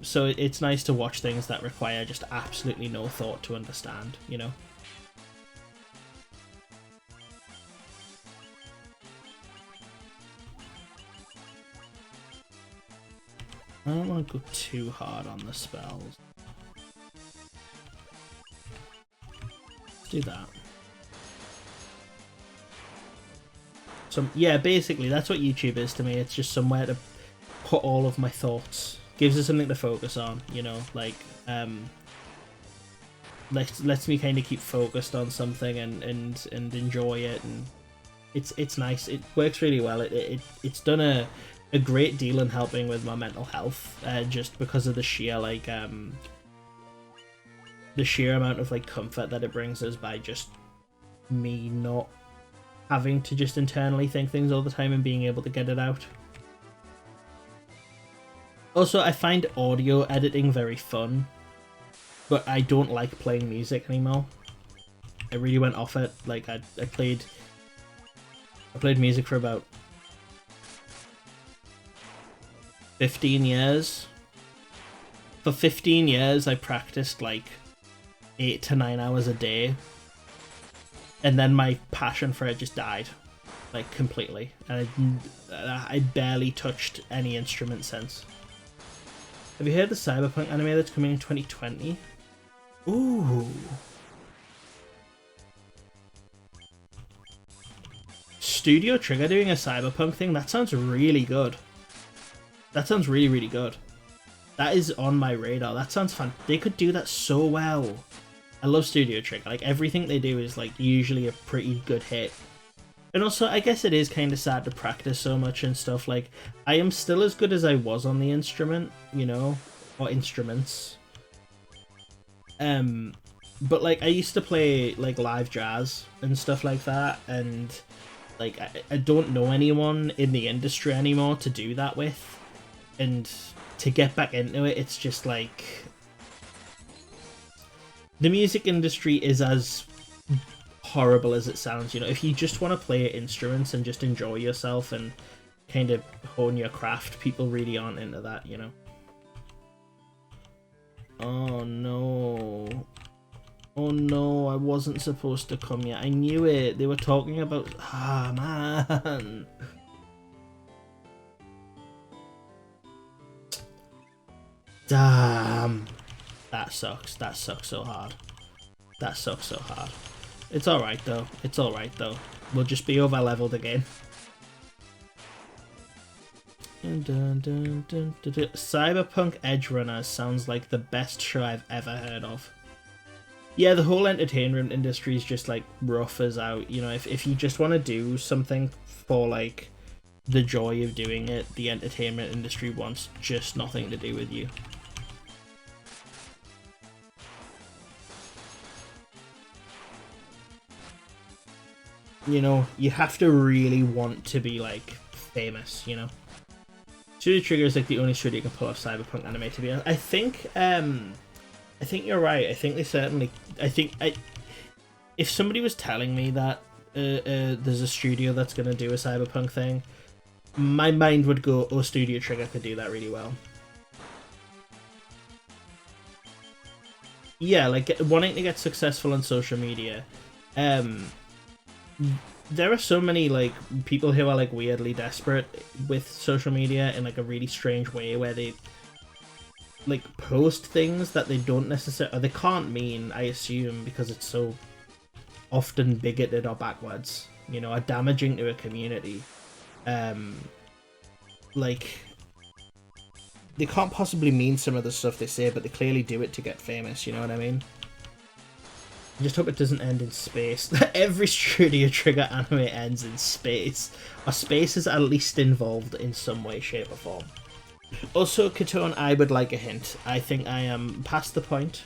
S1: So it's nice to watch things that require just absolutely no thought to understand, you know. I don't want to go too hard on the spells. Let's do that. Yeah, basically that's what YouTube is to me. It's just somewhere to put all of my thoughts. Gives us something to focus on, you know, like lets me kind of keep focused on something and enjoy it, and it's nice. It works really well. It's done a great deal in helping with my mental health, just because of the sheer like the sheer amount of like comfort that it brings us by just me not having to just internally think things all the time and being able to get it out. Also, I find audio editing very fun, but I don't like playing music anymore. I really went off it. Like I played music for about 15 years. For 15 years, I practiced like 8 to 9 hours a day. And then my passion for it just died, like completely. And I barely touched any instrument since. Have you heard the Cyberpunk anime that's coming in 2020? Ooh. Studio Trigger doing a Cyberpunk thing? That sounds really good. That sounds really, really good. That is on my radar. That sounds fun. They could do that so well. I love Studio Trigger. Like, everything they do is, like, usually a pretty good hit. And also, I guess it is kind of sad to practice so much and stuff. Like, I am still as good as I was on the instrument, you know, or instruments. But like, I used to play like live jazz and stuff like that, and like, I don't know anyone in the industry anymore to do that with, and to get back into it, it's just like the music industry is as horrible as it sounds. You know, if you just want to play instruments and just enjoy yourself and kind of hone your craft, people really aren't into that, you know. Oh no. Oh no, I wasn't supposed to come yet. I knew it. They were talking about... Ah, man. Damn. That sucks. That sucks so hard. That sucks so hard. It's alright though. It's alright though. We'll just be over leveled again. Cyberpunk Edge Runners sounds like the best show I've ever heard of. Yeah, the whole entertainment industry is just like rough as out. You know, if you just want to do something for like the joy of doing it, the entertainment industry wants just nothing to do with you. You know, you have to really want to be like famous, you know. Studio Trigger is like the only studio can pull off Cyberpunk anime, to be honest. I think you're right. I think they certainly. If somebody was telling me that there's a studio that's gonna do a Cyberpunk thing, my mind would go, "Oh, Studio Trigger could do that really well." Yeah, like wanting to get successful on social media. There are so many like people who are like weirdly desperate with social media in like a really strange way, where they like post things that they don't necessarily, or they can't mean, I assume, because it's so often bigoted or backwards, you know, are damaging to a community. Like they can't possibly mean some of the stuff they say, but they clearly do it to get famous, you know what I mean? I just hope it doesn't end in space. Every Studio Trigger anime ends in space, or space is at least involved in some way, shape or form. Also, Katone, I would like a hint. I think I am past the point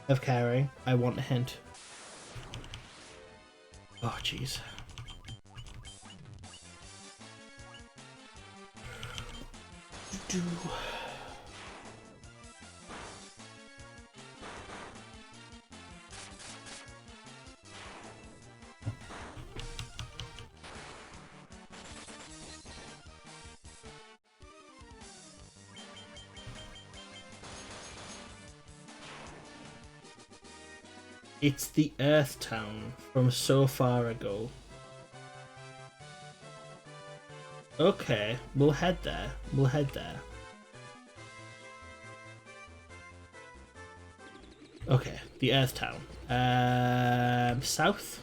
S1: of caring. I want a hint. Oh, jeez. It's the Earth Town from so far ago. Okay, we'll head there. We'll head there. Okay, the Earth Town. South?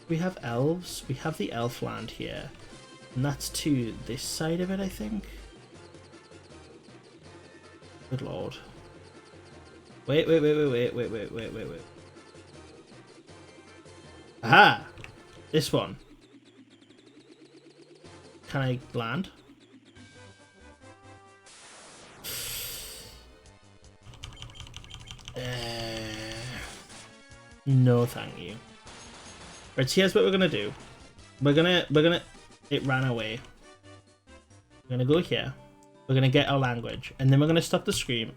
S1: We have elves. We have the elf land here. And that's to this side of it, I think. Good lord. Wait. Aha! This one. Can I land? No, thank you. Right, so here's what we're gonna do. We're gonna. It ran away. We're gonna go here. We're gonna get our language, and then we're gonna stop the stream.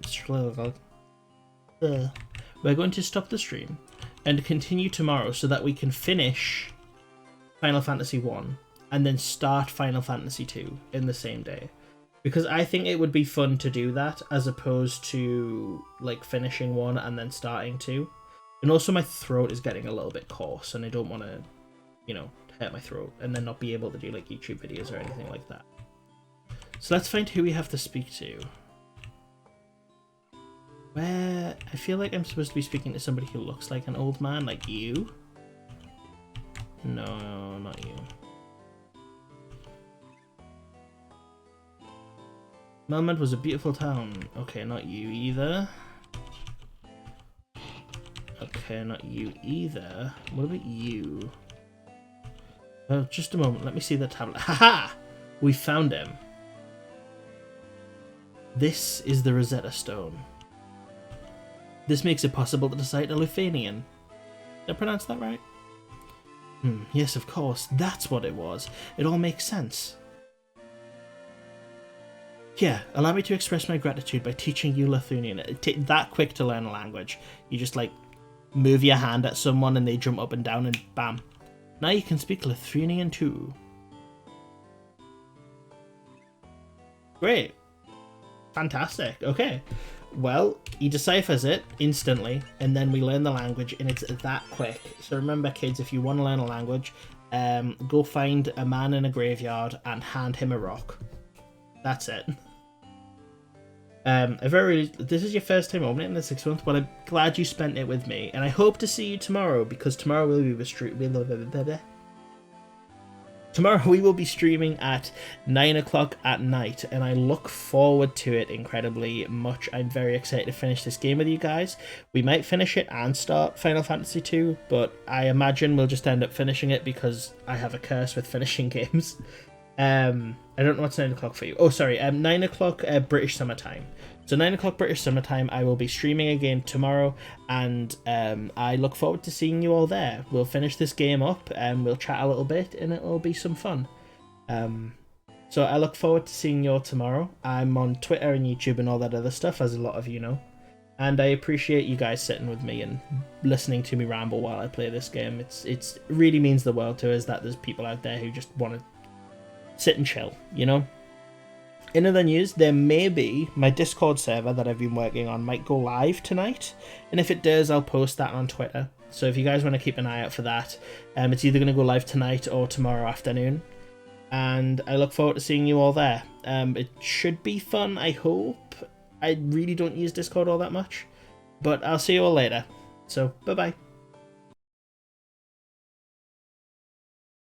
S1: We're going to stop the stream and continue tomorrow so that we can finish Final Fantasy 1 and then start Final Fantasy 2 in the same day. Because I think it would be fun to do that as opposed to like finishing 1 and then starting 2. And also my throat is getting a little bit coarse and I don't want to, you know, hurt my throat and then not be able to do like YouTube videos or anything like that. So let's find who we have to speak to. Where... I feel like I'm supposed to be speaking to somebody who looks like an old man, like you. No, not you. Melmed was a beautiful town. Okay, not you either. Okay, not you either. What about you? Oh, just a moment. Let me see the tablet. Haha! We found him. This is the Rosetta Stone. This makes it possible to decide a Lithuanian. Did I pronounce that right? Yes, of course. That's what it was. It all makes sense. Yeah, allow me to express my gratitude by teaching you Lithuanian. It takes that quick to learn a language. You just like move your hand at someone and they jump up and down and bam. Now you can speak Lithuanian too. Great. Fantastic. Okay. Well, he deciphers it instantly and then we learn the language and it's that quick. So remember kids, if you want to learn a language, go find a man in a graveyard and hand him a rock. That's it. This is your first time opening it in the 6th month, but I'm glad you spent it with me, and I hope to see you tomorrow because tomorrow we will be streaming at 9 o'clock at night, and I look forward to it incredibly much. I'm very excited to finish this game with you guys. We might finish it and start Final Fantasy II, but I imagine we'll just end up finishing it because I have a curse with finishing games. I don't know what's 9 o'clock for you. Oh, sorry, 9 o'clock British summertime. So 9 o'clock British summertime, I will be streaming again tomorrow, and I look forward to seeing you all there. We'll finish this game up, and we'll chat a little bit, and it'll be some fun. So I look forward to seeing you all tomorrow. I'm on Twitter and YouTube and all that other stuff, as a lot of you know. And I appreciate you guys sitting with me and listening to me ramble while I play this game. It really means the world to us that there's people out there who just want to sit and chill, you know? In other news, there may be my Discord server that I've been working on might go live tonight, and if it does, I'll post that on Twitter. So if you guys want to keep an eye out for that, it's either going to go live tonight or tomorrow afternoon, and I look forward to seeing you all there. It should be fun, I hope. I really don't use Discord all that much, but I'll see you all later. So, bye-bye.